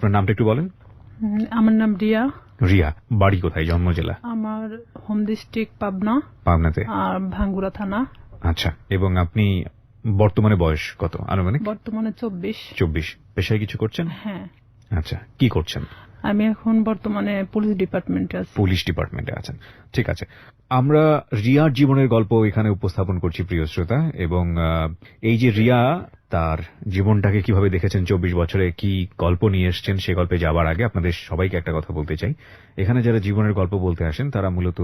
আপনার নামটা একটু বলেন। আমার নাম রিয়া। রিয়া, বাড়ি কোথায়, জন্ম জেলা? আমার হোম ডিস্ট্রিক্ট পাবনা। পাবনাতে। আর ভাঙ্গুড়া থানা। আচ্ছা, এবং আপনি বর্তমানে বয়স কত আনুমানিক? বর্তমানে 24। 24। পেশায় কিছু করছেন? হ্যাঁ। আচ্ছা, কি করছেন? আমি এখন বর্তমানে পুলিশ ডিপার্টমেন্টে আছি। পুলিশ ডিপার্টমেন্টে আছেন, ঠিক আছে। আমরা রিয়ার জীবনের গল্প এখানে উপস্থাপন করছি প্রিয় শ্রোতা, এবং এই যে রিয়া তার জীবনটাকে কিভাবে দেখেছেন 24 বছরে, কি গল্প নিয়ে এসছেন, সে গল্পে যাবার আগে আপনাদের সবাইকে একটা কথা বলতে চাই। এখানে যারা জীবনের গল্প বলতে আসেন তারা মূলত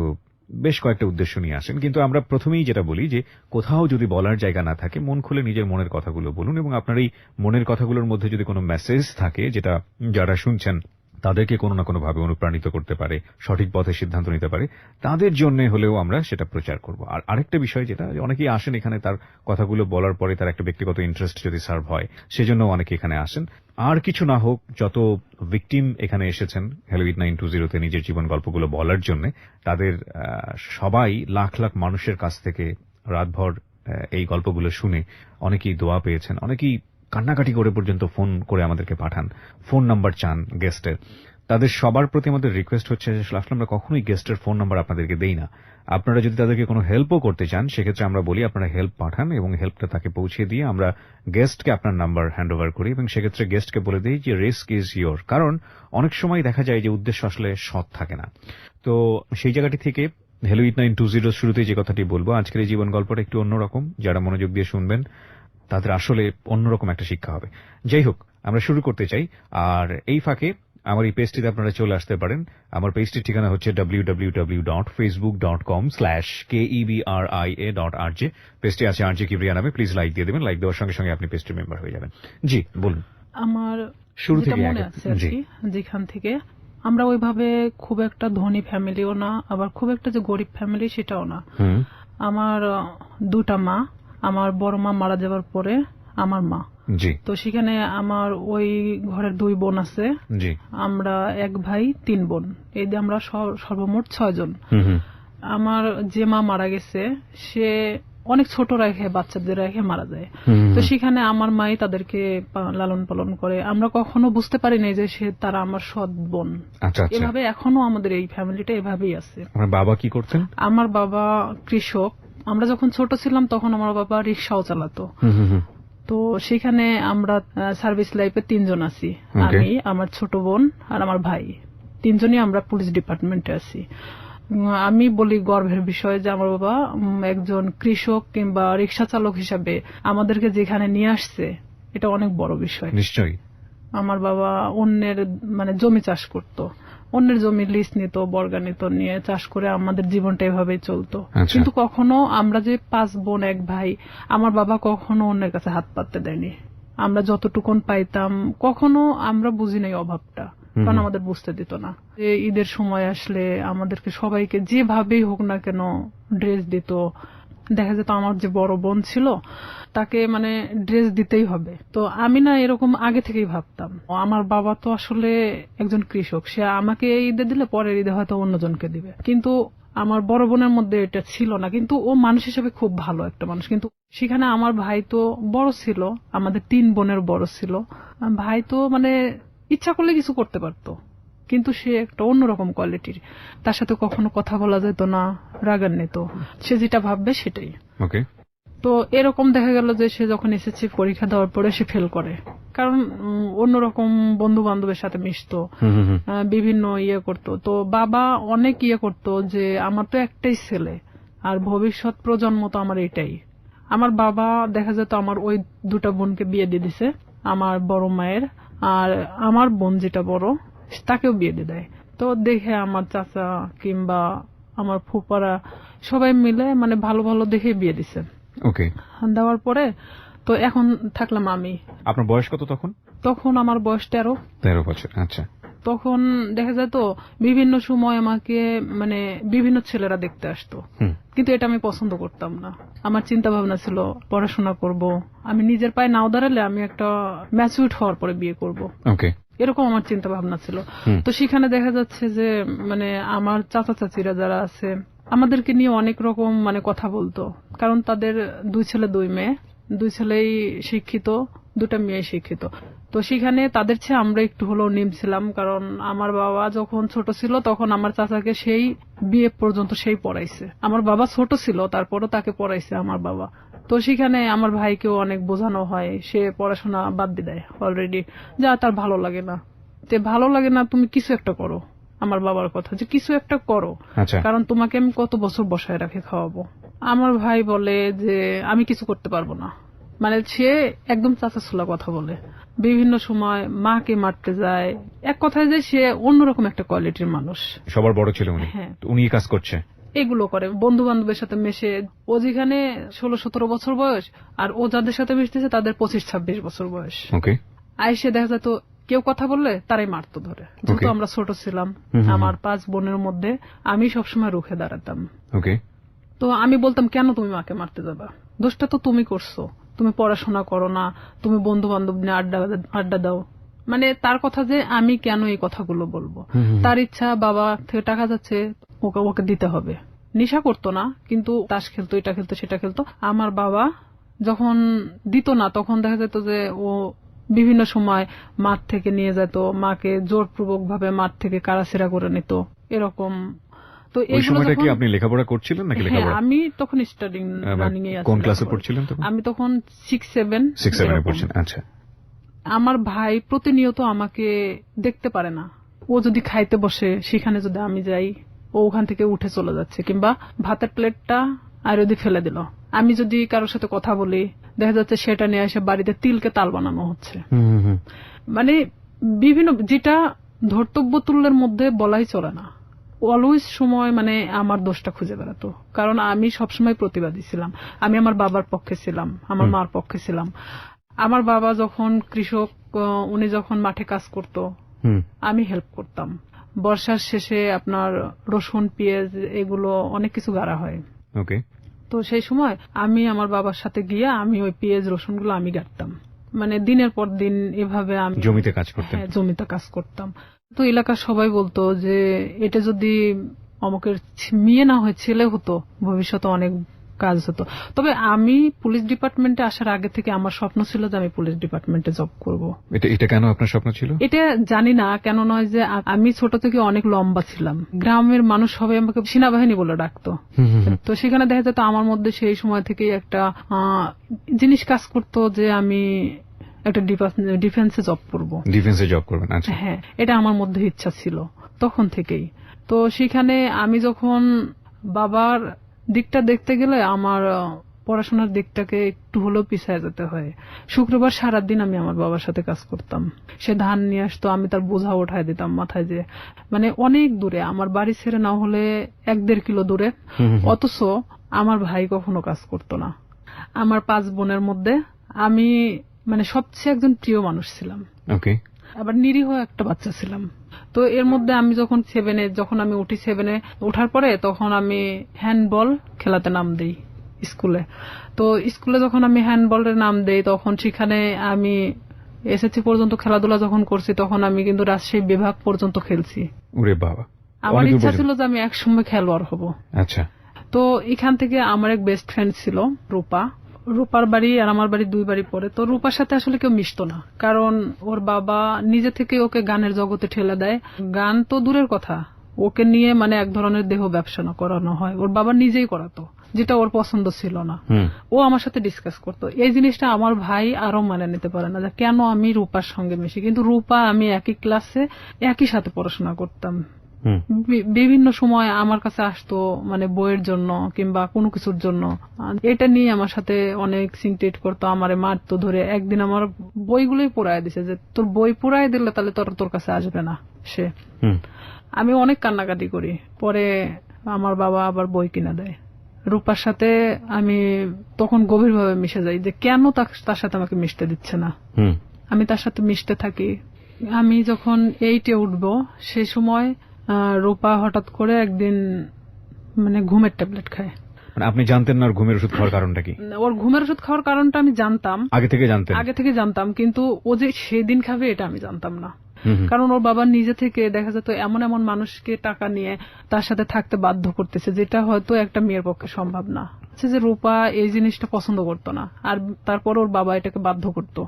বেশ কয়েকটা উদ্দেশ্য নিয়ে আসেন, কিন্তু আমরা প্রথমেই যেটা বলি যে কোথাও যদি বলার জায়গা না থাকে, মন খুলে নিজের মনের কথাগুলো বলুন, এবং আপনার এই মনের কথাগুলোর মধ্যে যদি কোনো মেসেজ থাকে যেটা যারা শুনছেন তাদেরকে কোনো না কোনো ভাবে অনুপ্রাণিত করতে পারে, সঠিক পথে সিদ্ধান্ত নিতে পারে, তাদের জন্য হলেও আমরা সেটা প্রচার করব। আর আরেকটা বিষয় যেটা, অনেকেই আসেন এখানে তার কথাগুলো বলার পরে তার একটা ব্যক্তিগত ইন্টারেস্ট যদি সার্ভ হয়, সেজন্য অনেকে এখানে আসেন। আর কিছু না হোক, যত ভিকটিম এখানে এসেছেন হ্যালো 8920 নিজের জীবন গল্পগুলো বলার জন্য, তাদের সবাই লাখ লাখ মানুষের কাছ থেকে রাতভর এই গল্পগুলো শুনে অনেকেই দোয়া পেয়েছেন, অনেকেই কান্নাকাটি করে পর্যন্ত ফোন করে আমাদেরকে পাঠান, ফোন নাম্বার চান গেস্টের। তাদের সবার প্রতি আমাদের রিকোয়েস্ট হচ্ছে যে আসলে আমরা কখনোই গেস্টের ফোন নাম্বার আপনাদেরকে দেই না। আপনারা যদি তাদেরকে কোনো হেল্পও করতে চান, সেক্ষেত্রে আমরা বলি আপনারা হেল্প পাঠান, এবং হেল্পটা তাকে পৌঁছে দিয়ে আমরা গেস্টকে আপনার নাম্বার হ্যান্ড ওভার করি, এবং সেক্ষেত্রে গেস্টকে বলে দিই যে রিস্ক ইজ ইয়োর। কারণ অনেক সময় দেখা যায় যে উদ্দেশ্য আসলে সৎ থাকে না। তো সেই জায়গাটি থেকে হ্যালো 8920 শুরুতে যে কথাটি বলবো, আজকের এই জীবন গল্পটা একটু অন্যরকম। যারা মনোযোগ দিয়ে শুনবেন তাদের আসলে অন্যরকম একটা শিক্ষা হবে। যাই হোক, আমরা শুরু করতে চাই। আর এই ফাঁকে আমার এই পেজটিতে আপনারা চলে আসতে পারেন। আমার পেজটির ঠিকানা হচ্ছে www.facebook.com/kebria.rj। পেজটি আছে আরজে কিবরিয়া নামে। প্লিজ লাইক দিয়ে দেবেন। লাইক দেওয়ার সঙ্গে সঙ্গে আপনি পেজটির মেম্বার হয়ে যাবেন। জি বলুন। আমার শুরু থেকে মনে আছে আর কি, যেখান থেকে আমরা ওইভাবে খুব একটা ধনী ফ্যামিলিও না, আবার খুব একটা যে গরিব ফ্যামিলি সেটাও না। আমার দুটা মা, আমার বড় মা মারা যাওয়ার পরে আমার মা। তো সেখানে আমার ওই ঘরের 2 বোন আছে। আমরা 1 ভাই 3 বোন, এই দিয়ে আমরা সর্বমোট 6 জন। আমার যে মা মারা গেছে সে অনেক ছোট রেখে, বাচ্চাদের রেখে মারা যায়। তো সেখানে আমার মাই তাদেরকে লালন পালন করে। আমরা কখনো বুঝতে পারি নাই যে তারা আমার সৎ বোন। এভাবে এখনো আমাদের এই ফ্যামিলিটা এভাবেই আছে। আমার বাবা কি করতেন? আমার বাবা কৃষক। আমরা যখন ছোট ছিলাম তখন আমার বাবা রিক্সাও চালাতো। তো সেখানে আমরা সার্ভিস লাইফে 3 জন আছি, আমি, আমার ছোট বোন আর আমার ভাই। 3 জনই আমরা পুলিশ ডিপার্টমেন্টে আছি। আমি বলি গর্বের বিষয় যে আমার বাবা একজন কৃষক কিংবা রিক্সা চালক হিসাবে আমাদেরকে যেখানে নিয়ে আসছে, এটা অনেক বড় বিষয়। নিশ্চয়ই। আমার বাবা অন্যের জমি চাষ করত, অন্যের জমি লিজ নিত, বর্গা নিত, নিয়ে চাষ করে আমাদের জীবনটা এভাবেই চলতো। কিন্তু কখনো আমরা যে 5 বোন 1 ভাই, আমার বাবা কখনো অন্যের কাছে হাত পাততে দেয়নি। আমরা যতটুকুন পাইতাম, কখনো আমরা বুঝি নাই অভাবটা, কারণ আমাদের বুঝতে দিত না। ঈদের সময় আসলে আমাদেরকে সবাইকে যেভাবেই হোক না কেন ড্রেস দিত। দেখা যেত আমার যে বড় বোন ছিল তাকে ড্রেস দিতেই হবে। তো আমি না এরকম আগে থেকেই ভাবতাম, আমার বাবা তো আসলে একজন কৃষক, সে আমাকে ঈদে দিলে পরের ঈদে হয়তো অন্যজনকে দিবে। কিন্তু আমার বড় বোনের মধ্যে এটা ছিল না। কিন্তু ও মানুষ হিসেবে খুব ভালো একটা মানুষ। কিন্তু সেখানে আমার ভাই তো বড় ছিল, আমাদের 3 বোনের বড় ছিল। ভাই তো ইচ্ছা করলে কিছু করতে পারতো, কিন্তু সে একটা অন্যরকম কোয়ালিটির। তার সাথে কখনো কথা বলা যেত না, রাগান্বিত, সে যেটা ভাববে সেটাই। তো এরকম দেখা গেল যে সে যখন এসএসসি পরীক্ষা দেওয়ার পরে সে ফেল করে, কারণ অন্যরকম বন্ধু বান্ধবের সাথে মিশতো, বিভিন্ন করতো। তো বাবা অনেক করতো যে আমার তো একটাই ছেলে, আর ভবিষ্যৎ প্রজন্ম তো আমার এটাই। আমার বাবা দেখা যেত আমার ওই 2টা বোনকে বিয়ে দিয়ে দিছে, আমার বড় মায়ের, আর আমার বোন যেটা বড় তাকেও বিয়ে দিয়ে দেয়। তো দেখে আমার চাচা কিংবা আমার ফুপারা সবাই মিলে ভালো ভালো দেখে বিয়ে দিছে। দেওয়ার পরে তো এখন থাকলাম আমি। আপনার বয়স কত তখন? তখন আমার বয়স 13 বছর। আচ্ছা। তখন দেখা যায় তো বিভিন্ন সময় আমাকে বিভিন্ন ছেলেরা দেখতে আসতো, কিন্তু এটা আমি পছন্দ করতাম না। আমার চিন্তা ভাবনা ছিল পড়াশোনা করব, আমি নিজের পায়ে নাও দাঁড়ালে আমি একটা ম্যাচিউরড হওয়ার পরে বিয়ে করব, এরকম আমার চিন্তা ভাবনা ছিল। তো সেখানে দেখা যাচ্ছে যে আমার চাচা চাচিরা যারা আছে আমাদেরকে নিয়ে অনেক রকম কথা বলতো, কারণ তাদের 2 ছেলে 2 মেয়ে, 2 ছেলেই শিক্ষিত, 2টা মেয়ে শিক্ষিত। তো তো সেখানে তাদের চেয়ে আমরা একটু হলেও নিমছিলাম, কারণ আমার বাবা যখন ছোট ছিল তখন আমার চাচাকে সেই বিয়ে পর্যন্ত সেই পড়াইছে। আমার বাবা ছোট ছিল তারপরও তাকে পড়াইছে আমার বাবা। তো সেখানে আমার ভাইকেও অনেক বোঝানো হয়, সে পড়াশোনা বাদ দিয়ে দেয় অলরেডি, যা তার ভালো লাগে না। ভালো লাগে না, তুমি কিছু একটা করো। আমার বাবার কথা যে কিছু একটা করো, কারণ তোমাকে আমি কত বছর বসায় রাখে খাওয়াবো। আমার ভাই বলে যে আমি কিছু করতে পারবো না, মানে সে একদম চাচাছোলা কথা বলে। বিভিন্ন সময় মাকে মারতে যায়, এক কথায় যে সে অন্যরকম একটা কোয়ালিটির মানুষ। সবার বড় ছিল উনি, উনি কাজ করছে এগুলো করে, বন্ধু বান্ধবের সাথে মেশে। ও যেখানে 16-17 বছর বয়স, আর ও যাদের সাথে মিশতেছে তাদের 25-26 বছর বয়স। আইসে দেখা যেত কেউ কথা বললে তারাই মারতো ধরে। যেহেতু আমরা ছোট ছিলাম, আমার 5 বোনের মধ্যে আমি সবসময় রুখে দাঁড়াতাম। তো আমি বলতাম, কেন তুমি মাকে মারতে যাবা? দোষটা তো তুমি করছো, তুমি পড়াশোনা করো না, তুমি বন্ধু বান্ধব নিয়ে আড্ডা দাও। মানে তার কথা যে আমি কেন এই কথাগুলো বলবো। তার ইচ্ছা, বাবা থেকে টাকা যাচ্ছে, ওকে দিতে হবে। নেশা করতো না, কিন্তু তাস খেলতো, এটা খেলতো, সেটা খেলতো। আমার বাবা যখন দিত না তখন দেখা যেত যে ও বিভিন্ন সময় মাঠ থেকে নিয়ে যেত, মাকে জোরপূর্বক ভাবে মাঠ থেকে কারাছেড়া করে নিত, এরকম। তো এই সময়টা কি আপনি লেখাপড়া করছিলেন নাকি? লেখাপড়া আমি তখন স্টাডিং রানিং এ আছি। কোন ক্লাসে পড়ছিলেন তখন? আমি তখন 6-7 এ পড়ছেন। আচ্ছা। আমার ভাই প্রতিনিয়ত আমাকে দেখতে পারে না। ও যদি খাইতে বসে, সেখানে যদি আমি যাই, ও ওখান থেকে উঠে চলে যাচ্ছে, কিংবা ভাতের প্লেটটা আর যদি ফেলে দিল। আমি যদি কারোর সাথে কথা বলি, দেখা যাচ্ছে সেটা নিয়ে এসে বাড়িতে তিলকে তাল বানানো হচ্ছে। মানে বিভিন্ন, যেটা ধর্তব্য তুল্যের মধ্যে বলাই চলে না। অলওয়েজ সময় মানে আমার দোষটা খুঁজে বেড়াতো, কারণ আমি সবসময় প্রতিবাদী ছিলাম। আমি আমার বাবার পক্ষে ছিলাম, আমার মার পক্ষে ছিলাম। আমার বাবা যখন কৃষক, উনি যখন মাঠে কাজ করত, আমি হেল্প করতাম। বর্ষার শেষে আপনার রসুন, পেঁয়াজ এগুলো অনেক কিছু গাড়া হয়। তো সেই সময় আমি আমার বাবার সাথে গিয়ে আমি ওই পেঁয়াজ রসুনগুলো আমি গাড়তাম। মানে দিনের পর দিন এভাবে আমি জমিতে কাজ করতাম। জমিতে কাজ করতাম। তো এলাকার সবাই বলতো যে এটা যদি অমুকের মেয়ে না হয় ছেলে হতো, ভবিষ্যতে অনেক কাজ হতো। তবে আমি পুলিশ ডিপার্টমেন্টে আসার আগে থেকে আমার স্বপ্ন ছিল যে আমি পুলিশ ডিপার্টমেন্টে জব করব। এটা কেন আপনার স্বপ্ন ছিল? এটা জানি না কেন, নয় যে আমি ছোট থেকে অনেক লম্বা ছিলাম। গ্রামের মানুষ সবাই আমাকে সেনাবাহিনী বলে ডাকতো। তো সেখানে দেখা যেত আমার মধ্যে সেই সময় থেকেই একটা জিনিস কাজ করতো যে আমি একটা ডিফেন্সে জব করব। ডিফেন্সে জব করবেন? আচ্ছা। হ্যাঁ, এটা আমার মধ্যে ইচ্ছা ছিল তখন থেকেই। তো সেখানে আমি যখন বাবার দিকটা দেখতে গেলে আমার পড়াশোনার দিকটাকে একটু হলেও পিছিয়ে যেতে হয়। শুক্রবার সারাদিন আমি আমার বাবার সাথে কাজ করতাম। সে ধান নিয়ে আসতো, আমি তার বোঝা উঠায় দিতাম মাথায়, যে মানে অনেক দূরে, আমার বাড়ি ছেড়ে না হলে 1-1.5 কিলো দূরে। অথচ আমার ভাই কখনো কাজ করতো না। আমার 5 বোনের মধ্যে আমি মানে সবচেয়ে একজন প্রিয় মানুষ ছিলাম। আবার নিরীহ একটা বাচ্চা ছিলাম। তো এর মধ্যে আমি যখন 7-এ, যখন আমি উঠি 7-এ ওঠার পরে, তখন আমি হ্যান্ডবল খেলাতে নাম দেই স্কুলে। তো স্কুলে যখন আমি হ্যান্ডবলের নাম দেই, তখন সেখানে আমি এসএসসি পর্যন্ত খেলাধুলা যখন করছি, তখন আমি কিন্তু রাজশাহী বিভাগ পর্যন্ত খেলছি। ওরে বাবা! আমার ইচ্ছা ছিল যে আমি একসময় খেলোয়াড় হব। আচ্ছা। তো এখান থেকে আমার এক বেস্ট ফ্রেন্ড ছিল রূপা। রূপার বাড়ি আর আমার বাড়ি 2 বাড়ি পরে। তো রূপার সাথে আসলে কেউ মিশতো না, কারণ ওর বাবা নিজে থেকে ওকে গানের জগতে ঠেলে দেয়। গান তো দূরের কথা, ওকে নিয়ে মানে এক ধরনের দেহ ব্যবসা করানো হয়, ওর বাবা নিজেই করাতো, যেটা ওর পছন্দ ছিল না। ও আমার সাথে ডিসকাস করতো। এই জিনিসটা আমার ভাই আরো মানে নিতে পারে না, যে কেন আমি রূপার সঙ্গে মিশি। কিন্তু রূপা আমি একই ক্লাসে একই সাথে পড়াশোনা করতাম। বিভিন্ন সময় আমার কাছে আসতো, মানে বইয়ের জন্য কিংবা কোনো কিছুর জন্য। এটা নিয়ে আমার সাথে অনেক সিনক্রেট করতো, আমারে মারতো ধরে। একদিন আমার বইগুলোই পোড়ায় দিছে, যে তোর বই পোড়ায় দিলে তাহলে তোর কাছে আসবে না সে। আমি অনেক কান্নাকাটি করি, পরে আমার বাবা আবার বই কিনা দেয়। রূপার সাথে আমি তখন গভীরভাবে মিশে যাই, যে কেন তার সাথে আমাকে মিশতে দিচ্ছে না। আমি তার সাথে মিশতে থাকি। আমি যখন 8-এ উঠবো, সেই সময় রূপা হঠাৎ করে একদিন মানে ঘুমের ট্যাবলেট খায়। আপনি জানতেন না ওর ঘুমের ওষুধ খাওয়ার কারণটা কি? ওর ঘুমের ওষুধ খাওয়ার কারণটা আমি জানতাম, আগে থেকে জানতাম, কিন্তু ও যে সেদিন খাবে এটা আমি জানতাম না। কারণ ওর বাবা নিজে থেকে দেখা যেত এমন এমন মানুষকে টাকা নিয়ে তার সাথে থাকতে বাধ্য করতেছে, যেটা হয়তো একটা মেয়ের পক্ষে সম্ভব না। যে রূপা এই জিনিসটা পছন্দ করতো না, আর তারপর ওর বাবা এটাকে বাধ্য করতো।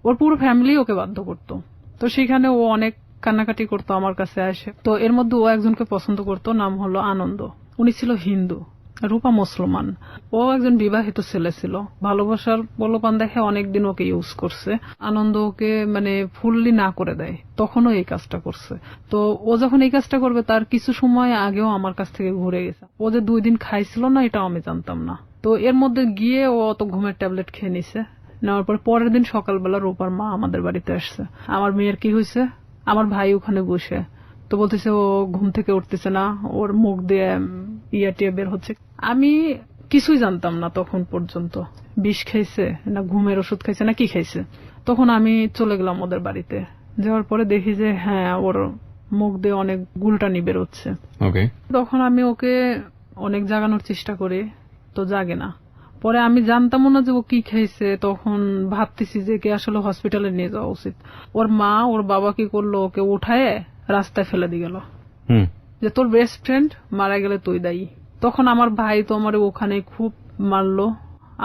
ওর পুরো ফ্যামিলি ওকে বাধ্য করতো। তো সেখানে ও অনেক কান্নাকাটি করতো আমার কাছে আসে। তো এর মধ্যে ও একজনকে পছন্দ করতো, নাম হলো আনন্দ। উনি ছিল হিন্দু, রূপা মুসলমান। ও একজন বিবাহিত ছেলে ছিল, ভালোবাসার প্রলোভন দেখে অনেকদিন ওকে ইউজ করছে। আনন্দ ওকে মানে ফুললি না করে দেয়, তখনও এই কাজটা করছে। তো ও যখন এই কাজটা করবে তার কিছু সময় আগেও আমার কাছ থেকে ঘুরে গেছে। ও যে 2 দিন খাইছিল না এটাও আমি জানতাম না। তো এর মধ্যে গিয়ে ও অত ঘুমের ট্যাবলেট খেয়ে নিছে। নেওয়ার পর পরের দিন সকালবেলা রূপার মা আমাদের বাড়িতে আসছে। আমার মেয়ের কি হয়েছে, আমার ভাই ওখানে বসে, তো বলতেছে ও ঘুম থেকে উঠতেছে না, ওর মুখ দিয়ে টিয়া বের হচ্ছে। আমি কিছুই জানতাম না তখন পর্যন্ত, বিষ খাইছে না ঘুমের ওষুধ খাইছে না কি খাইছে। তখন আমি চলে গেলাম ওদের বাড়িতে। যাওয়ার পরে দেখি যে হ্যাঁ ওর মুখ দিয়ে অনেক গুলটানি বেরোচ্ছে। তখন আমি ওকে অনেক জাগানোর চেষ্টা করি, তো জাগে না। পরে আমি জানতামও না যে ও কি খাইছে। তখন ভাবতেছি যে কে আসলে হসপিটালে নিয়ে যাওয়া উচিত। ওর মা ওর বাবা কি করলো, ওকে উঠায় রাস্তায় ফেলে দিয়ে গেল যে তোর বেস্ট ফ্রেন্ড মারা গেলে তুই দায়ী। তখন আমার ভাই তো আমার ওখানে খুব মারলো।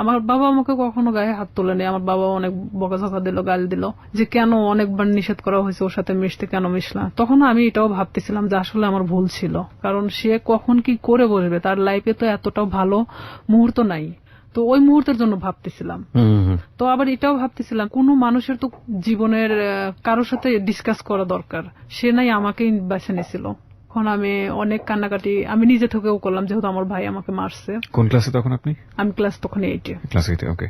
আমার বাবা আমাকে কখনো গায়ে হাত তোলেনি। আমার বাবা অনেক বকাঝকা দিল, গাল দিল যে কেন অনেকবার নিষেধ করা হয়েছে ওর সাথে মিশতে, কেন মিশলা। তখন আমি এটাও ভাবতেছিলাম যে আসলে আমার ভুল ছিল, কারণ সে কখন কি করে বসবে, তার লাইফে তো এতটাও ভালো মুহূর্ত নাই। তো ওই মুহূর্তের জন্য ভাবতেছিলাম। তো আবার এটাও ভাবতেছিলাম কোনো মানুষের তো জীবনের কারোর সাথে ডিসকাস করা দরকার, সে নাই আমাকেই বেছে নিয়েছিল। এখন আমি অনেক কান্নাকাটি আমি নিজে থেকেও করলাম, যেহেতু আমার ভাই আমাকে মারছে। কোন ক্লাসে তখন আপনি? আমি ক্লাস তখন 8-এ। ক্লাস 8-এ, ওকে।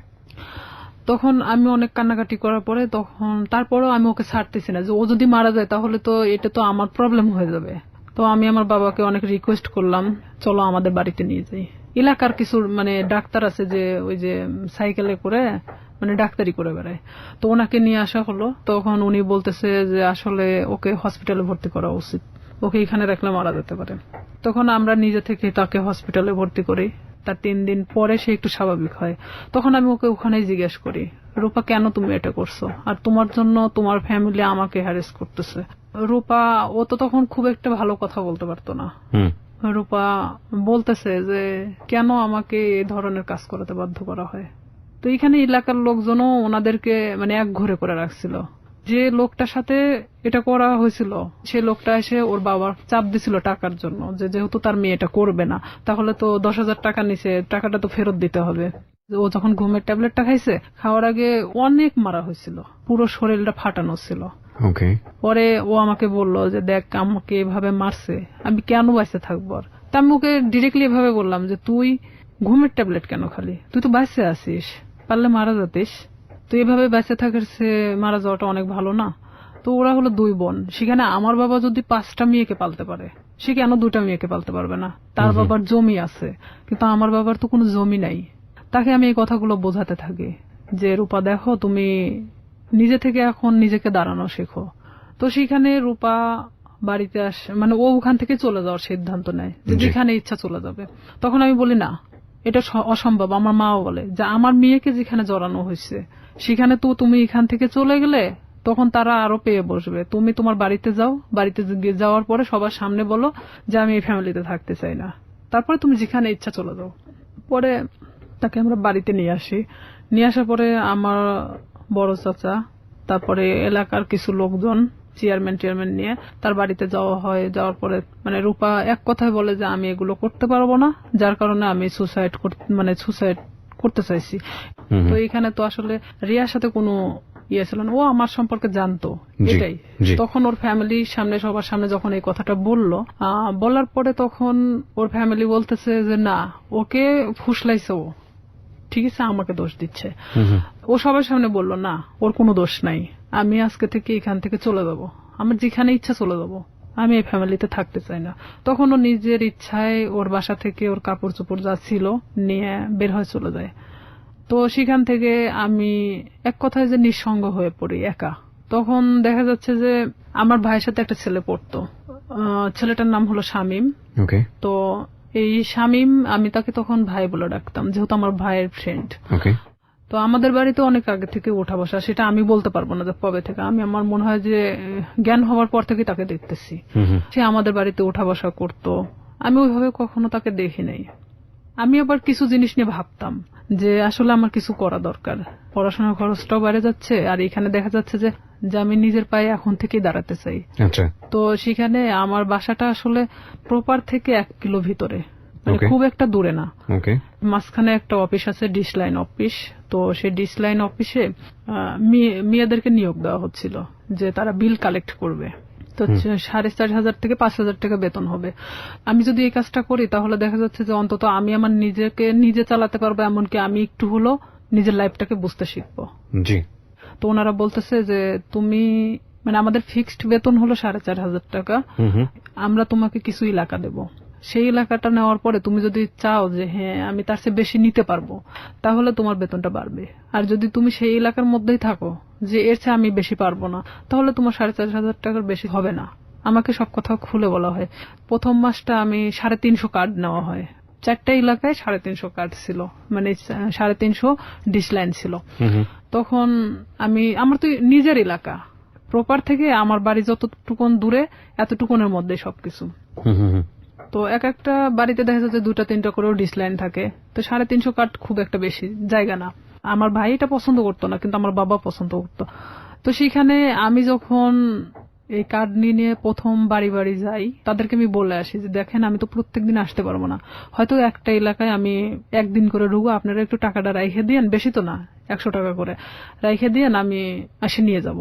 তখন আমি অনেক কান্নাকাটি করার পরে তখন তারপরেও আমি ওকে ছাড়তেছি না যে ও যদি মারা যায় তাহলে তো এটা তো আমার প্রবলেম হয়ে যাবে। তো আমি আমার বাবাকে অনেক রিকোয়েস্ট করলাম, চলো আমাদের বাড়িতে নিয়ে যাই। এলাকার কিছু মানে ডাক্তার আছে যে ওই যে সাইকেলে করে মানে ডাক্তারি করে বেড়ায়, তো ওনাকে নিয়ে আসা হলো। তখন উনি বলতেছে যে আসলে ওকে হসপিটালে ভর্তি করা উচিত, ওকে এখানে রাখলে মারা যেতে পারে। তখন আমরা নিজে থেকে তাকে হসপিটালে ভর্তি করি। তার 3 দিন পরে সে একটু স্বাভাবিক হয়। তখন আমি ওকে ওখানেই জিজ্ঞেস করি, রূপা কেন তুমি এটা করছো, আর তোমার জন্য তোমার ফ্যামিলি আমাকে হ্যারেস করতেছে। রূপা ও তো তখন খুব একটা ভালো কথা বলতে পারতো না। রূপা বলতেছে যে কেন আমাকে এই ধরনের কাজ করাতে বাধ্য করা হয়। তো এখানে এলাকার লোকজনও ওনাদেরকে মানে এক ঘরে করে রাখছিল। যে লোকটার সাথে এটা করা হয়েছিল সে লোকটা এসে ওর বাবার চাপ দিছিল টাকার জন্য, যে যেহেতু তার মেয়ে এটা করবে না তাহলে তো 10,000 টাকা নিছে, টাকাটা তো ফেরত দিতে হবে। ও যখন ঘুমের ট্যাবলেটটা খাইছে, খাওয়ার আগে অনেক মারা হয়েছিল, পুরো শরীরটা ফাটানো ছিল। পরে ও আমাকে বললো যে দেখ আমাকে এভাবে মারছে, আমি কেন বাইসে থাকবো। আর তা আমি ওকে ডিরেক্টলি এভাবে বললাম যে তুই ঘুমের ট্যাবলেট কেন খালি, তুই তো বাইসে আছিস, পারলে মারা যাতিস। তো এভাবে বেঁচে থাকার সে মারা যাওয়াটা অনেক ভালো না। তো ওরা হলো 2 বোন, সেখানে আমার বাবা যদি 5টা মেয়েকে পালতে পারে সে কেন 2টা মেয়েকে পালতে পারবে না। তার বাবার জমি আছে কিন্তু আমার বাবার তো কোনো জমি নাই। তাকে আমি এই কথাগুলো বোঝাতে থাকি যে রূপা দেখো তুমি নিজে থেকে এখন নিজেকে দাঁড়ানো শেখো। তো সেখানে রূপা বাড়িতে আসে, মানে ও ওখান থেকে চলে যাওয়ার সিদ্ধান্ত নেয় যে যেখানে ইচ্ছা চলে যাবে। তখন আমি বলি না, এটা অসম্ভব। আমার মাও বলে যে আমার মেয়েকে যেখানে জড়ানো হয়েছে সেখানে তো তুমি এখান থেকে চলে গেলে তখন তারা আরো পেয়ে বসবে। তুমি তোমার বাড়িতে যাও, বাড়িতে যাওয়ার পরে সবার সামনে বলো যে আমি এই ফ্যামিলিতে থাকতে চাই না, তারপরে তুমি যেখানে ইচ্ছা চলে যাও। পরে তাকে আমরা বাড়িতে নিয়ে আসি। নিয়ে আসার পরে আমার বড় চাচা, তারপরে এলাকার কিছু লোকজন, চেয়ারম্যান নিয়ে তার বাড়িতে যাওয়া হয়। যাওয়ার পরে মানে রূপা এক কথায় বলে যে আমি এগুলো করতে পারবো না, যার কারণে আমি সুসাইড করতে চাইছি। তো এখানে তো আসলে রিয়ার সাথে কোনো ইয়ে ছিল না, ও আমার সম্পর্কে জানতো এটাই। তখন ওর ফ্যামিলির সামনে সবার সামনে যখন এই কথাটা বলার পরে তখন ওর ফ্যামিলি বলতেছে যে না, ওকে ফুসলাইছে, ও ঠিক আছে আমাকে দোষ দিচ্ছে। ও সবার সামনে বলল না ওর কোনো দোষ নাই, আমি আজকে থেকে এখান থেকে চলে যাব, আমার যেখানে ইচ্ছা চলে যাব, আমি এই ফ্যামিলিতে থাকতে চাই না। তখন ও নিজের ইচ্ছায় ওর বাসা থেকে ওর কাপড় চোপড় যা ছিল নিয়ে বের হয়ে চলে যায়। তো সেখান থেকে আমি এক কথায় যে নিঃসঙ্গ হয়ে পড়ি, একা। তখন দেখা যাচ্ছে যে আমার ভাইয়ের সাথে একটা ছেলে পড়তো, ছেলেটার নাম হলো শামীম। তো এই শামীম, আমি তাকে তখন ভাই বলে ডাকতাম যেহেতু আমার ভাইয়ের ফ্রেন্ড। তো আমাদের বাড়িতে অনেক আগে থেকে ওঠা বসা, সেটা আমি বলতে পারবো না যে কবে থেকে। আমার মনে হয় যে জ্ঞান হওয়ার পর থেকে তাকে দেখতেছি। সে আমাদের বাড়িতে ওঠা বসা করতো, আমি ওইভাবে কখনো তাকে দেখি নাই। আমি আবার কিছু জিনিস নিয়ে ভাবতাম যে আসলে আমার কিছু করা দরকার, পড়াশোনার খরচটাও বেড়ে যাচ্ছে, আর এখানে দেখা যাচ্ছে যে আমি নিজের পায়ে এখন থেকেই দাঁড়াতে চাই। আচ্ছা। তো সেখানে আমার বাসাটা আসলে প্রপার থেকে 1 কিলো ভিতরে, মানে Okay. খুব একটা দূরে না। ওকে। মাঝখানে একটা অফিস আছে, ডিশ লাইন অফিস। তো সেই ডিশ লাইন অফিসে মেয়েদেরকে নিয়োগ দেওয়া হচ্ছিল যে তারা বিল কালেক্ট করবে। তো 4,500 থেকে 5,000 টাকা বেতন হবে। আমি যদি এই কাজটা করি তাহলে দেখা যাচ্ছে যে অন্তত আমি আমার নিজেকে নিজে চালাতে পারবো, এমনকি আমি একটু হলো নিজের লাইফটাকে বুঝতে শিখবো। জি। তো ওনারা বলতেছে যে তুমি, মানে আমাদের ফিক্সড বেতন হলো 4,500 টাকা, আমরা তোমাকে কিছু এলাকা দেব, সেই এলাকাটা নেওয়ার পরে তুমি যদি চাও যে হ্যাঁ আমি তার চেয়ে বেশি নিতে পারবো, তাহলে তোমার বেতনটা বাড়বে। আর যদি তুমি সেই এলাকার মধ্যেই থাকো যে এর চেয়ে আমি বেশি পারবো না, তাহলে তোমার 4,500 টাকার বেশি হবে না। আমাকে সব কথা খুলে বলা হয়। প্রথম মাসটা আমি 350 কার্ড নেওয়া হয়, 4টা এলাকায় 350 কার্ড ছিল, মানে 350 ডিশ লাইন ছিল। তখন আমার তো নিজের এলাকা, প্রপার থেকে আমার বাড়ি যতটুকুন দূরে এতটুকুনের মধ্যে সবকিছু। তো এক একটা বাড়িতে দেখা যাচ্ছে 2টা-3টা করেও ডিশ লাইন থাকে। তো 350 কার্ড খুব একটা বেশি জায়গা না। আমার ভাই এটা পছন্দ করতো না, কিন্তু আমার বাবা পছন্দ করতো। তো সেখানে আমি যখন এই কার্ড নিয়ে প্রথম বাড়ি বাড়ি যাই, তাদেরকে আমি বলে আসি যে দেখেন আমি তো প্রত্যেকদিন আসতে পারবো না, হয়তো একটা এলাকায় আমি একদিন করে ঢুকবো, আপনারা একটু টাকাটা রাইখে দিয়েন, বেশি তো না 100 টাকা করে রাইখে দিয়েন, আমি এসে নিয়ে যাব।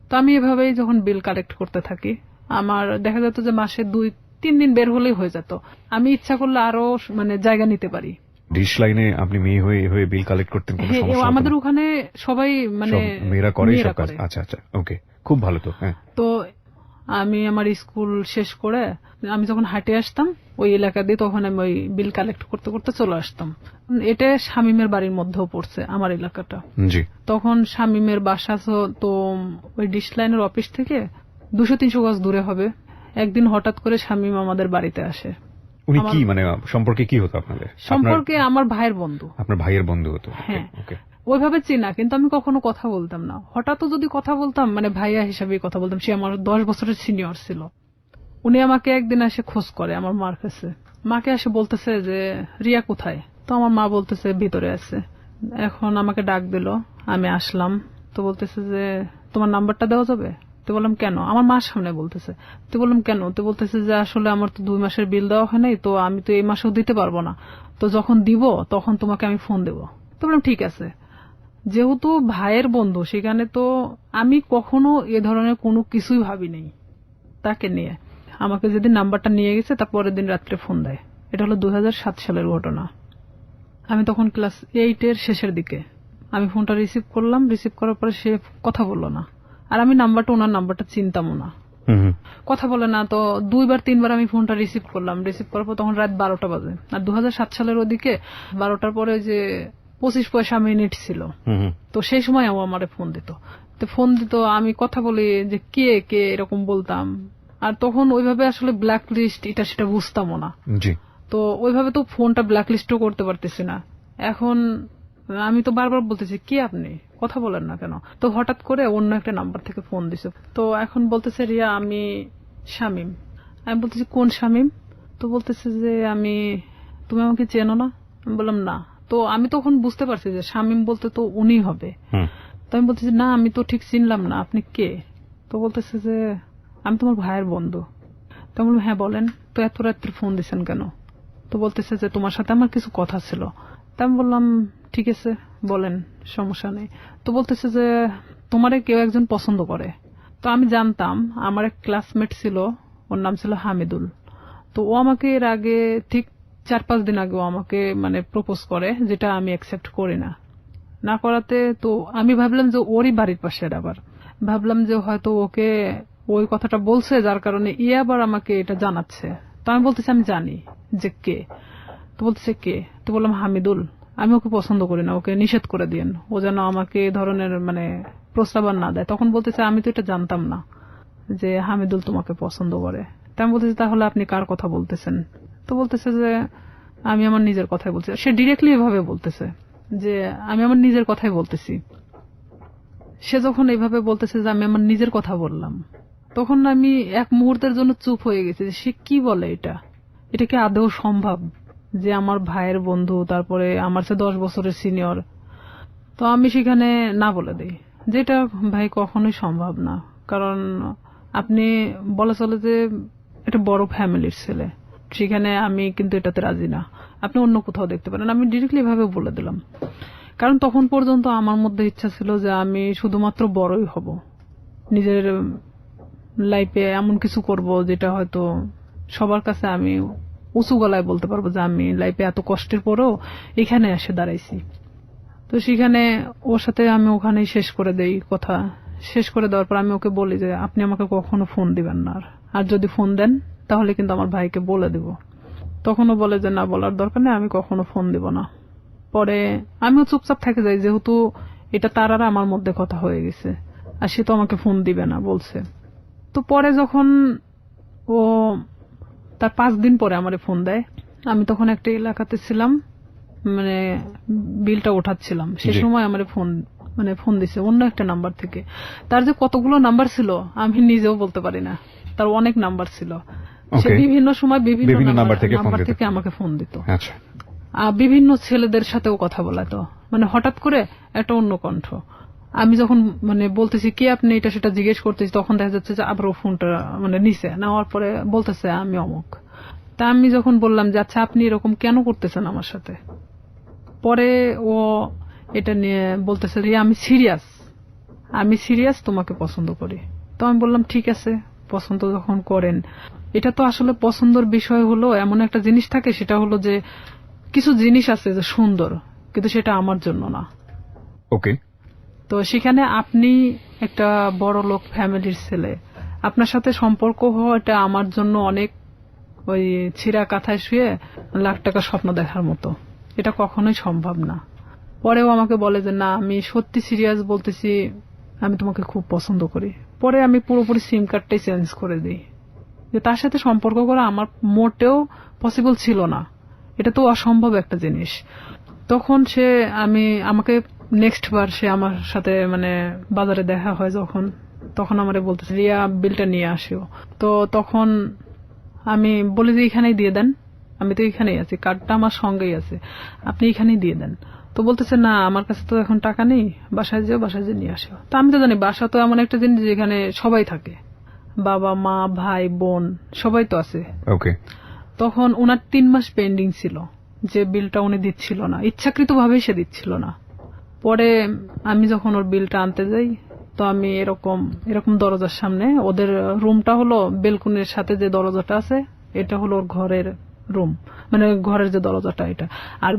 তো আমি এভাবেই যখন বিল কালেক্ট করতে থাকি, আমার দেখা যেত যে মাসে 2-3 দিন বের হলেই হয়ে যেত। আমি ইচ্ছা করলে আরো মানে জায়গা নিতে পারি। ডিশ লাইনে আপনি মেয়ে হয়ে হয়ে বিল কালেক্ট করতেন, কোনো সমস্যা হতো না? আমাদের ওখানে সবাই মানে মেয়েরা করে সব কাজ। আচ্ছা আচ্ছা, ওকে, খুব ভালো। তো হ্যাঁ, তো আমি আমার স্কুল শেষ করে আমি যখন হাঁটে আসতাম ওই এলাকা দিয়ে, তখন আমি ওই বিল কালেক্ট করতে করতে চলে আসতাম। এটা শামীমের বাড়ির মধ্যেও পড়ছে আমার এলাকাটা। জি। তখন শামীমের বাসা তো ওই ডিশ লাইনের অফিস থেকে 200-300 গজ দূরে হবে। একদিন হঠাৎ করে শামীম আমাদের বাড়িতে আসে। উনি কি মানে সম্পর্কে কি হতো আপনাদের? সম্পর্কে আমার ভাইয়ের বন্ধু। আপনার ভাইয়ের বন্ধু হতো? হ্যাঁ। ওকে। ওইভাবে চিনা, কিন্তু আমি কখনো কথা বলতাম না। হঠাৎ যদি কথা বলতাম মানে ভাইয়া হিসাবে কথা বলতাম। সে আমার 10 বছরের সিনিয়র ছিল। উনি আমাকে একদিন এসে খোঁজ করে আমার মার কাছে। মাকে এসে বলতেছে যে রিয়া কোথায়? তো আমার মা বলতেছে ভিতরে আছে। এখন আমাকে ডাক দিল, আমি আসলাম। তো বলতেছে যে তোমার নাম্বারটা দেওয়া যাবে? তো বললাম কেন? আমার মার সামনে বলতেছে। তো বললাম কেন? তো বলতেছে যে আসলে আমার তো 2 মাসের বিল দেওয়া হয় নাই, তো আমি তো এই মাসেও দিতে পারবো না, তো যখন দিব তখন তোমাকে আমি ফোন দেবো। তো বললাম ঠিক আছে। যেহেতু ভাইয়ের বন্ধু, সেখানে তো আমি কখনো এ ধরনের কোনো কিছুই ভাবি নেই তাকে নিয়ে। আমাকে যেদিন নাম্বারটা নিয়ে গেছে তার পরের দিন রাত্রে ফোন দেয়। এটা হলো 2007 সালের ঘটনা। আমি তখন ক্লাস 8-এর শেষের দিকে। আমি ফোনটা রিসিভ করলাম, রিসিভ করার পরে সে কথা বললো না। আর আমি ওনার নাম্বারটা চিনতামও না, কথা বলে না। তো 2-3 বার আমি ফোনটা রিসিভ করলাম। রিসিভ করার পর তখন রাত 12টা বাজে। আর 2007 সালের ওদিকে 12টার পরে যে 25 পয়সা মিনিট ছিল, তো সেই সময় ও আমারে ফোন দিত। তো ফোন দিত, আমি কথা বলি যে কে কে এরকম বলতাম। আর তখন ওইভাবে আসলে ব্ল্যাক লিস্ট এটা সেটা বুঝতামও না। তো ওইভাবে তো ফোনটা ব্ল্যাক লিস্টও করতে পারতেছি না। এখন আমি তো বারবার বলতেছি কে আপনি, কথা বলেন না কেন? তো হঠাৎ করে অন্য একটা নাম্বার থেকে ফোন দিছে। তো এখন বলতেছে রিয়া আমি শামীম। আমি বলতেছি কোন শামীম? তো বলতেছে যে তুমি আমাকে চেনো না? আমি বললাম না। তো আমি তখন বুঝতে পারছি যে শামীম বলতে তো উনি হবে। তো আমি বলতেছি না, আমি তো ঠিক চিনলাম না, আপনি কে? তো বলতেছে যে আমি তোমার ভাইয়ের বন্ধু। তো আমি বললাম হ্যাঁ বলেন, তো এত রাত্রে ফোন দিচ্ছেন কেন? তো বলতেছে যে তোমার সাথে আমার কিছু কথা ছিল। তা আমি বললাম ঠিক আছে বলেন, সমস্যা নেই। তো বলতেছে যে তোমারে কেউ একজন পছন্দ করে। তো আমি জানতাম, আমার এক ক্লাসমেট ছিল, ওর নাম ছিল হামিদুল। তো ও আমাকে এর আগে ঠিক 4-5 দিন আগে আমাকে মানে প্রপোজ করে, যেটা আমি অ্যাকসেপ্ট করি না। না করাতে তো আমি ভাবলাম যে ওরই বাড়ির পাশের, আবার ভাবলাম যে হয়তো ওকে ওই কথাটা বলছে যার কারণে আবার আমাকে এটা জানাচ্ছে। তো আমি বলতেছি আমি জানি যে কে। তো বলতেছে কে? তো বললাম হামিদুল। আমি ওকে পছন্দ করি না, ওকে নিষেধ করে দিয়েন, ও যেন আমাকে এই ধরনের মানে প্রস্তাব না দেয়। তখন বলতেছে আমি তো এটা জানতাম না যে হামিদুল তোমাকে পছন্দ করে। তাই আমি বলতেছি তাহলে আপনি কার কথা বলতেছেন? তো বলতেছে যে আমি আমার নিজের কথাই বলছি। সে ডিরেক্টলি এভাবে বলতেছে যে আমি আমার নিজের কথাই বলতেছি। সে যখন এইভাবে বলতেছে যে আমি আমার নিজের কথা বললাম, তখন আমি এক মুহূর্তের জন্য চুপ হয়ে গেছি যে সে কি বলে, এটা কি আদৌ সম্ভব? যে আমার ভাইয়ের বন্ধু, তারপরে আমার চেয়ে 10 বছরের সিনিয়র, তো আমি সেখানে না বলে দিই, যেটা ভাই কখনোই সম্ভব না। কারণ আপনি বলা চলে যে এটা বড় ফ্যামিলির ছেলে, সেখানে আমি কিন্তু এটাতে রাজি না, আপনি অন্য কোথাও দেখতে পারেন। আমি ডিরেক্টলি ভাবে বলে দিলাম, কারণ তখন পর্যন্ত আমার মধ্যে ইচ্ছা ছিল যে আমি শুধুমাত্র বড়ই হব, নিজের লাইফে এমন কিছু করব যেটা হয়তো সবার কাছে আমি উঁচু গলায় বলতে পারবো যে আমি লাইফে এত কষ্টের পরেও এখানে এসে দাঁড়াইছি। তো সেখানে ওর সাথে আমি ওখানেই শেষ করে দেই কথা। শেষ করে দেওয়ার পর আমি ওকে বলি যে আপনি আমাকে কখনো ফোন দিবেন না, আর যদি ফোন দেন তাহলে কিন্তু আমার ভাইকে বলে দিব। তখনও বলে যে না, বলার দরকার নেই, আমি কখনো ফোন দিব না। পরে আমিও চুপচাপ থেকে যাই, যেহেতু এটা তার আর আমার মধ্যে কথা হয়ে গেছে, আর সে তো আমাকে ফোন দিবে না বলছে। তো পরে যখন ও তার 5 দিন পরে আমারে ফোন দেয়, আমি তখন একটা এলাকাতে ছিলাম, মানে বিলটা ওঠাচ্ছিলাম, সে সময় আমারে ফোন দিছে অন্য একটা নাম্বার থেকে। তার যে কতগুলো নাম্বার ছিল আমি নিজেও বলতে পারি না, তার অনেক নাম্বার ছিল। সে বিভিন্ন সময় বিভিন্ন নাম্বার থেকে আমাকে ফোন দিত। বিভিন্ন ছেলেদের সাথেও কথা বলাতো, মানে হঠাৎ করে একটা অন্য কণ্ঠ। আমি যখন বলতেছি কি আপনি, এটা সেটা জিজ্ঞেস করতেছি, তখন দেখা যাচ্ছে যে আবার ও ফোনটা নিচে নেওয়ার পরে বলতেছে আমি অমুক। তা আমি যখন বললাম যে আচ্ছা আপনি এরকম কেন করতেছেন আমার সাথে, পরে ও এটা নিয়ে বলতেছে যে আমি সিরিয়াস, তোমাকে পছন্দ করি। তো আমি বললাম ঠিক আছে, পছন্দ যখন করেন, এটা তো আসলে পছন্দের বিষয় হলো এমন একটা জিনিস থাকে, সেটা হলো যে কিছু জিনিস আছে যে সুন্দর, কিন্তু সেটা আমার জন্য না। ওকে। তো সেখানে আপনি একটা বড় লোক ফ্যামিলির ছেলে, আপনার সাথে সম্পর্ক হওয়া এটা আমার জন্য অনেক ওই ছিঁড়া কাঁথায় শুয়ে লাখ টাকা স্বপ্ন দেখার মতো, এটা কখনোই সম্ভব না। পরেও আমাকে বলে যে না, আমি সত্যি সিরিয়াস বলতেছি, আমি তোমাকে খুব পছন্দ করি। পরে আমি পুরোপুরি সিম কার্ডটাই চেঞ্জ করে দিই, যে তার সাথে সম্পর্ক করা আমার মোটেও পসিবল ছিল না, এটা তো অসম্ভব একটা জিনিস। তখন আমাকে নেক্সট বার সে আমার সাথে বাজারে দেখা হয় যখন, তখন আমারে বলতেছে রিয়া বিলটা নিয়ে আসিও। তো তখন আমি বলি যে এখানেই দিয়ে দেন, আমি তো এখানেই আছি, কার্ডটা আমার সঙ্গেই আছে, আপনি এখানেই দিয়ে দেন। তো বলতেছে না, আমার কাছে তো এখন টাকা নেই, বাসায় যেয়ে নিয়ে আসিও। তো আমি তো জানি বাসা তো এমন একটা জিনিস যেখানে সবাই থাকে, বাবা মা ভাই বোন সবাই তো আছে। ওকে। তখন ওনার 3 মাস পেন্ডিং ছিল, যে বিলটা উনি দিচ্ছিল না, ইচ্ছাকৃতভাবেই সে দিচ্ছিল না। পরে আমি যখন ওর বিলটা আনতে যাই, তো আমি এরকম দরজার সামনে, ওদের রুমটা হলো বেলকুনির সাথে যে দরজাটা আছে, এটা হলো ওর ঘরের রুম, ঘরের যে দরজাটা এটা, আর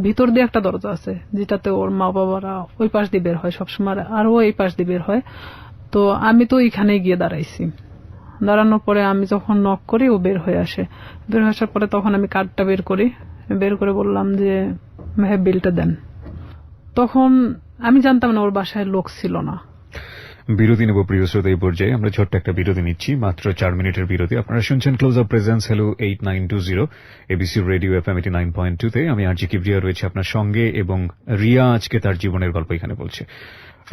ভিতর দিয়ে একটা দরজা আছে যেটাতে ওর মা বাবারা ওই পাশ দিয়ে বের হয় সবসময়, আর ও এই পাশ দিয়ে বের হয়। তো আমি তো এখানে গিয়ে দাঁড়াইছি, দাঁড়ানোর পরে আমি যখন নক করি ও বের হয়ে আসে। বের হয়ে আসার পরে তখন আমি কার্ডটা বের করে বললাম যে ভাই বিলটা দেন। তখন আমি জানতাম না ওর বাসায় লোক ছিল না। বিরতি নেব প্রিয় শ্রোতা, এই পর্যায়ে আমরা ছোট্ট একটা বিরতি নিচ্ছি, মাত্র 4 মিনিটের বিরতি। আপনারা শুনছেন close up presence hello 8920 ABC radio FM 89.2 তে। আমি আরজি কিবরিয়া রয়েছে আপনার সঙ্গে, এবং রিয়া আজকে তার জীবনের গল্প এখানে বলছে।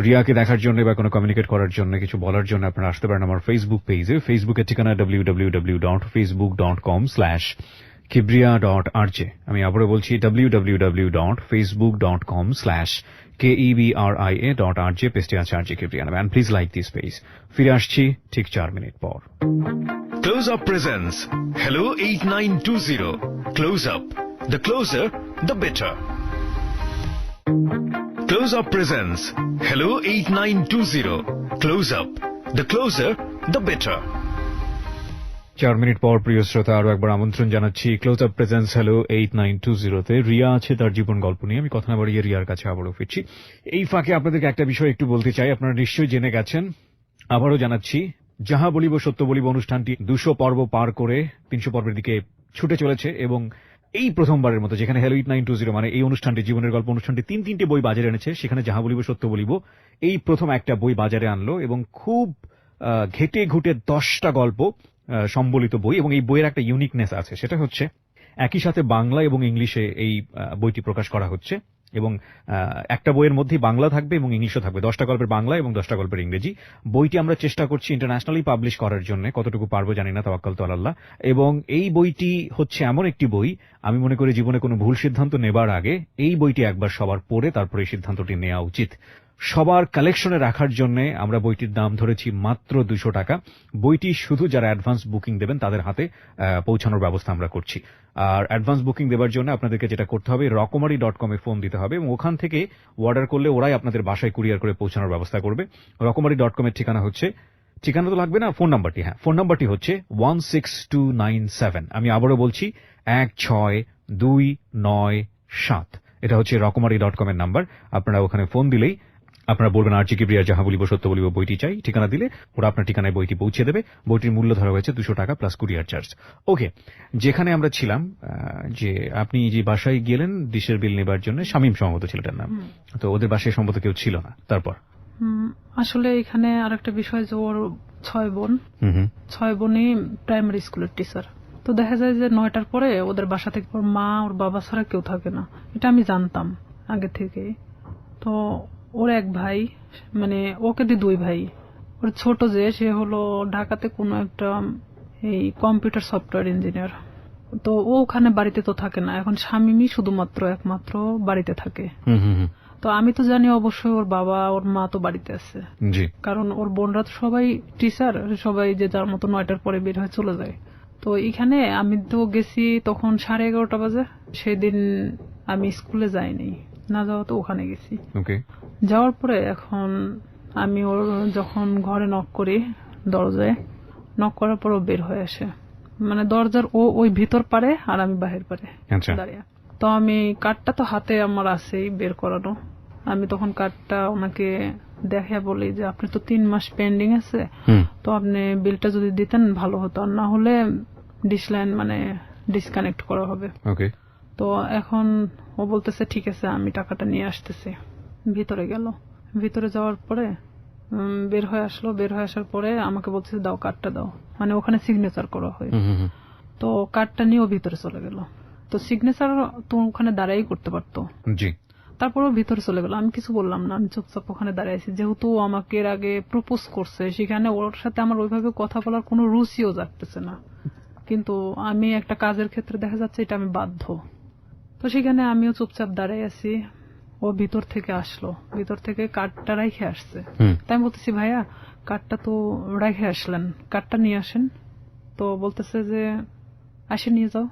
রিয়াকে দেখার জন্য বা কোনো কমিউনিকেট করার জন্য, কিছু বলার জন্য আপনারা আসতে পারেন আমার ফেসবুক পেজে। ফেসবুকের ঠিকানা www.facebook.com/kibriya.rj। আমি আবারও বলছি www.facebook.com/KEBRIA.RJ, পেজটি আছে আরজে কিবরিয়া নামে। Please like this page. ফিরে আসছি ঠিক 4 মিনিট পর। Close up presence hello 8920। Close up, the closure the better. Close Up presents Hello 8920. Close Up, the closer, the better. 4 minute পর প্রিয় শ্রোতা, আরো একবার আমন্ত্রণ জানাচ্ছি ক্লোজ আপ প্রেজেন্স হ্যালো 8920 তে। রিয়া আছে তার জীবন গল্প নিয়ে। আমি কথা না বাড়িয়ে রিয়ার কাছে আবারও ফিরছি। এই ফাঁকে আপনাদেরকে একটা বিষয় একটু বলতে চাই, আপনারা নিশ্চয়ই জেনে গেছেন, আবারও জানাচ্ছি, যাহা বলিব সত্য বলিব অনুষ্ঠানটি 200 পর্ব পার করে 300 পর্বের দিকে ছুটে চলেছে, এবং এই প্রথমবারের মতো যেখানে হ্যালো 8920 এই অনুষ্ঠানটি, জীবনের গল্প অনুষ্ঠানটি 3টি বই বাজারে এনেছে, সেখানে যাহা বলিব সত্য বলিব এই প্রথম একটা বই বাজারে আনলো, এবং খুব ঘেটে ঘুটে 10টা গল্প সম্বলিত বই। এবং এই বইয়ের একটা ইউনিকনেস আছে, সেটা হচ্ছে একই সাথে বাংলা এবং ইংলিশে এই বইটি প্রকাশ করা হচ্ছে, এবং একটা বইয়ের মধ্যেই বাংলা থাকবে এবং ইংলিশও থাকবে, 10টা গল্পের বাংলা এবং 10টা গল্পের ইংরেজি। বইটি আমরা চেষ্টা করছি ইন্টারন্যাশনালি পাবলিশ করার জন্য, কতটুকু পারবো জানি না, তাওয়াক্কাল তু আলাল্লাহ। এবং এই বইটি হচ্ছে এমন একটি বই, আমি মনে করি জীবনে কোনো ভুল সিদ্ধান্ত নেবার আগে এই বইটি একবার সবার পড়ে তারপরে এই সিদ্ধান্তটি নেওয়া উচিত। সবার কালেকশনে রাখার জন্য আমরা বইটির দাম ধরেছি মাত্র 200 টাকা। বইটি শুধু যারা অ্যাডভান্স বুকিং দেবেন তাদের হাতে পৌঁছানোর ব্যবস্থা আমরা করছি। আর অ্যাডভান্স বুকিং দেওয়ার জন্য আপনাদেরকে যেটা করতে হবে, রকমারি.com এ ফোন দিতে হবে এবং ওখান থেকে অর্ডার করলে ওরাই আপনাদের বাসায় কুরিয়ার করে পৌঁছানোর ব্যবস্থা করবে। রকমারি.com এর ঠিকানা হচ্ছে, ঠিকানা তো লাগবে না, ফোন নাম্বারটি, হ্যাঁ ফোন নাম্বারটি হচ্ছে 16297। আমি আবারও বলছি 16297। এটা হচ্ছে রকমারি.com এর নাম্বার। আপনারা ওখানে ফোন দিলেই আপনারা বলবেন আরজি কিবরিয়া যাহা বলিব সত্য বলিব বইটি চাই, ঠিকানা দিলে ওরা আপনার ঠিকানায় বইটি পৌঁছে দেবে। বইটির মূল্য ধরা হয়েছে 200 টাকা প্লাস কুরিয়ার চার্জ। ওকে, যেখানে আমরা ছিলাম, যে আপনি যে বাসায় গেলেন ডিশের বিল নেবার জন্য, শামীম সম্ভবত ছেলেটার নাম, তো ওদের বাসায় সম্ভবত কেউ ছিল না। তারপর আসলে এখানে আরেকটা বিষয় যে ওর 6 বোনই প্রাইমারি স্কুলের টিচার। তো দেখা যায় যে 9টার পরে ওদের বাসা থেকে ওর মা ওর বাবা ছাড়া কেউ থাকে না, এটা আমি জানতাম আগে থেকে। তো ওর এক ভাই, মানে ওকে দিয়ে 2 ভাই, ওর ছোট যে সে হলো ঢাকাতে কোনো একটা এই কম্পিউটার সফটওয়্যার ইঞ্জিনিয়ার। তো ও ওখানে বাড়িতে তো থাকে না, এখন শামীমই শুধুমাত্র একমাত্র বাড়িতে থাকে। তো আমি তো জানি অবশ্যই ওর বাবা ওর মা তো বাড়িতে আছে, কারণ ওর বোনরা তো সবাই টিচার, সবাই যে যার মতো 9টার পরে বের হয়ে চলে যায়। তো এখানে আমি তো গেছি তখন 11:30 বাজে। সেদিন আমি স্কুলে যাইনি, না যাওয়া তো ওখানে গেছি। যাওয়ার পরে এখন আমি ওর যখন ঘরে নক করি, দরজায় নক করার পর ও বের হয়ে আসে, মানে দরজার ওই ভিতর পারে আর আমি বাহির পারে দাঁড়িয়ে। তো আমি কার্ডটা তো হাতে আমার আছেই বের করানো, আমি তখন কার্ডটা ওনাকে দেখে বলি যে আপনি তো 3 মাস পেন্ডিং আছে, তো আপনি বিলটা যদি দিতেন ভালো হতো, আর না হলে ডিশ লাইন মানে ডিসকানেক্ট করা হবে। তো এখন ও বলতেছে ঠিক আছে আমি টাকাটা নিয়ে আসতেছি। ভিতরে গেল, ভিতরে যাওয়ার পরে বের হয়ে আসলো, বের হয়ে আসার পরে আমাকে বলতেছে দাও কার্ডটা দাও, মানে ওখানে সিগনেচার করা হয়। তো কার্ডটা নিয়ে ও ভিতরে চলে গেল। তো সিগনেচার তো ওখানে দাঁড়াই করতে পারতো, তারপর ও ভিতরে চলে গেল। আমি কিছু বললাম না, আমি চুপচাপ ওখানে দাঁড়িয়ে আছি। যেহেতু আমাকে এর আগে প্রপোজ করছে, সেখানে ওর সাথে আমার ওইভাবে কথা বলার কোনো রুচিও জাগতেছে না, কিন্তু আমি একটা কাজের ক্ষেত্রে দেখা যাচ্ছে এটা আমি বাধ্য। তো সেখানে আমিও চুপচাপ দাঁড়াই আছি। ও ভিতর থেকে আসলো, ভিতর থেকে কার্ডটা রাইখে আসছে। তাই আমি বলতেছি ভাইয়া কার্ডটা তো রাইখে আসলেন, কার্ডটা নিয়ে আসেন। তো বলতেছে যে আসে নিয়ে যাও,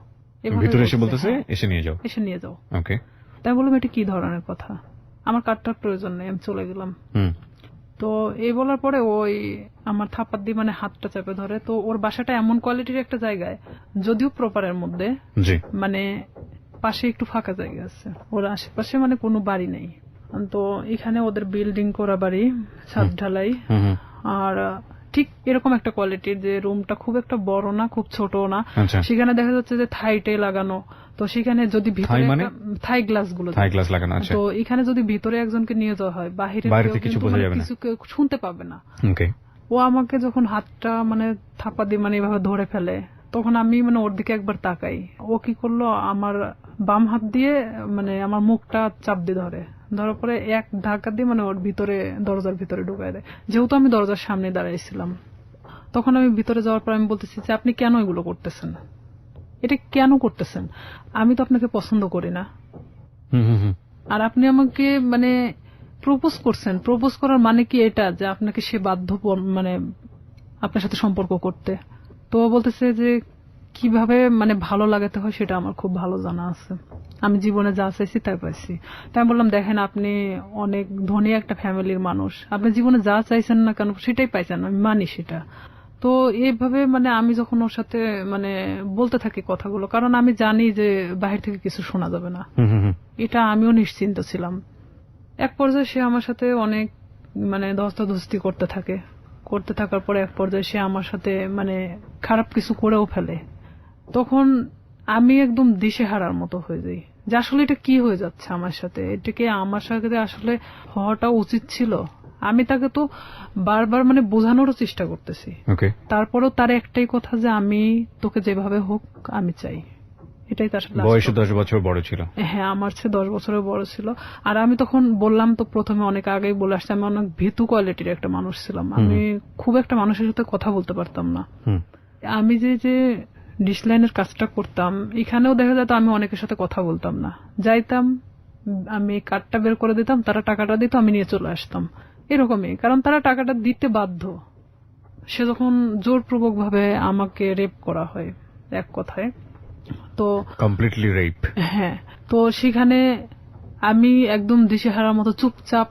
ভিতরে এসে বলতেছে এসে নিয়ে যাও, এসে নিয়ে যাও। তাই বললাম এটা কি ধরনের কথা, আমার কার্ডটার প্রয়োজন নেই, আমি চলে গেলাম। তো এই বলার পরে ওই আমার থাপ্পড় দিয়ে মানে হাতটা চেপে ধরে। তো ওর বাসাটা এমন কোয়ালিটির একটা জায়গায়, যদিও প্রপারের মধ্যে, মানে পাশে একটু ফাঁকা জায়গা আছে, ওর আশেপাশে মানে কোনো বাড়ি নেই। তো এখানে ওদের বিল্ডিং করা বাড়ি, ছাদ ঢালাই, আর ঠিক এরকম একটা কোয়ালিটির যে রুমটা খুব একটা বড় না খুব ছোট না। সেখানে দেখা যাচ্ছে যে থাইটে লাগানো, তো সেখানে যদি ভিতরে থাই গ্লাস গুলো লাগানো, তো এখানে যদি ভিতরে একজনকে নিয়ে যাওয়া হয় বাইরে কিছু শুনতে পাবে না। ও আমাকে যখন হাতটা মানে থাপা দিয়ে মানে এভাবে ধরে ফেলে, তখন আমি মানে ওর দিকে একবার তাকাই। ও কি করলো, আমার বাম হাত দিয়ে মানে আমার মুখটা চাপ দিয়ে ধরার পরে এক ধাক্কা দিয়ে মানে ওর ভিতরে দরজার ভিতরে ঢুকায় দেয়। যেহেতু আমি দরজার সামনে দাঁড়াইছিলাম, তখন আমি ভিতরে যাওয়ার পর আমি বলতেছি যে আপনি কেন এগুলো করতেছেন, এটা কেন করতেছেন? আমি তো আপনাকে পছন্দ করি না, আর আপনি আমাকে মানে প্রপোজ করছেন, প্রপোজ করার মানে কি এটা যে আপনাকে সে বাধ্য মানে আপনার সাথে সম্পর্ক করতে? তো বলতেছে যে কিভাবে মানে ভালো লাগাতে হয় সেটা আমার খুব ভালো জানা আছে, আমি জীবনে যা চাইছি তাই পাইছি। তাই আমি বললাম দেখেন আপনি অনেক ধনী একটা ফ্যামিলির মানুষ, আপনি জীবনে যা চাইছেন না কেন সেটাই পাইছেন, আমি মানি সেটা। তো এইভাবে মানে আমি যখন ওর সাথে মানে বলতে থাকি কথাগুলো, কারণ আমি জানি যে বাহির থেকে কিছু শোনা যাবে না, এটা আমিও নিশ্চিন্ত ছিলাম। এক পর্যায়ে সে আমার সাথে অনেক মানে ধস্তাধস্তি করতে থাকার পরে এক পর্যায়ে সে আমার সাথে মানে খারাপ কিছু করেও ফেলে। তখন আমি একদম দিশেহারার মতো হয়ে যাই যে আসলে এটা কি হয়ে যাচ্ছে আমার সাথে, এটাকে আমার সাথে আসলে হওয়াটা উচিত ছিল। আমি তাকে তো বারবার মানে বোঝানোরও চেষ্টা করতেছি, তারপরেও তার একটাই কথা যে আমি তোকে যেভাবে হোক আমি চাই, এটাই তার last বয়সে কথা। 10 বছর বড় ছিল। হ্যাঁ, আমার চেয়ে 10 বছরের বড় ছিল। আর আমি তখন বললাম তো, প্রথমে অনেক আগেই বলে আসছি, আমি অনেক ভীতু কোয়ালিটির একটা মানুষ ছিলাম। আমি খুব একটা মানুষের সাথে কথা বলতে পারতাম না। আমি যে ডিশ লাইনের কাজটা করতাম, এখানেও দেখা যেত আমি অনেকের সাথে কথা বলতাম না। যাইতাম, আমি কার্ডটা বের করে দিতাম, তারা টাকাটা দিত, আমি নিয়ে চলে আসতাম। এরকমই, কারণ তারা টাকাটা দিতে বাধ্য। সে যখন জোরপূর্বক ভাবে আমাকে রেপ করা হয়, এক কথায়, তো কমপ্লিটলি রেপ। হ্যাঁ, তো সেখানে আমি একদম দিশেহারার মতো চুপচাপ,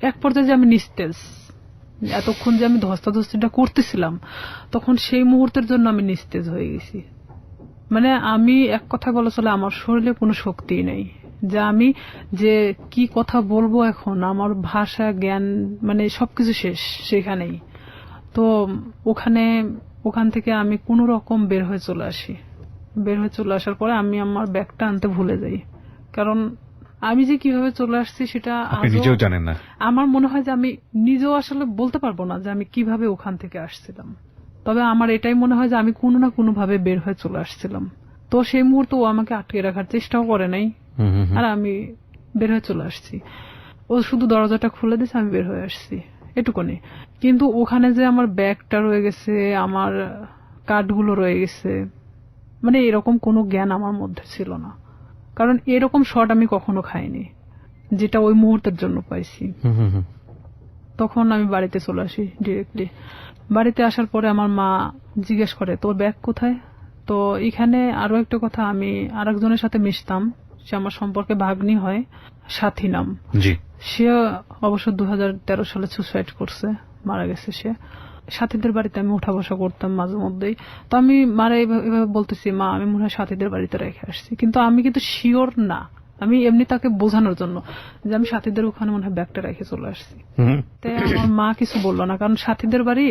এক পর্যায়ে যে আমি নিস্তেজ, এতক্ষণ যে আমি ধস্তাধস্তিটা করতেছিলাম, তখন সেই মুহূর্তের জন্য আমি নিস্তেজ হয়ে গেছি। মানে আমি এক কথা বলা চলে, আমার শরীরে কোনো শক্তি নেই, যে আমি যে কি কথা বলবো এখন, আমার ভাষা জ্ঞান মানে সবকিছু শেষ সেখানেই। তো ওখান থেকে আমি কোনো রকম বের হয়ে চলে আসি। বের হয়ে চলে আসার পরে আমি আমার ব্যাগটা আনতে ভুলে যাই, কারণ আমি যে কিভাবে চলে আসছি সেটা আপনি নিজেও জানেন না। আমার মনে হয় যে আমি নিজেও আসলে বলতে পারবো না যে আমি কিভাবে ওখান থেকে আসছিলাম। তবে আমার এটাই মনে হয় যে আমি কোনো না কোনো ভাবে বের হয়ে চলে আসছিলাম। তো সেই মুহূর্তে ও আমাকে আটকে রাখার চেষ্টাও করে নাই, আর আমি বের হয়ে চলে আসছি। ও শুধু দরজাটা খুলে দিয়েছে, আমি বের হয়ে আসছি, এটুকুনি। কিন্তু ওখানে যে আমার ব্যাগটা রয়ে গেছে, আমার কার্ডগুলো রয়ে গেছে, মানে এরকম কোনো জ্ঞান আমার মধ্যে ছিল না। কারণ এরকম শট আমি কখনো খাইনি, যেটা ওই মুহূর্তের জন্য পাইছি। তখন আমি বাড়িতে চলে আসি ডিরেক্টলি। বাড়িতে আসার পরে আমার মা জিজ্ঞেস করে, তোর ব্যাগ কোথায়? তো এখানে আরো একটা কথা, আমি আরেকজনের সাথে মিশতাম, সে আমার সম্পর্কে ভাগ্নি হয়, সাথী নাম। জি। সে অবশ্য 2013 সালে সুসাইড করছে, মারা গেছে সে। সাথীদের বাড়িতে আমি উঠা বসা করতাম মাঝে মধ্যেই। তো আমি মারা এভাবে বলতেছি, মা আমি মনে হয় সাথীদের বাড়িতে রেখে আসছি, কিন্তু আমি কিন্তু শিওর না। আমি এমনি তাকে বোঝানোর জন্য যে আমি সাথীদের ওখানে মনে হয় ব্যাগটা রেখে চলে আসছি। তাই আমার মা কিছু বললো না, কারণ সাথীদের বাড়ি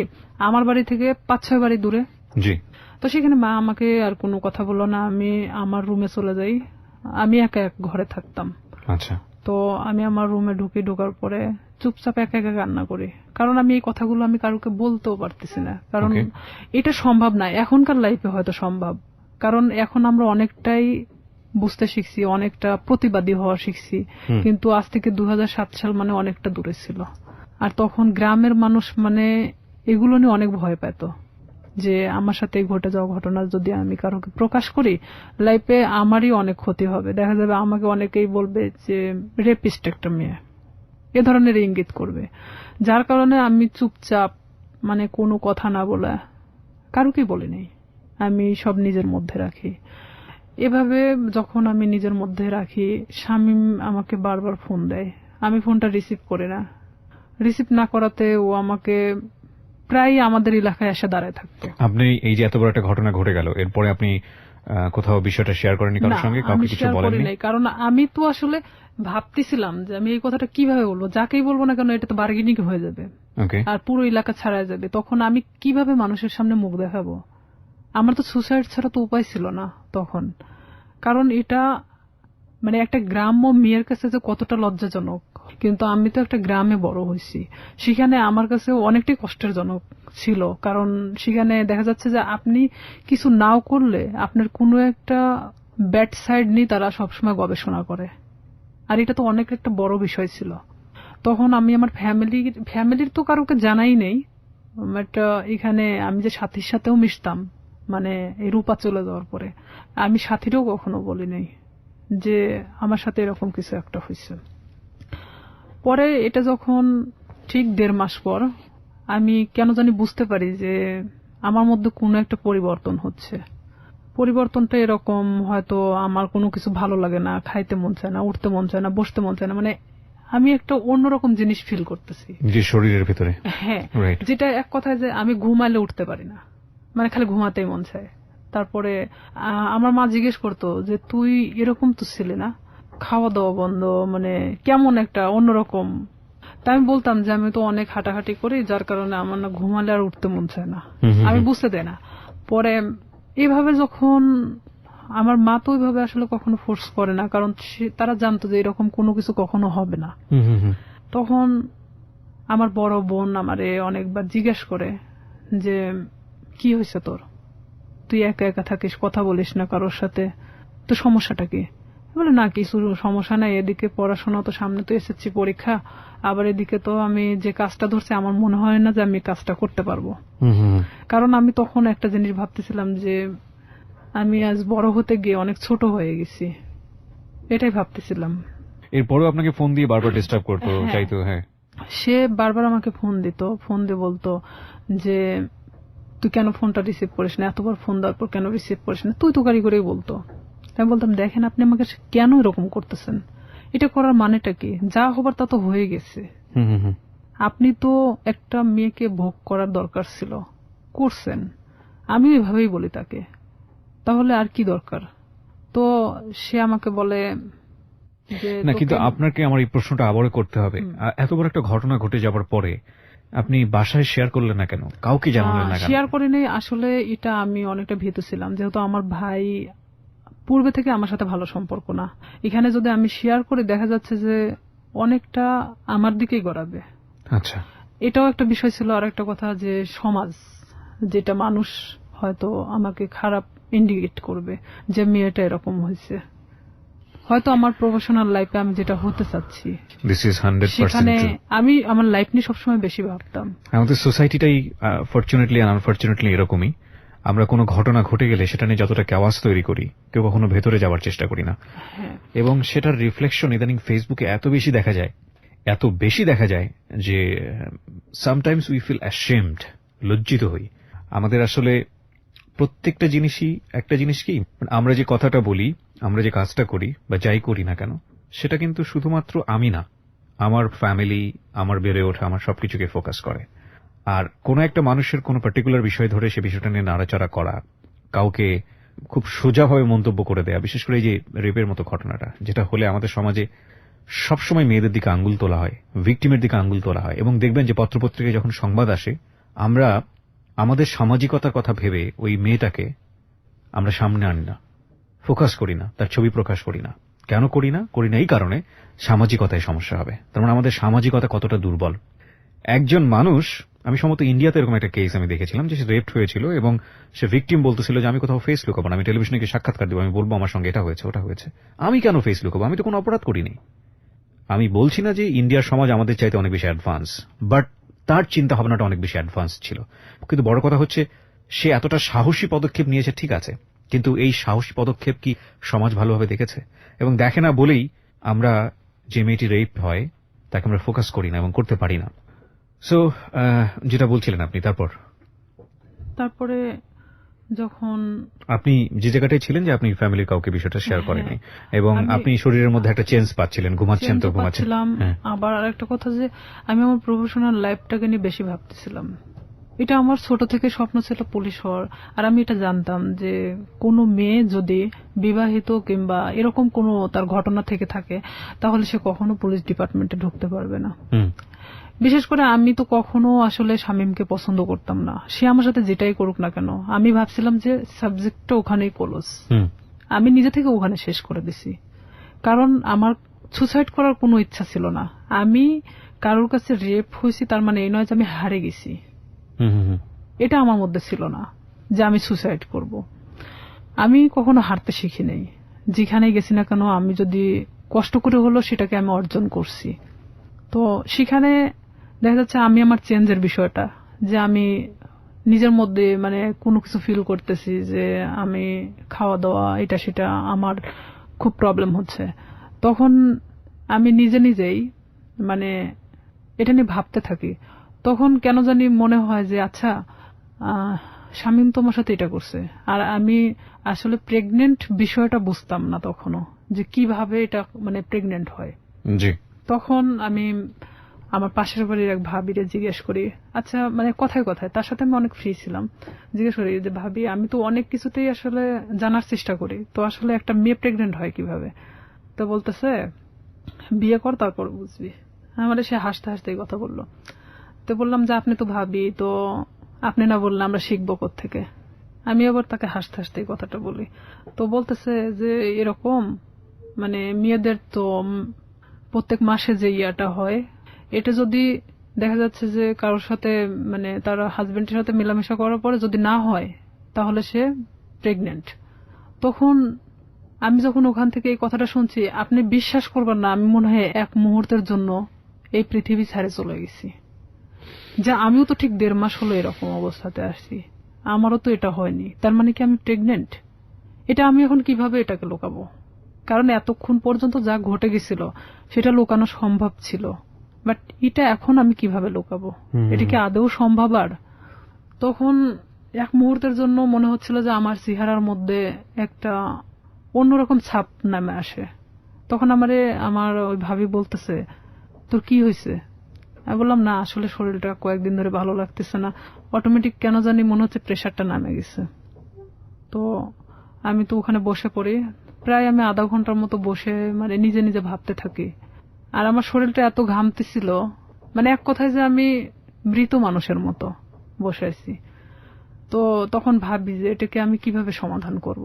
আমার বাড়ি থেকে 5-6 বাড়ি দূরে। জি। তো সেখানে মা আমাকে আর কোনো কথা বললো না। আমি আমার রুমে চলে যাই, আমি একা এক ঘরে থাকতাম। আচ্ছা। তো আমি আমার রুমে ঢোকার পরে চুপচাপ একা একা কান্না করি, কারণ আমি এই কথাগুলো আমি কারোকে বলতেও পারতেছি না, কারণ এটা সম্ভব না। এখনকার লাইফে হয়তো সম্ভব, কারণ এখন আমরা অনেকটাই বুঝতে শিখছি, অনেকটা প্রতিবাদী হওয়া শিখছি, কিন্তু আজ থেকে 2007 সাল মানে অনেকটা দূরে ছিল। আর তখন গ্রামের মানুষ মানে এগুলো নিয়ে অনেক ভয় পেত, যে আমার সাথে ঘটে যাওয়া ঘটনা যদি আমি কারোকে প্রকাশ করি, লাইফে আমারই অনেক ক্ষতি হবে। দেখা যাবে আমাকে অনেকেই বলবে যে রেপিস্ট একটা মেয়ে, এ ধরনের ইঙ্গিত করবে। যার কারণে আমি চুপচাপ, মানে কোনো কথা না বলে কারোকেই বলিনি, আমি সব নিজের মধ্যে রাখি। এভাবে যখন আমি নিজের মধ্যে রাখি, শামীম আমাকে বারবার ফোন দেয়, আমি ফোনটা রিসিভ করি না। রিসিভ না করাতে ও আমাকে প্রায় আমাদের এলাকায় এসে দাঁড়ায় থাকতো। আপনি এই যে এত বড় একটা ঘটনা ঘটে গেল, এরপরে আপনি কোথাও বিষয়টা শেয়ার করেননি কারোর সঙ্গে? কাউকে কিছু বলেননি? কারণ আমি তো আসলে ভাবতেছিলাম যে আমি এই কথাটা কিভাবে বলবো, যাকেই বলবো না কেন এটা তো বার্গেনিং হয়ে যাবে, আর পুরো এলাকা ছাড়া যাবে। তখন আমি কিভাবে মানুষের সামনে মুখ দেখাবো? আমার তো সুসাইড ছাড়া তো উপায় ছিল না তখন। কারণ এটা মানে একটা গ্রাম্য মেয়ের কাছে যে কতটা লজ্জাজনক, কিন্তু আমি তো একটা গ্রামে বড় হয়েছি, সেখানে আমার কাছে অনেকটাই কষ্টের জনক ছিল। কারণ সেখানে দেখা যাচ্ছে যে আপনি কিছু নাও করলে আপনার কোনো একটা ব্যাড সাইড নিয়ে তারা সবসময় গবেষণা করে, আর এটা তো অনেক একটা বড় বিষয় ছিল। তখন আমি আমার ফ্যামিলির তো কারোকে জানাই নেই। একটা এখানে আমি যে সাথীর সাথেও মিশতাম, মানে এই রূপা চলে যাওয়ার পরে আমি সাথীরও কখনো বলি নাই যে আমার সাথে এরকম কিছু একটা হয়েছে। পরে এটা যখন ঠিক 1.5 মাস পর আমি কেন জানি বুঝতে পারি যে আমার মধ্যে কোনো একটা পরিবর্তন হচ্ছে। পরিবর্তনটা এরকম, হয়তো আমার কোনো কিছু ভালো লাগে না, খাইতে মন চায় না, উঠতে মন চায় না, বসতে মন চায় না, মানে আমি একটা অন্যরকম জিনিস ফিল করতেছি যে শরীরের ভিতরে। হ্যাঁ, যেটা এক কথায় যে আমি ঘুমাইলে উঠতে পারি না, মানে খালি ঘুমাতেই মন চায়। তারপরে আমার মা জিজ্ঞেস করতো যে তুই এরকম তো ছিলি না, খাওয়া দাওয়া বন্ধ, মানে কেমন একটা অন্যরকম। তাই আমি বলতাম যে আমি তো অনেক হাঁটাহাঁটি করি, যার কারণে আমার না ঘুমালে আর উঠতে মন চায় না, আমি বুঝতে দেয় না। পরে এভাবে যখন আমার মা তো ওইভাবে আসলে কখনো ফোর্স করে না, কারণ তারা জানতো যে এরকম কোনো কিছু কখনো হবে না। তখন আমার বড় বোন আমারে অনেকবার জিজ্ঞেস করে যে কি হয়েছে তোর, তুই একা একা থাকিস, কথা বলিস না কারোর সাথে, তো সমস্যাটা কি? বলে না, কিছু সমস্যা নাই, এদিকে পড়াশোনা, তো সামনে তো এসএসসি পরীক্ষা, আবার এদিকে তো আমি যে কাজটা ধরছি আমার মনে হয় না যে আমি কাজটা করতে পারবো। কারণ আমি তখন একটা জিনিস ভাবতেছিলাম যে আমি আজ বড় হতে গিয়ে অনেক ছোট হয়ে গেছি, এটাই ভাবতেছিলাম। এরপরও আপনাকে ফোন দিয়ে বারবার ডিস্টার্ব করতো, হ্যাঁ। চাইতো? হ্যাঁ, সে বারবার আমাকে ফোন দিত, ফোন দিয়ে বলতো যে তুই কেন ফোনটা রিসিভ করিস না, এতবার ফোন দেওয়ার পর কেন রিসিভ করিস না, তুই তো গাড়ি করেই বলতো। আমি বলতাম, দেখেন আপনি আমাকে কেন এরকম করতেছেন, এটা করার মানেটা কি? যা হবার তা তো হয়ে গেছে। আপনি তো একটা মেয়েকে ভোগ করার দরকার ছিল, করছেন। আমি এভাবেই বলি তাকে, তাহলে আর কি দরকার? তো সে আমাকে বলে যে না, কিন্তু তোকে- আপনাকে আমার এই প্রশ্নটা আবারও করতে হবে। এত বড় একটা ঘটনা ঘটে যাবার পরে আপনি বাসায় শেয়ার করলেন না কেন, কাউকে জানালেন না কেন? শেয়ার করিনি। আসলে এটা আমি অনেকটা ভীত ছিলাম, যেহেতু আমার ভাই পূর্বে থেকে আমার সাথে ভালো সম্পর্ক না। এখানে যদি আমি শেয়ার করে, দেখা যাচ্ছে যে অনেকটা আমার দিকেই গড়াবে। আচ্ছা, এটাও একটা বিষয় ছিল। আর একটা কথা, যে সমাজ, যেটা মানুষ হয়তো আমাকে খারাপ ইন্ডিকেট করবে যে মেয়েটা এরকম হয়েছে। হয়তো আমার প্রফেশনাল লাইফে আমি যেটা হতে চাচ্ছি, দিস ইজ 100% সেখানে ট্রু। আমি আমার লাইফ নিয়ে সবসময় বেশি ভাবতাম। আমাদের সোসাইটিটাই ফরচুনেটলি আর আনফরচুনেটলি এরকমই। আমরা কোনো ঘটনা ঘটে গেলে সেটা নিয়ে যতটা ক্যাওয়াস তৈরি করি, কেউ কখনো ভেতরে যাওয়ার চেষ্টা করি না। হ্যাঁ, এবং সেটার রিফ্লেকশন ইদানিং ফেসবুকে এত বেশি দেখা যায় যে সামটাইমস উই ফিল অ্যাশেমড, লজ্জিত হই। আমাদের আসলে প্রত্যেকটা জিনিসই, একটা জিনিস কি, আমরা যে কথাটা বলি, আমরা যে কাজটা করি বা যাই করি না কেন, সেটা কিন্তু শুধুমাত্র আমি না, আমার ফ্যামিলি, আমার বেড়ে ওঠা, আমার সবকিছুকে ফোকাস করে। আর কোনো একটা মানুষের কোনো পার্টিকুলার বিষয় ধরে সে বিষয়টা নিয়ে নাড়াচাড়া করা, কাউকে খুব সোজাভাবে মন্তব্য করে দেয়া, বিশেষ করে এই যে রেপের মতো ঘটনাটা, যেটা হলে আমাদের সমাজে সবসময় মেয়েদের দিকে আঙ্গুল তোলা হয়, ভিকটিমের দিকে আঙ্গুল তোলা হয়। এবং দেখবেন যে পত্রপত্রিকায় যখন সংবাদ আসে, আমরা আমাদের সামাজিকতার কথা ভেবে ওই মেয়েটাকে আমরা সামনে আনি না, ফোকাস করি না, তার ছবি প্রকাশ করি না। কেন করি না এই কারণে, সামাজিকতায় সমস্যা হবে। তার মানে আমাদের সামাজিকতা কতটা দুর্বল। একজন মানুষ, আমি সম্ভবত ইন্ডিয়াতে এরকম একটা কেস আমি দেখেছিলাম, যে সে রেপড হয়েছিল এবং সে ভিকটিম বলতেছিল যে আমি কোথাও ফেস লুকাবো না, আমি টেলিভিশনে গিয়ে সাক্ষাৎকার দেবো, আমি বলবো আমার সঙ্গে এটা হয়েছে ওটা হয়েছে। আমি কেন ফেস লুকাবো, আমি তো কোনো অপরাধ করিনি। আমি বলছি না যে ইন্ডিয়ার সমাজ আমাদের চাইতে অনেক বেশি অ্যাডভান্স, বাট তার চিন্তা ভাবনাটা অনেক বেশি অ্যাডভান্স ছিল। কিন্তু বড় কথা হচ্ছে, সে এতটা সাহসী পদক্ষেপ নিয়েছে, ঠিক আছে, কিন্তু এই সাহসী পদক্ষেপ কি সমাজ ভালোভাবে দেখেছে? এবং দেখে না বলেই আমরা যে মেয়েটি রেপ হয় তাকে আমরা ফোকাস করি না এবং করতে পারি না। সো যেটা বলছিলেন আপনি, তারপরে যখন আপনি যে জায়গাটায় ছিলেন, যে আপনি ফ্যামিলির কাউকে বিষয়টা শেয়ার করেনি, এবং আমি- আপনি শরীরের মধ্যে একটা চেঞ্জ পাচ্ছিলেন, ঘুমাচ্ছেন তো চেঞ্জও ঘুমাচ্ছেন। পাচ্ছিলাম। হ্যাঁ। আবার আরেকটা কথা, যে আমি আমার প্রফেশনাল লাইফটাকে নিয়ে বেশি ভাবতেছিলাম। এটা আমার ছোট থেকে স্বপ্ন ছিল পুলিশ হওয়ার। আর আমি এটা জানতাম যে কোনো মেয়ে যদি বিবাহিত কিংবা এরকম কোনো তার ঘটনা থেকে থাকে, তাহলে সে কখনো পুলিশ ডিপার্টমেন্টে ঢুকতে পারবে না। বিশেষ করে আমি তো কখনো আসলে শামীমকে পছন্দ করতাম না, সে আমার সাথে যেটাই করুক না কেন। আমি ভাবছিলাম যে সাবজেক্টটা ওখানেই ক্লোজ, আমি নিজে থেকে ওখানে শেষ করে দিছি। কারণ আমার সুসাইড করার কোনো ইচ্ছা ছিল না। আমি কারোর কাছে রেপ হয়েছি তার মানে এই নয় যে আমি হারে গেছি, এটা আমার মধ্যে ছিল না যে আমি সুসাইড করব। আমি কখনো হারতে শিখি নাই। যেখানেই গেছি না কেন, আমি যদি কষ্ট করে হলো সেটাকে আমি অর্জন করছি। তো সেখানে দেখা যাচ্ছে আমি আমার চেঞ্জের বিষয়টা, যে আমি নিজের মধ্যে মানে কোনো কিছু ফিল করতেছি যে আমি খাওয়া দাওয়া এটা সেটা আমার খুব প্রবলেম হচ্ছে, তখন আমি নিজেই মানে এটা নিয়ে ভাবতে থাকি। তখন কেন জানি মনে হয় যে আচ্ছা, শামীম তোমার সাথে এটা করছে। আর আমি আসলে প্রেগনেন্ট বিষয়টা বুঝতাম না তখনও, যে কিভাবে এটা মানে প্রেগনেন্ট হয়। জি। তখন আমি আমার পাশের বাড়ির এক ভাবিরে জিজ্ঞেস করি, আচ্ছা মানে কথায় কথায়, তার সাথে আমি অনেক ফ্রি ছিলাম, জিজ্ঞেস করি যে ভাবি, আমি তো অনেক কিছুতেই আসলে জানার চেষ্টা করি, তো আসলে একটা মেয়ে প্রেগনেন্ট হয় কিভাবে? তো বলতেছে, বিয়ে কর তারপর বুঝবি। আমার সে হাসতে হাসতে কথা বললো। তো বললাম যে আপনি তো ভাবি, তো আপনি না বললে আমরা শিখবো কোত্থেকে? আমি আবার তাকে হাসতে হাসতে কথাটা বলি। তো বলতেছে যে এরকম মানে মেয়েদের তো প্রত্যেক মাসে যে ইয়াটা হয়, এটা যদি দেখা যাচ্ছে যে কারোর সাথে মানে তার হাজবেন্ডের সাথে মেলামেশা করার পরে যদি না হয়, তাহলে সে প্রেগনেন্ট। তখন আমি যখন ওখান থেকে এই কথাটা শুনছি, আপনি বিশ্বাস করবেন না, আমি মনে হয় এক মুহূর্তের জন্য এই পৃথিবী ছেড়ে চলে গেছি। যে আমিও তো ঠিক 1.5 মাস হলো এরকম অবস্থাতে আসছি, আমারও তো এটা হয়নি, তার মানে কি আমি প্রেগনেন্ট? এটা আমি এখন কিভাবে এটাকে লুকাবো? কারণ এতক্ষণ পর্যন্ত যা ঘটে গেছিল সেটা লুকানো সম্ভব ছিল, বাট এটা এখন আমি কিভাবে লুকাবো? এটা কি আদৌ সম্ভব? আর তখন এক মুহূর্তের জন্য মনে হচ্ছিল যে আমার চেহারার মধ্যে একটা অন্যরকম ছাপ নামে আসে। তখন আমার ওই ভাবি বলতেছে, তোর কি হয়েছে? আমি বললাম, না আসলে শরীরটা কয়েকদিন ধরে ভালো লাগতেছে না, অটোমেটিক কেন জানি মনে হচ্ছে প্রেশারটা নামে গেছে। তো আমি তো ওখানে বসে পড়ি, প্রায় আমি আধা ঘন্টার মতো বসে মানে নিজে নিজে ভাবতে থাকি। আর আমার শরীরটা এত ঘামতেছিল, মানে এক কথায় যে আমি মৃত মানুষের মতো বসে আছি। তো তখন ভাবি যে এটাকে আমি কিভাবে সমাধান করব,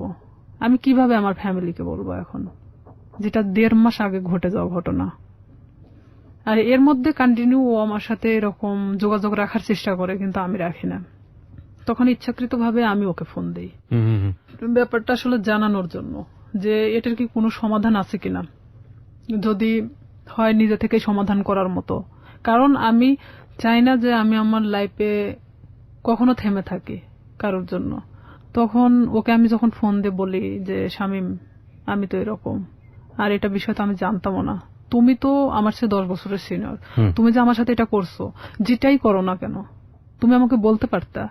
আমি কিভাবে আমার ফ্যামিলিকে বলবো এখন, যেটা 1.5 মাস আগে ঘটে যাওয়া ঘটনা। আর এর মধ্যে কন্টিনিউ ও আমার সাথে এরকম যোগাযোগ রাখার চেষ্টা করে, কিন্তু আমি রাখি না। তখন ইচ্ছাকৃতভাবে আমি ওকে ফোন দিই ব্যাপারটা আসলে জানানোর জন্য যে এটার কি কোনো সমাধান আছে কিনা, যদি হয় নিজে থেকে সমাধান করার মতো। কারণ আমি চাই না যে আমি আমার লাইফে কখনো থেমে থাকি কারোর জন্য। তখন ওকে আমি যখন ফোন দিয়ে বলি যে শামীম, আমি তো এরকম, আর এটা বিষয় তো আমি জানতামও না, তুমি তো আমার চেয়ে 10 বছরের সিনিয়র, তুমি যে আমার সাথে এটা করছো, যেটাই করো না কেন তুমি আমাকে বলতে পারতা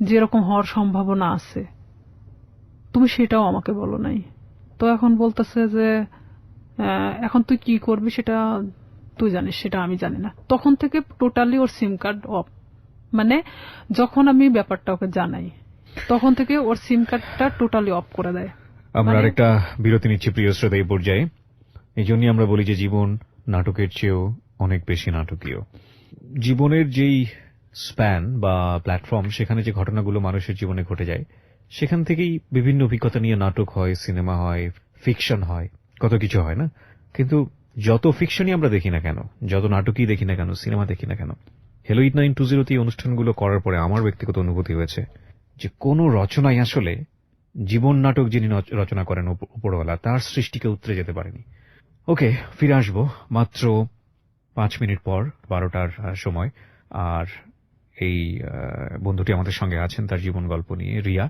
যে এরকম হওয়ার সম্ভাবনা আছে, তুমি সেটাও আমাকে বলো নাই। তো এখন বলতেছে যে এখন তুই কি করবি সেটা তুই জানিস, সেটা আমি জানি না। তখন থেকে totally or SIM card of, মানে যখন আমি ব্যাপারটা ওকে জানাই তখন থেকে ওর সিম কার্ডটা টোটালি অফ করে দেয়। আমরা আরেকটা বিরতি নিচ্ছি প্রিয় শ্রোতা এই পর্যায়ে। এই জন্যই আমরা বলি যে জীবন নাটকের চেয়েও অনেক বেশি নাটকীয়। জীবনের যেই স্প্যান বা প্ল্যাটফর্ম, সেখানে যে ঘটনাগুলো মানুষের জীবনে ঘটে যায়, সেখান থেকেই বিভিন্ন অভিজ্ঞতা নিয়ে নাটক হয়, সিনেমা হয়, ফিকশন হয়, কত কিছু হয় না? কিন্তু যত ফিকশনই আমরা দেখি না কেন, যত নাটকই দেখি না কেন, সিনেমা দেখি না কেন, হ্যালো 8920 এই অনুষ্ঠানগুলো করার পরে আমার ব্যক্তিগত অনুভূতি হয়েছে যে কোনো রচনাই আসলে জীবন নাটক যিনি রচনা করেন উপরওয়ালা, তার সৃষ্টিকে উতরে যেতে পারেনি। ওকে, ফিরে আসবো মাত্র 5 মিনিট পর 12টার সময়। আর এই বন্ধুটি আমাদের সঙ্গে আছেন তার জীবন গল্প নিয়ে, রিয়া।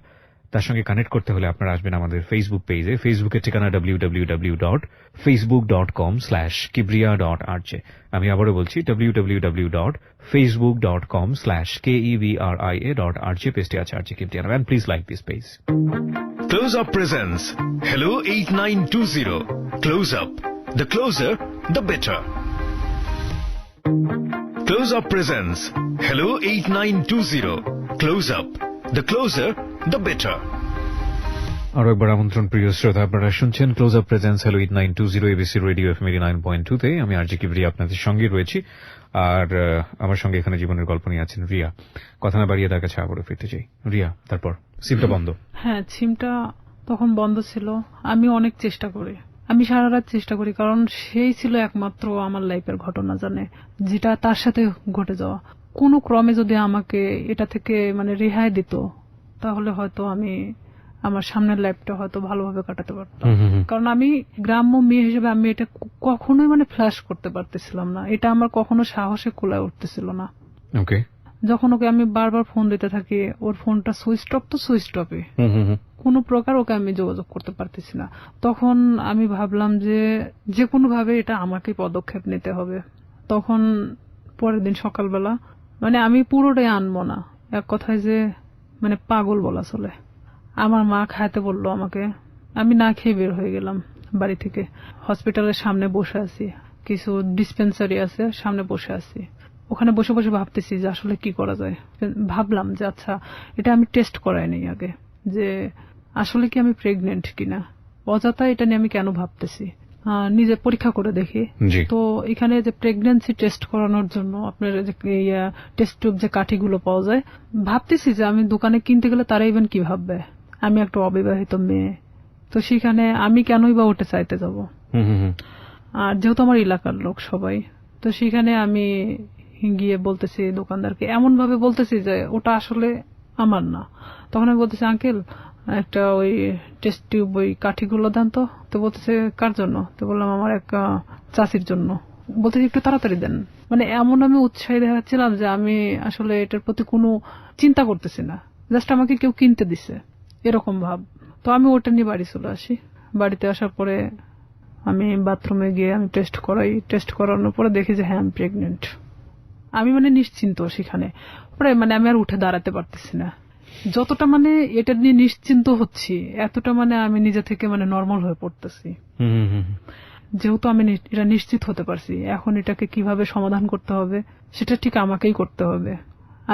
তার সঙ্গে কানেক্ট করতে হলে আপনারা আসবেন আমাদের ফেসবুক পেজে। ফেসবুকের ঠিকানা www.facebook.com/kibria.rj। আমি আবারও বলছি www.facebook.com/kebria.rj। পেজটি আছে RJ Kibriya, and please like this page. Close Up presents Hello 8920. Close Up. The closer, the better. Close Up presents Hello 8920. Close Up. The closer, the better. আরো একবার আমন্ত্রণ প্রিয় শ্রোতা, আপনারা শুনছেন close up presence hello 8920 ABC radio FM 89.2 তে। আমি RJ Kibriya আপনাদের সঙ্গে রয়েছি, আর আমার সঙ্গে এখানে জীবনের গল্প নিয়ে আছেন রিয়া। কথা না বাড়িয়ে তার কাছে আবারও ফিরতে চাই। রিয়া, তারপর সিমটা বন্ধ? হ্যাঁ, সিমটা তখন বন্ধ ছিল। আমি অনেক চেষ্টা করি, আমি সারা রাত চেষ্টা করি, কারণ সেই ছিল একমাত্র আমার লাইফের ঘটনা জানে, যেটা তার সাথে ঘটে যাওয়া। কোনো ক্রমে যদি আমাকে এটা থেকে মানে রেহাই দিত, তাহলে হয়তো আমি আমার সামনের লাইফটা হয়তো ভালোভাবে কাটাতে পারতাম। কারণ আমি গ্রাম্য মেয়ে হিসেবে আমি এটা কখনোই মানে ফ্ল্যাশ করতে পারতেছিলাম না, এটা আমার কখনো সাহসে কুলায় উঠতেছিল না। ওকে, যখন ওকে আমি বারবার ফোন দিতে থাকি, ওর ফোনটা সুইচ অফ তো সুইচ অফে, কোনো প্রকার ওকে আমি যোগাযোগ করতে পারতেছি না। তখন আমি ভাবলাম যে কোনো ভাবে এটা আমাকে পদক্ষেপ নিতে হবে। তখন পরের দিন সকালবেলা মানে আমি পুরোটাই আনবো না, এক কথায় যে মানে পাগল বলা চলে, আমার মা খাইতে বললো আমাকে। আমি না খেয়ে বের হয়ে গেলাম বাড়ি থেকে। হসপিটালের সামনে বসে আছি, কিছু ডিসপেন্সারি আছে, সামনে বসে আছি। ওখানে বসে বসে ভাবতেছি যে আসলে কি করা যায়। ভাবলাম যে আচ্ছা, এটা আমি টেস্ট করাই নাই আগে, যে আসলে কি আমি প্রেগনেন্ট কিনা। অযথা এটা নিয়ে আমি কেন ভাবতেছি, নিজে পরীক্ষা করে দেখি। তো এখানে যে প্রেগন্যান্সি টেস্ট করানোর জন্য আপনার যে টেস্ট টিউব যে কাঠিগুলো পাওয়া যায়, ভাবতেছি যে আমি দোকানে কিনতে গেলে তারা ইভেন কি ভাববে, আমি একটা অবিবাহিত মেয়ে, তো সেখানে আমি কেনই বা ওটা চাইতে যাব। আর যেহেতু আমার এলাকার লোক সবাই, তো সেখানে আমি গিয়ে বলতেছি দোকানদারকে, এমন ভাবে বলতেছি যে ওটা আসলে আমার না। তখন আমি বলতেছি, আঙ্কেল একটা ওই টেস্ট টিউব ওই কাঠিগুলো দেন তো। তো বলতেছে কার জন্য? তো বললাম আমার এক চাচির জন্য। বলতেছে একটু তাড়াতাড়ি দেন। মানে এমন আমি উৎসাহী দেখাচ্ছিলাম যে আমি আসলে এটার প্রতি কোনো চিন্তা করতেছি না, জাস্ট আমাকে কেউ কিনতে দিছে এরকম ভাব। তো আমি ওটা নিয়ে বাড়ি চলে আসি। বাড়িতে আসার পরে আমি বাথরুমে গিয়ে আমি টেস্ট করাই। টেস্ট করানোর পরে দেখি যে হ্যাঁ আমি প্রেগনেন্ট। আমি মানে নিশ্চিন্ত সেখানে, পরে মানে আমি আর উঠে দাঁড়াতে পারতেছি না। যতটা মানে এটা নিয়ে নিশ্চিন্ত হচ্ছি, এতটা মানে আমি নিজে থেকে মানে নর্মাল হয়ে পড়তেছি। যেহেতু আমি এটা নিশ্চিত হতে পারছি, এখন এটাকে কিভাবে সমাধান করতে হবে সেটা ঠিক আমাকেই করতে হবে।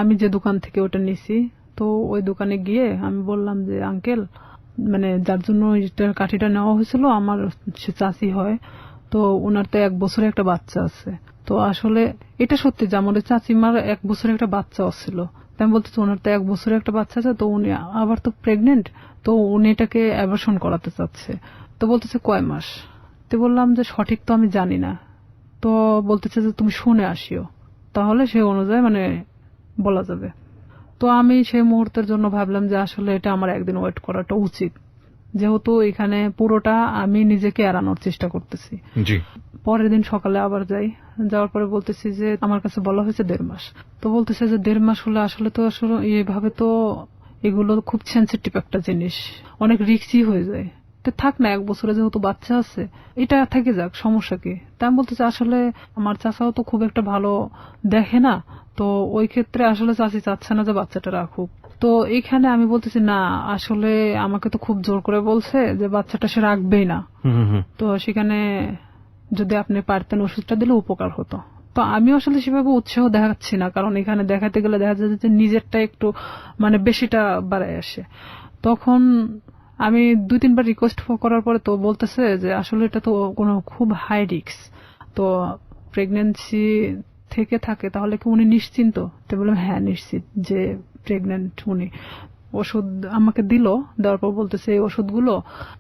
আমি যে দোকান থেকে ওটা নিছি, তো ওই দোকানে গিয়ে আমি বললাম যে আঙ্কেল, মানে যার জন্য কাঠিটা নেওয়া হয়েছিল আমার সে চাচি হয়, তো ওনার তো 1 বছরে একটা বাচ্চা আছে। তো আসলে এটা সত্যি যে আমাদের চাচিমার 1 বছরে একটা বাচ্চা ছিল। আমি বলতেছি ওনার তো 1 বছরে একটা বাচ্চা আছে, তো উনি আবার তো প্রেগনেন্ট, তো উনি এটাকে অ্যাবর্শন করাতে চাচ্ছে। তো বলতেছে কয় মাস? তো বললাম যে সঠিক তো আমি জানি না। তো বলতেছে যে তুমি শুনে আসিও, তাহলে সেই অনুযায়ী মানে বলা যাবে। তো আমি সেই মুহূর্তের জন্য ভাবলাম যে আসলে এটা আমার একদিন ওয়েট করাটা উচিত, যেহেতু এখানে পুরোটা আমি নিজেকে এড়ানোর চেষ্টা করতেছি। পরের দিন সকালে আবার যাই, যাওয়ার পরে বলতেছি যে আমার কাছে বলা হয়েছে 1.5 মাস। তো বলতেছে যে 1.5 মাস হলে আসলে তো আসলে এইভাবে তো এগুলো খুব সেন্সিটিভ একটা জিনিস, অনেক রিস্কি হয়ে যায়। তো থাক না, 1 বছরে যেহেতু বাচ্চা আছে এটা থেকে যাক, সমস্যা কি? তা আমি বলতেছি আসলে আমার চাচাও তো খুব একটা ভালো দেখে না, তো ওই ক্ষেত্রে আসলে চাচি চাচ্ছে না যে বাচ্চাটা রাখুক। তো এখানে আমি বলতেছি না, আসলে আমাকে তো খুব জোর করে বলছে যে বাচ্চাটা সে রাখবেই না। তো সেখানে যদি আপনি পারতেন ওষুধটা দিলে উপকার হতো। তো আমি আসলে সেভাবে উৎসাহ দেখাচ্ছি না, কারণ এখানে দেখাতে গেলে দেখা যায় যে নিজেরটা একটু মানে বেশিটা বাড়ায় আসে। তখন আমি 2-3 বার রিকোয়েস্ট করার পরে তো বলতেছে যে আসলে এটা তো কোনো খুব হাই রিস্ক, তো প্রেগন্যান্সি থেকে থাকে তাহলে কি উনি নিশ্চিন্ত? তো বললাম হ্যাঁ নিশ্চিত যে প্রেগন্যান্ট উনি। ওষুধ আমাকে দিল, দেওয়ার পর বলতেছে এই ওষুধগুলো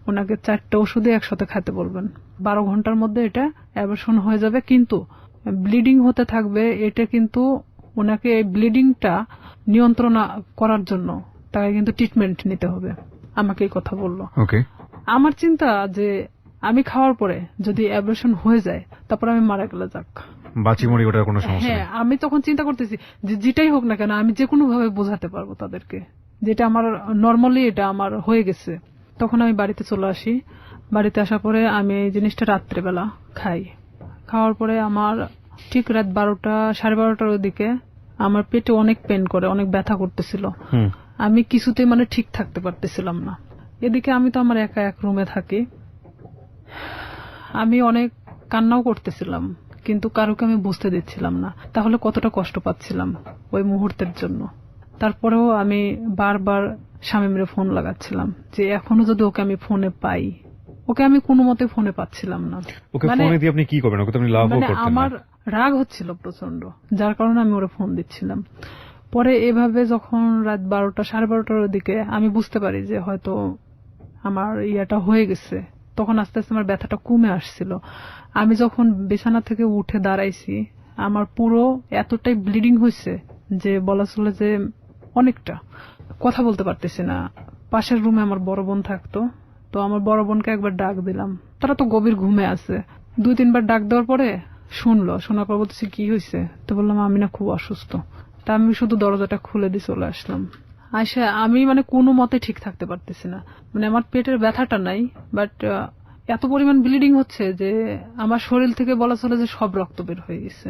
ওনাকে 4টা ওষুধই একসাথে খেতে বলবেন, 12 ঘন্টার মধ্যে এটা অ্যাবর্শন হয়ে যাবে, কিন্তু ব্লিডিং হতে থাকবে। এটা কিন্তু ওনাকে এই ব্লিডিংটা নিয়ন্ত্রণ করার জন্য তাকে কিন্তু ট্রিটমেন্ট নিতে হবে। আমাকে এই কথা বললো। আমার চিন্তা যে আমি খাওয়ার পরে যদি অ্যাবর্শন হয়ে যায় তারপর আমি মারা গেলে যাক, বাঁচি মরি ওটার কোনো সমস্যা নেই। হ্যাঁ, আমি তখন চিন্তা করতেছি যে যেটাই হোক না কেন আমি যে কোনো ভাবে বোঝাতে পারবো তাদেরকে যেটা আমার নর্মালি এটা আমার হয়ে গেছে। তখন আমি বাড়িতে চলে আসি। বাড়িতে আসার পরে আমি এই জিনিসটা রাত্রেবেলা খাই। খাওয়ার পরে আমার ঠিক রাত 12টা 12:30টার দিকে আমার পেটে অনেক পেন করে, অনেক ব্যথা করতেছিল। আমি কিছুতে মানে ঠিক থাকতে পারতেছিলাম না। এদিকে আমি তো আমার একা এক রুমে থাকি, আমি অনেক কান্নাও করতেছিলাম, কিন্তু কারোকে আমি বুঝতে দিচ্ছিলাম না তাহলে কতটা কষ্ট পাচ্ছিলাম ওই মুহূর্তের জন্য। তারপরেও আমি বারবার শামীমের ফোন লাগাচ্ছিলাম যে এখনো যদি ওকে আমি ফোনে পাই। ওকে আমি কোনো মতে ফোনে পাচ্ছিলাম না। ওকে ফোনে দিয়ে আপনি কি করবেন? ওকে তো আপনি লাভও করতেন না। আমার রাগ হচ্ছিল প্রচন্ড, যার কারণে আমি ওরে ফোন দিচ্ছিলাম। পরে এভাবে যখন রাত 12টা 12:30টার দিকে আমি বুঝতে পারি যে হয়তো আমার ইয়াটা হয়ে গেছে, তখন আস্তে আস্তে আমার ব্যথাটা কমে আসছিল। আমি যখন বিছানা থেকে উঠে দাঁড়াইছি আমার পুরো এতটাই ব্লিডিং হয়েছে যে বলা চলে যে অনেকটা, কথা বলতে পারতেছি না। পাশের রুমে আমার বড় বোন থাকতো, তো আমার বড় বোনকে একবার ডাক দিলাম, তারা তো গভীর ঘুমে আছে। 2-3 বার ডাক দেওয়ার পরে শোনার পর বলতেছি কি হয়েছে? তো বললাম আমি না খুব অসুস্থ। তা আমি শুধু দরজাটা খুলে দিয়ে চলে আসলাম। আচ্ছা, আমি মানে কোনো মতে ঠিক থাকতে পারতেছি না, মানে আমার পেটের ব্যথাটা নাই, বাট এত পরিমাণ ব্লিডিং হচ্ছে যে আমার শরীর থেকে বলা চলে যে সব রক্ত বের হয়ে গেছে।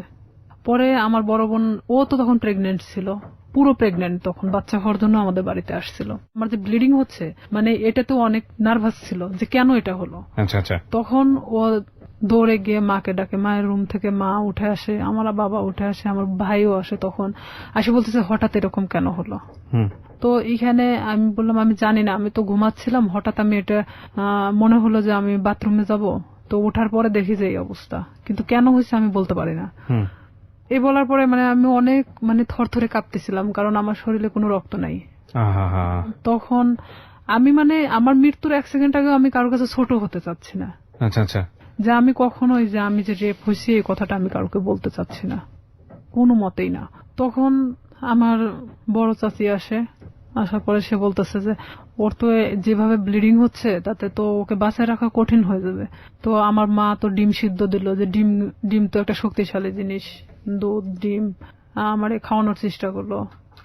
পরে আমার বড় বোন, ও তো তখন প্রেগনেন্ট ছিল, পুরো প্রেগনেন্ট, তখন বাচ্চা হওয়ার জন্য আমাদের বাড়িতে আসছিল। আমার যে ব্লিডিং হচ্ছে মানে এটা তো অনেক নার্ভাস ছিল যে কেন এটা হলো। তখন ও দৌড়ে গিয়ে মাকে ডাকে, মায়ের রুম থেকে মা উঠে আসে, আমার বাবা উঠে আসে, আমার ভাইও আসে। তখন আসে বলতেছে হঠাৎ এরকম কেন হলো। তো এখানে আমি বললাম আমি জানি না, আমি তো ঘুমাচ্ছিলাম, হঠাৎ আমি এটা মনে হলো যে আমি বাথরুমে যাব, তো ওঠার পরে দেখি যে এই অবস্থা, কিন্তু কেন হয়েছে আমি বলতে পারি না। এই বলার পরে মানে আমি অনেক মানে থরথরে কাঁপতেছিলাম, কারণ আমার শরীরে কোনো রক্ত নাই। তখন আমি মানে আমার মৃত্যুর 1 সেকেন্ড আগে আমি কারোর কাছে ছোট হতে চাচ্ছি না। যে আমি কখনোই যে আমি যে রেপ হয়েছি এই কথাটা আমি কাউকে বলতে চাচ্ছি না, কোনো মতেই না। তখন আমার বড় চাচি আসে, আসার পরে সে বলতেছে যে ওর তো যেভাবে ব্লিডিং হচ্ছে তাতে তো ওকে বাঁচায় রাখা কঠিন হয়ে যাবে। তো আমার মা তো ডিম সিদ্ধ দিল, যে ডিম তো একটা শক্তিশালী জিনিস, দুধ ডিম আমারে খাওয়ানোর চেষ্টা করলো।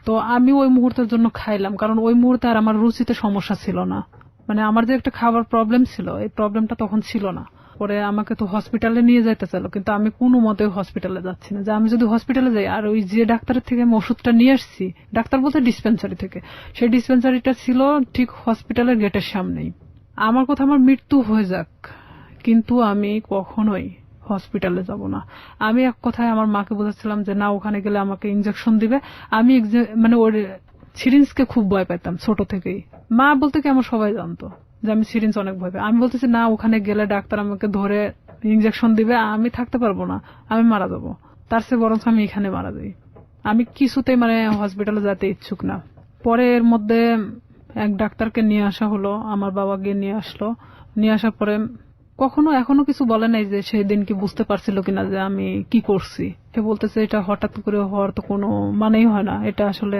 তো আমি ওই মুহূর্তের জন্য খাইলাম, কারণ ওই মুহূর্তে আর আমার রুচিতে সমস্যা ছিল না। মানে আমার যে একটা খাবার প্রবলেম ছিল, এই প্রবলেমটা তখন ছিল না। পরে আমাকে তো হসপিটালে নিয়ে যাইতে চাইলো, কিন্তু আমি কোনো মতে হসপিটালে যাচ্ছি না। যে আমি যদি হসপিটালে যাই, আর ওই যে ডাক্তারের থেকে আমি ওষুধটা নিয়ে আসছি, ডাক্তার বলতে ডিসপেন্সারি থেকে, সেই ডিসপেন্সারিটা ছিল ঠিক হসপিটালের গেটের সামনেই। আমার কথা আমার মৃত্যু হয়ে যাক, কিন্তু আমি কখনোই হসপিটালে যাব না। আমি এক কথায় আমার মাকে বোঝাচ্ছিলাম যে না, ওখানে গেলে আমাকে ইনজেকশন দিবে। আমি মানে ওর সিরিঞ্জকে খুব ভয় পেতাম ছোট থেকেই। মা বলতে কি আমার সবাই জানতো যে আমি সিরিঞ্জ অনেক ভয় পাই। আমি বলতেছি না, ওখানে গেলে ডাক্তার আমাকে ধরে ইনজেকশন দিবে, আমি থাকতে পারবো না, আমি মারা যাবো। তার চেয়ে বরঞ্চ আমি এখানে মারা যাই। আমি কিছুতেই মানে হসপিটালে যেতে ইচ্ছুক না। পরে এর মধ্যে এক ডাক্তারকে নিয়ে আসা হলো, আমার বাবা গিয়ে নিয়ে আসলো। নিয়ে আসার পরে এখনো কিছু বলে নাই যে সেই দিন কি বুঝতে পারছিল কিনা যে আমি কি করছি। সে বলতেছে এটা হঠাৎ করে হওয়ার তো কোনো মানেই হয় না, এটা আসলে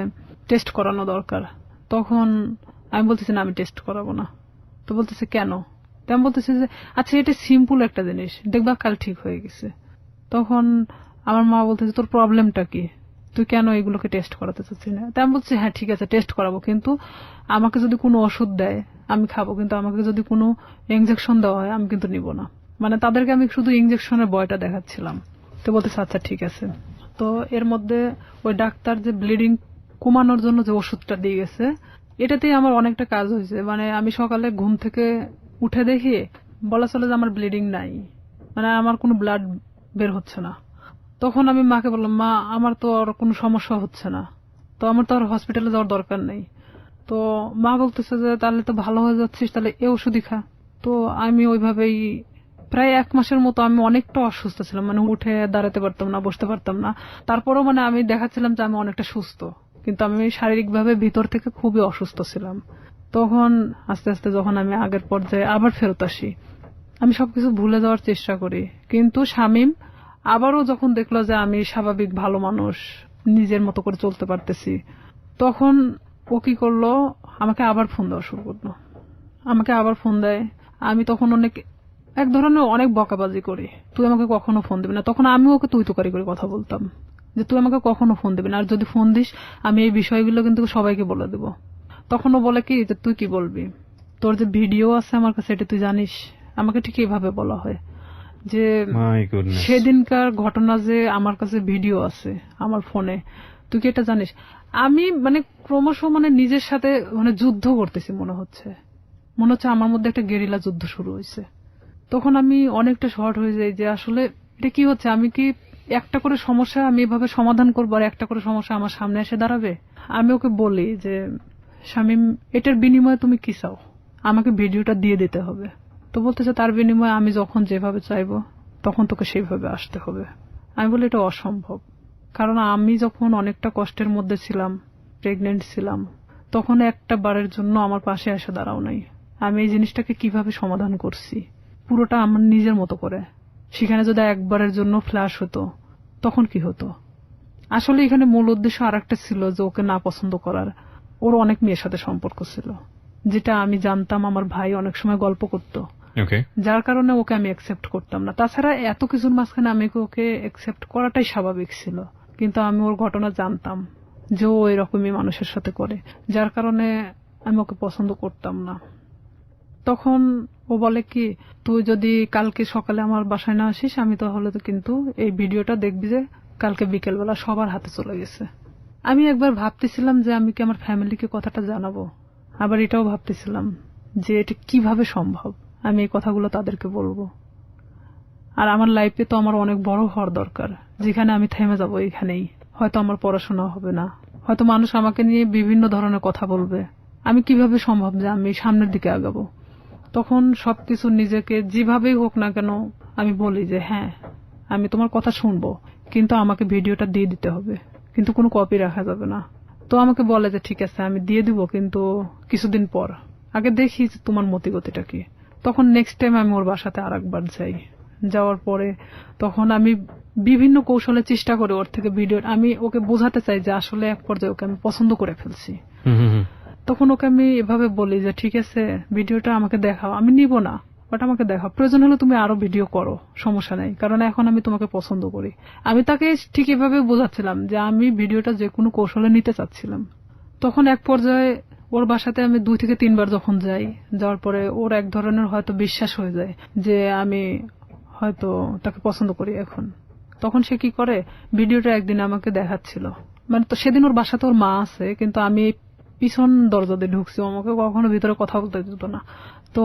টেস্ট করানো দরকার। তখন আমি বলতেছি না, আমি টেস্ট করাবো না। তো বলতেছে কেন? আমি বলতেছি যে আচ্ছা, এটা সিম্পল একটা জিনিস, দেখবা কাল ঠিক হয়ে গেছে। তখন আমার মা বলতেছে তোর প্রবলেমটা কি, তুই কেন এগুলোকে টেস্ট করাতে চাচ্ছিস না? তাই আমি বলছি হ্যাঁ ঠিক আছে, টেস্ট করাবো, কিন্তু আমাকে যদি কোনো ওষুধ দেয় আমি খাবো, কিন্তু আমাকে যদি কোনো ইনজেকশন দেওয়া হয় আমি কিন্তু নিব না। মানে তাদেরকে আমি শুধু ইনজেকশনের ভয়টা দেখাচ্ছিলাম। তো বলতেছে আচ্ছা ঠিক আছে। তো এর মধ্যে ওই ডাক্তার যে ব্লিডিং কমানোর জন্য যে ওষুধটা দিয়ে গেছে, এটাতেই আমার অনেকটা কাজ হয়েছে। মানে আমি সকালে ঘুম থেকে উঠে দেখি বলা চলে যে আমার ব্লিডিং নাই, মানে আমার কোনো ব্লাড বের হচ্ছে না। তখন আমি মাকে বললাম, মা আমার তো আর কোনো সমস্যা হচ্ছে না, তো আমার তো আর হসপিটালে যাওয়ার দরকার নেই। তো মা বলতেছে যে তাহলে তো ভালো হয়ে যাচ্ছিস, তাহলে এ ওষুধই খা। তো আমি ওইভাবেই প্রায় 1 মাসের মতো আমি অনেকটা অসুস্থ ছিলাম, মানে উঠে দাঁড়াতে পারতাম না, বসতে পারতাম না। তারপরেও মানে আমি দেখাচ্ছিলাম যে আমি অনেকটা সুস্থ, কিন্তু আমি শারীরিকভাবে ভিতর থেকে খুবই অসুস্থ ছিলাম। তখন আস্তে আস্তে যখন আমি আগের পর্যায়ে আবার ফেরত আসি, আমি সবকিছু ভুলে যাওয়ার চেষ্টা করি। কিন্তু শামীম আবারও যখন দেখলো যে আমি স্বাভাবিক ভালো মানুষ, নিজের মতো করে চলতে পারতেছি, তখন ও কি করলো, আমাকে আবার ফোন দেওয়া শুরু করলো। আমাকে আবার ফোন দেয়। আমি তখন এক ধরনের অনেক বকাবাজি করি, তুই আমাকে কখনো ফোন দিবি না। তখন আমি ওকে তুই তুকারি করে কথা বলতাম যে তুই আমাকে কখনো ফোন দিবি না, আর যদি ফোন দিস আমি এই বিষয়গুলো কিন্তু সবাইকে বলে দেবো। তখন ও বলে কি যে তুই কি বলবি, তোর যে ভিডিও আছে আমার কাছে এটা তুই জানিস। আমাকে ঠিক এইভাবে বলা হয় যে সেদিনকার ঘটনা যে আমার কাছে ভিডিও আছে আমার ফোনে, তুই কি এটা জানিস? আমি মানে ক্রমশ মানে নিজের সাথে মানে যুদ্ধ করতেছি মনে হচ্ছে আমার মধ্যে একটা গেরিলা যুদ্ধ শুরু হয়েছে। তখন আমি অনেকটা শর্ট হয়ে যাই যে আসলে এটা কি হচ্ছে, আমি কি একটা করে সমস্যা আমি এভাবে সমাধান করবো আর একটা করে সমস্যা আমার সামনে এসে দাঁড়াবে? আমি ওকে বলি যে শামীম, এটার বিনিময়ে তুমি কি চাও? আমাকে ভিডিওটা দিয়ে দিতে হবে। তো বলতেছে তার বিনিময়ে আমি যখন যেভাবে চাইবো তখন তোকে সেইভাবে আসতে হবে। আমি বলি এটা অসম্ভব, কারণ আমি যখন অনেকটা কষ্টের মধ্যে ছিলাম, প্রেগনেন্ট ছিলাম, তখন একটা বারের জন্য আমার পাশে এসে দাঁড়াও নাই। আমি এই জিনিসটাকে কিভাবে সমাধান করছি পুরোটা আমার নিজের মতো করে। সেখানে যদি একবারের জন্য ফ্ল্যাশ হতো তখন কি হতো? আসলে এখানে মূল উদ্দেশ্য আরেকটা ছিল যে ওকে না পছন্দ করার। ওর অনেক মেয়ের সাথে সম্পর্ক ছিল, যেটা আমি জানতাম, আমার ভাই অনেক সময় গল্প করতো, যার কারণে ওকে আমি অ্যাকসেপ্ট করতাম না। তাছাড়া এত কিছুর মাঝখানে আমি ওকে অ্যাকসেপ্ট করাটাই স্বাভাবিক ছিল, কিন্তু আমি ওর ঘটনা জানতাম যে ও এরকমই মানুষের সাথে করে, যার কারণে আমি ওকে পছন্দ করতাম না। তখন ও বলে কি, তুই যদি কালকে সকালে আমার বাসায় না আসিস আমি তাহলে তো কিন্তু এই ভিডিওটা দেখবি যে কালকে বিকেলবেলা সবার হাতে চলে গেছে। আমি একবার ভাবতেছিলাম যে আমি কি আমার ফ্যামিলিকে কথাটা জানাবো, আবার এটাও ভাবতেছিলাম যে এটা কিভাবে সম্ভব আমি এই কথাগুলো তাদেরকে বলবো। আর আমার লাইফে তো আমার অনেক বড় হওয়ার দরকার, যেখানে আমি থেমে যাবো এখানেই। হয়তো আমার পড়াশোনা হবে না, হয়তো মানুষ আমাকে নিয়ে বিভিন্ন ধরনের কথা বলবে। আমি কিভাবে সম্ভব যে আমি সামনের দিকে আগাবো? তখন সবকিছু নিজেকে যেভাবেই হোক না কেন আমি বলি যে হ্যাঁ আমি তোমার কথা শুনবো, কিন্তু আমাকে ভিডিওটা দিয়ে দিতে হবে, কিন্তু কোনো কপি রাখা যাবে না। তো আমাকে বলে যে ঠিক আছে আমি দিয়ে দিব, কিন্তু কিছুদিন পর, আগে দেখি যে তোমার মতিগতিটা কি। তখন নেক্সট টাইম আমি ওর বাসাতে আরেকবার যাই। যাওয়ার পরে তখন আমি বিভিন্ন কৌশলে চেষ্টা করি ওর থেকে ভিডিও, আমি ওকে বোঝাতে চাই যে আসলে এক পর্যায়ে ওকে আমি পছন্দ করে ফেলছি। তখন ওকে আমি এভাবে বলি যে ঠিক আছে ভিডিওটা আমাকে দেখাও, আমি নিব না, বাট আমাকে দেখাও, প্রয়োজন হলে তুমি আরো ভিডিও করো, সমস্যা নেই, কারণ এখন আমি তোমাকে পছন্দ করি। আমি তাকে ঠিক এভাবে বোঝাচ্ছিলাম যে আমি ভিডিওটা যে কোনো কৌশলে নিতে চাচ্ছিলাম। তখন এক পর্যায়ে ওর বাসাতে আমি 2 থেকে 3 বার যখন যাই, যাওয়ার পরে ওর এক ধরনের হয়তো বিশ্বাস হয়ে যায় যে আমি হয়তো তাকে পছন্দ করি এখন। তখন সে কি করে, ভিডিওটা একদিন আমাকে দেখাচ্ছিল, মানে তো সেদিন ওর বাসাতে ওর মা আছে, কিন্তু আমি পিছন দরজা দিয়ে ঢুকছি, আমাকে কখনো ভিতরে কথা বলতে দিত না। তো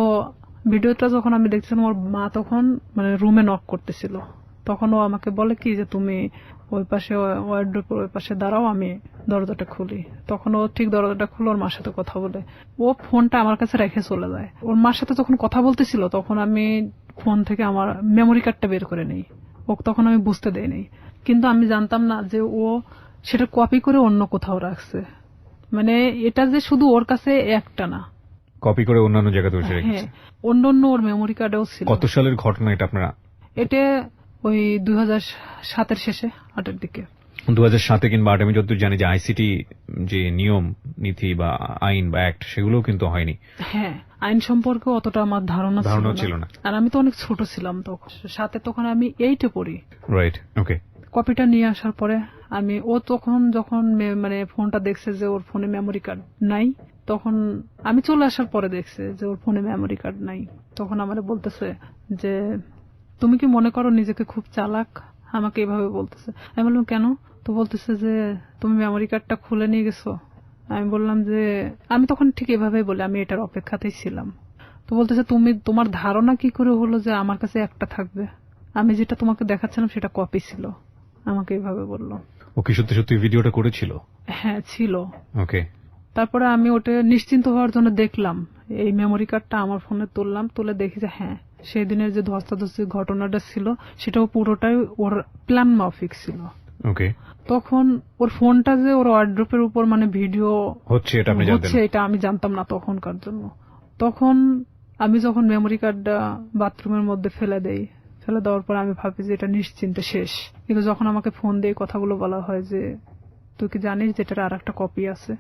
ভিডিওটা যখন আমি দেখছিলাম, ওর মা তখন মানে রুমে নক করতেছিল, তখন ও আমাকে বলে কি যে তুমি ওই পাশে ওয়ার্ডরোবের ওই পাশে দাঁড়াও, আমি দরজাটা খুলি। তখন ও ঠিক দরজাটা খুলে ওর মার সাথে কথা বলে, ও ফোনটা আমার কাছে রেখে চলে যায়। ওর মার সাথে যখন কথা বলতেছিল তখন আমি ফোন থেকে আমার মেমোরি কার্ডটা বের করে নেই, ও তখন আমি বুঝতে দেই নাই, কিন্তু আমি জানতাম না যে ও সেটা কপি করে অন্য কোথাও রাখছে। মানে এটা যে শুধু ওর কাছে একটা না, কপি করে অন্যান্য জায়গাতে বসে হ্যাঁ রেখেছে। অন্য অন্য ওর মেমোরি কার্ডেও ছিল। কত সালের ঘটনা এটা আপনারা? এটা ওই 2007-এর শেষে 8-এর দিকে। 2007 কিংবা 8 আমি যতদূর জানি যে আইসিটি যে নিয়ম নীতি বা আইন বা অ্যাক্ট সেগুলো কিন্তু হয়নি। হ্যাঁ, আইন সম্পর্কে অতটা আমার ধারণা ছিল না। আর আমি তো অনেক ছোট ছিলাম তখন, সাথে তখন আমি 8-এ পড়ি। রাইট, ওকে। কপিটা নিয়ে আসার পরে ও তখন যখন মানে ফোনটা দেখছে যে ওর ফোনে মেমোরি কার্ড নাই, তখন আমি চলে আসার পরে দেখছে যে ওর ফোনে মেমোরি কার্ড নাই, তখন আমারে বলতেছে যে তুমি কি মনে করো নিজেকে খুব চালাক, আমাকে এভাবে বলতেছে। আমি বললাম কেন? তো বলতেছে যে তুমি মেমোরি কার্ডটা খুলে নিয়ে গেছো। আমি বললাম যে আমি তখন ঠিক এভাবেই বলি আমি এটার অপেক্ষাতেই ছিলাম। তো বলতেছে তুমি তোমার ধারণা কি করে হলো যে আমার কাছে একটা থাকবে, আমি যেটা তোমাকে দেখাচ্ছিলাম সেটা কপি ছিল, আমাকে এভাবে বললো। ও কি সত্যি সত্যি ভিডিওটা করেছিল? হ্যাঁ ছিল। ওকে। তারপরে আমি ওটা নিশ্চিন্ত হওয়ার জন্য দেখলাম, এই মেমোরি কার্ডটা আমার ফোনে তুললাম, তুলে দেখি যে হ্যাঁ সেই দিনের যে ধস্তাধস্তি ঘটনাটা ছিল সেটাও পুরোটাই ওর প্ল্যান মাফিক ছিল। ওকে। তখন ওর ফোনটা যে ওর ওয়ার্ড্রোপের উপর মানে ভিডিও হচ্ছে এটা আপনি জানতেন? এটা আমি জানতাম না তখনকার জন্য। তখন আমি যখন মেমোরি কার্ডটা বাথরুমের মধ্যে ফেলে দেওয়ার পর আমি ভাবি যে এটা নিশ্চিন্তে শেষ, কিন্তু যখন আমাকে ফোন দিয়ে কথাগুলো বলা হয় যে তুই কি জানিস যে এটার আর একটা কপি আছে,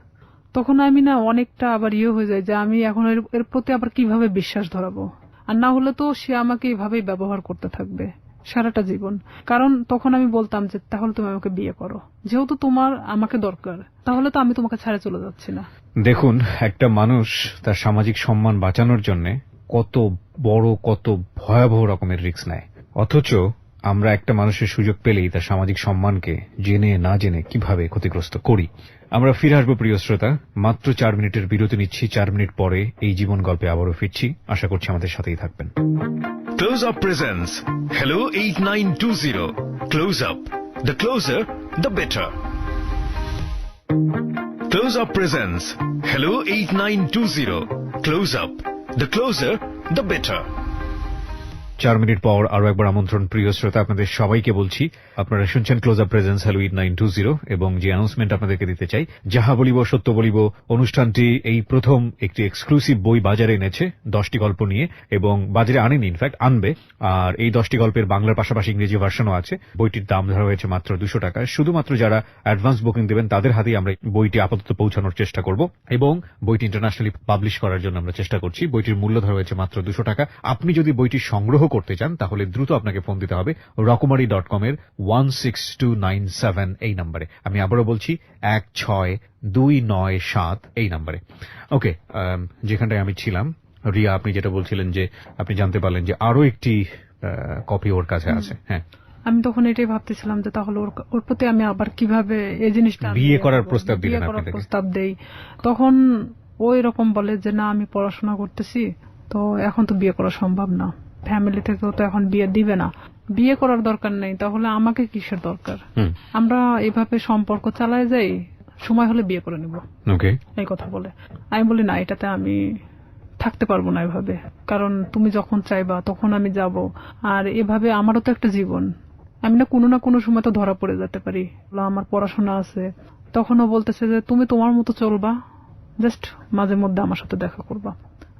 তখন আমি না অনেকটা আবার হয়ে যায় যে আমি এখন এর প্রতি আবার কিভাবে বিশ্বাস ধরাবো। আর না হলে তো সে আমাকে এইভাবেই ব্যবহার করতে থাকবে সারাটা জীবন। কারণ তখন আমি বলতাম যে তাহলে তুমি আমাকে বিয়ে করো, যেহেতু তোমার আমাকে দরকার, তাহলে তো আমি তোমাকে ছেড়ে চলে যাচ্ছি না। দেখুন, একটা মানুষ তার সামাজিক সম্মান বাঁচানোর জন্য কত বড় কত ভয়াবহ রকমের রিস্ক নেয়, অথচ আমরা একটা মানুষের সুযোগ পেলেই তার সামাজিক সম্মানকে জেনে না জেনে কিভাবে ক্ষতিগ্রস্ত করি। আমরা ফিরে আসবো প্রিয় শ্রোতা, মাত্র 4 মিনিটের বিরতি নিচ্ছি। 4 মিনিট পরে এই জীবন গল্পে আবারও ফিরছি, আশা করছি আমাদের সাথেই থাকবেন। Close Up presents Hello 8920. Close Up. The closer, the better. Close Up presents Hello 8920. Close Up. The closer, the better. 4 minute পর আরো একবার আমন্ত্রণ প্রিয় শ্রোতা, আপনাদের সবাইকে বলছি আপনারা শুনছেন ক্লোজ আপ প্রেজেন্স হ্যালো 8920 এবং যে অ্যানাউন্সমেন্ট আপনাদেরকে দিতে চাই, যাহা বলিব সত্য বলিব অনুষ্ঠানটি এই প্রথম একটি এক্সক্লুসিভ বই বাজারে এনেছে 10টি গল্প নিয়ে, এবং বাজারে আনেনি, ইনফ্যাক্ট আনবে। আর এই 10টি গল্পের বাংলার পাশাপাশি ইংরেজি ভার্সনও আছে। বইটির দাম ধরা হয়েছে মাত্র 200 টাকা। শুধুমাত্র যারা অ্যাডভান্স বুকিং দেবেন তাদের হাতেই আমরা বইটি আপাতত পৌঁছানোর চেষ্টা করব, এবং বইটি ইন্টারন্যাশনালি পাবলিশ করার জন্য আমরা চেষ্টা করছি। বইটির মূল্য ধরা হয়েছে মাত্র 200 টাকা। আপনি যদি বইটি সংগ্রহ করতে চান তাহলে দ্রুত আপনাকে ফোন দিতে হবে রকমারি.com এর 16297 এই নম্বরে। আমি আবারও বলছি 16297 এই নম্বরে। ওকে, যেখানটায় আমি ছিলাম, রিয়া আপনি যেটা বলছিলেন যে আপনি জানতে পারলেন যে আরো একটি কপি ওর কাছে আছে। হ্যাঁ, আমি তখন এটাই ভাবতেছিলাম যে তাহলে ওর প্রতি আমি আবার কিভাবে এই জিনিসটা বিয়ে করার প্রস্তাব দিলেন? বিয়ে করার প্রস্তাব দেই। তখন ওই রকম বলে যে না আমি পড়াশোনা করতেছি, তো এখন তো বিয়ে করা সম্ভব না, ফ্যামিলি থেকেও তো এখন বিয়ে দিবে না, বিয়ে করার দরকার নেই, তাহলে আমাকে কিসের দরকার, আমরা এভাবে সম্পর্ক চালায় যাই, সময় হলে বিয়ে করে নিব, এই কথা বলে। আমি বলি না, এটাতে আমি থাকতে পারবো না এভাবে, কারণ তুমি যখন চাইবা তখন আমি যাব, আর এভাবে আমারও তো একটা জীবন, আমি না কোনো সময় তো ধরা পড়ে যেতে পারি, আমার পড়াশোনা আছে। তখনও বলতেছে যে তুমি তোমার মতো চলবা, জাস্ট মাঝে মধ্যে আমার সাথে দেখা করবা।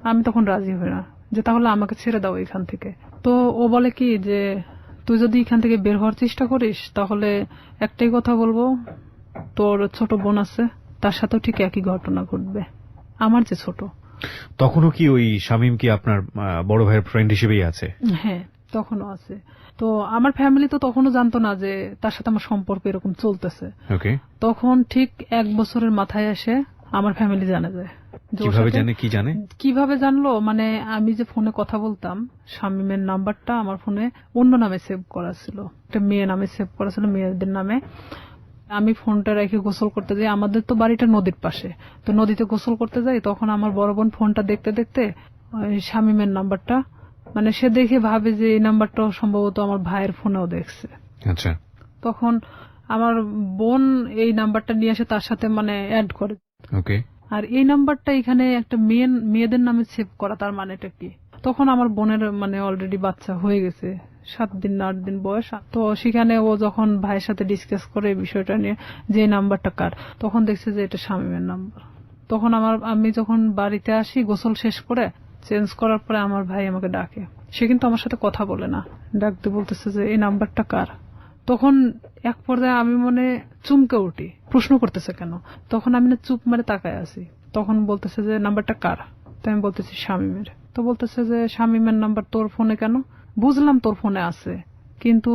আমি তখন রাজি হই না, যে তাহলে আমাকে ছেড়ে দাও এখান থেকে। তো ও বলে কি যে তুই যদি এখান থেকে বের হওয়ার চেষ্টা করিস তাহলে একটাই কথা বলবো, তোর ছোট বোন আছে, তার সাথেও ঠিক একই ঘটনা ঘটবে। আমার যে ছোট। তখনও কি ওই শামীম কি আপনার বড় ভাইয়ের ফ্রেন্ড হিসেবেই আছে? হ্যাঁ, তখনও আছে। তো আমার ফ্যামিলি তো তখনও জানতো না যে তার সাথে আমার সম্পর্ক এরকম চলতেছে। ওকে, তখন ঠিক 1 বছরের মাথায় এসে আমার ফ্যামিলি জানা যায়। যে ওর কিভাবে সাথে- জানে? কি জানে? কিভাবে জানলো মানে আমি যে ফোনে কথা বলতাম, শামীমের নাম্বারটা আমার ফোনে অন্য নামে সেভ করা ছিল, একটা মেয়ে নামে সেভ করা ছিল, মেয়েদের নামে। আমি ফোনটা রেখে গোসল করতে যাই, আমাদের তো বাড়িটা নদীর পাশে, তো নদীতে গোসল করতে যাই, তখন আমার বড় বোন ফোনটা দেখতে দেখতে ওই শামীমের নাম্বারটা মানে সে দেখে ভাবে যে এই নাম্বারটা সম্ভবত আমার ভাইয়ের ফোনেও দেখছে। আচ্ছা, তখন আমার বোন এই নাম্বারটা নিয়ে এসে তার সাথে মানে অ্যাড করে। ওকে, আর এই নাম্বারটা এখানে একটা মেয়েদের নামে সেভ করা, তার মানেটা কি? তখন আমার বোনের মানে অলরেডি বাচ্চা হয়ে গেছে, 7 দিন না 8 দিন বয়স। তো সেখানে ও যখন ভাইয়ের সাথে ডিসকাস করে এই বিষয়টা নিয়ে যে এই নাম্বারটা কার, তখন দেখছে যে এটা শামীমের নাম্বার। তখন আমি যখন বাড়িতে আসি গোসল শেষ করে চেঞ্জ করার পরে আমার ভাই আমাকে ডাকে, সে কিন্তু আমার সাথে কথা বলে না, ডাকতে বলতেছে যে এই নাম্বারটা কার। তখন এক পর্যায়ে আমি মনে চুমকে উঠি, প্রশ্ন করতেছে কেন। তখন আমি না চুপ মারে তাকায় আছি, তখন বলতেছে যে নাম্বারটা কার। তো আমি বলতেছি শামীমের। তো বলতেছে যে শামীমের নাম্বার তোর ফোনে কেন? বুঝলাম তোর ফোনে আছে, কিন্তু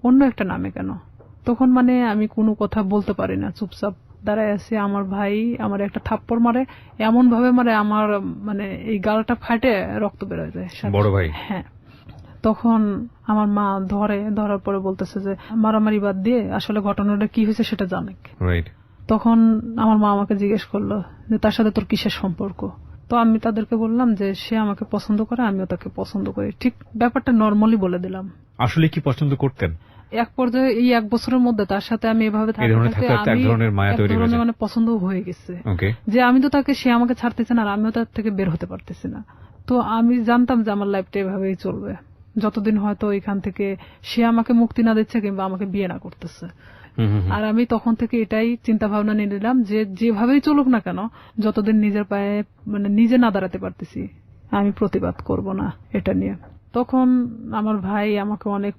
অন্য একটা নামে কেন? তখন মানে আমি কোনো কথা বলতে পারি না, চুপচাপ দাঁড়ায় আছি। আমার ভাই আমার একটা থাপ্পড় মারে, এমন ভাবে মারে আমার মানে এই গালটা ফাটে রক্ত বের হয়ে যায়। বড় ভাই? হ্যাঁ। তখন আমার মা ধরার পরে বলতেছে যে মারামারি বাদ দিয়ে আসলে ঘটনাটা কি হয়েছে সেটা জানে। রাইট। তখন আমার মা আমাকে জিজ্ঞেস করলো যে তার সাথে তোর কিসের সম্পর্ক। তো আমি তাদেরকে বললাম যে সে আমাকে পছন্দ করে, আমিও তাকে পছন্দ করি, ঠিক ব্যাপারটা নর্মালি বলে দিলাম। আসলে কি পছন্দ করতেন? এক পর্যায়ে এই 1 বছরের মধ্যে তার সাথে আমি এভাবে এই ধরনের থাকতে থাকতে এক ধরনের মায়া তৈরি হয়ে যায়। মানে পছন্দ হয়ে গেছে ওকে, যে আমি তো তাকে, সে আমাকে ছাড়তেছে না আর আমিও তার থেকে বের হতে পারতেছি না। তো আমি জানতাম যে আমার লাইফটা এভাবেই চলবে যতদিন হয়তো এখান থেকে সে আমাকে মুক্তি না দিচ্ছে কিংবা আমাকে বিয়ে না করতেছে। আর আমি তখন থেকে এটাই চিন্তা ভাবনা নিয়ে নিলাম যে যেভাবেই চলুক না কেন, যতদিন নিজের পায়ে মানে নিজে না দাঁড়াতে পারতেছি আমি প্রতিবাদ করব না এটা নিয়ে। তখন আমার ভাই আমাকে অনেক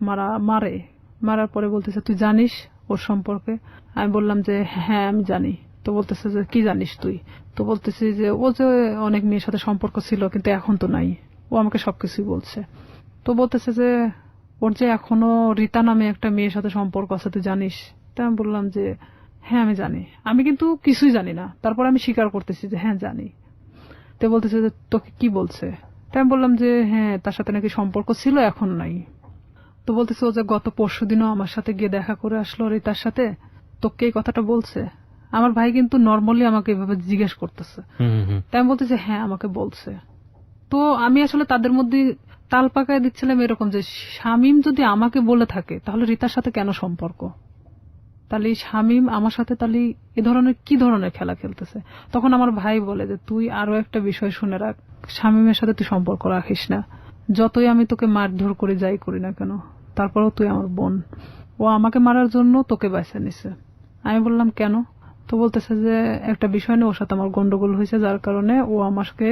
মারার পরে বলতেছে তুই জানিস ওর সম্পর্কে? আমি বললাম যে হ্যাঁ আমি জানি। তো বলতেছে যে কি জানিস তুই? তো বলতেছি যে ও যে অনেক মেয়ের সাথে সম্পর্ক ছিল কিন্তু এখন তো নাই, ও আমাকে সবকিছুই বলছে। তো বলতেছে যে ওর যে এখনো রীতা নামে একটা মেয়ের সাথে সম্পর্ক আছে তুই জানিস? তা আমি বললাম যে হ্যাঁ আমি জানি, আমি কিন্তু কিছুই জানি না, তারপর আমি স্বীকার করতেছি যে হ্যাঁ জানি। তো বলতেছে যে তোকে কি বলছে? তাই আমি বললাম যে হ্যাঁ তার সাথে নাকি সম্পর্ক ছিল এখন নাই। তো বলতেছে ও যে গত পরশুদিনও আমার সাথে গিয়ে দেখা করে আসলো রীতার সাথে, তোকে এই কথাটা বলছে? আমার ভাই কিন্তু নর্মালি আমাকে এভাবে জিজ্ঞেস করতেছে। তাই আমি বলতেছি হ্যাঁ আমাকে বলছে। তো আমি আসলে তাদের মধ্যে তাল পাকায় দিচ্ছিলাম এরকম যে শামীম যদি আমাকে বলে থাকে তাহলে রীতার সাথে কেন সম্পর্ক? তাহলে শামীম আমার সাথে তাহলে এ ধরনের কি ধরনের খেলা খেলতেছে? তখন আমার ভাই বলে যে তুই আরো একটা বিষয় শুনে রাখ, শামীমের সাথে তুই সম্পর্ক রাখিস না, যতই আমি তোকে মারধর করে যাই করি না কেন, তারপরেও তুই আমার বোন, ও আমাকে মারার জন্য তোকে বেছে নিছে। আমি বললাম কেন? তো বলতেছে যে একটা বিষয় নিয়ে ওর সাথে আমার গন্ডগোল হয়েছে, যার কারণে ও আমাকে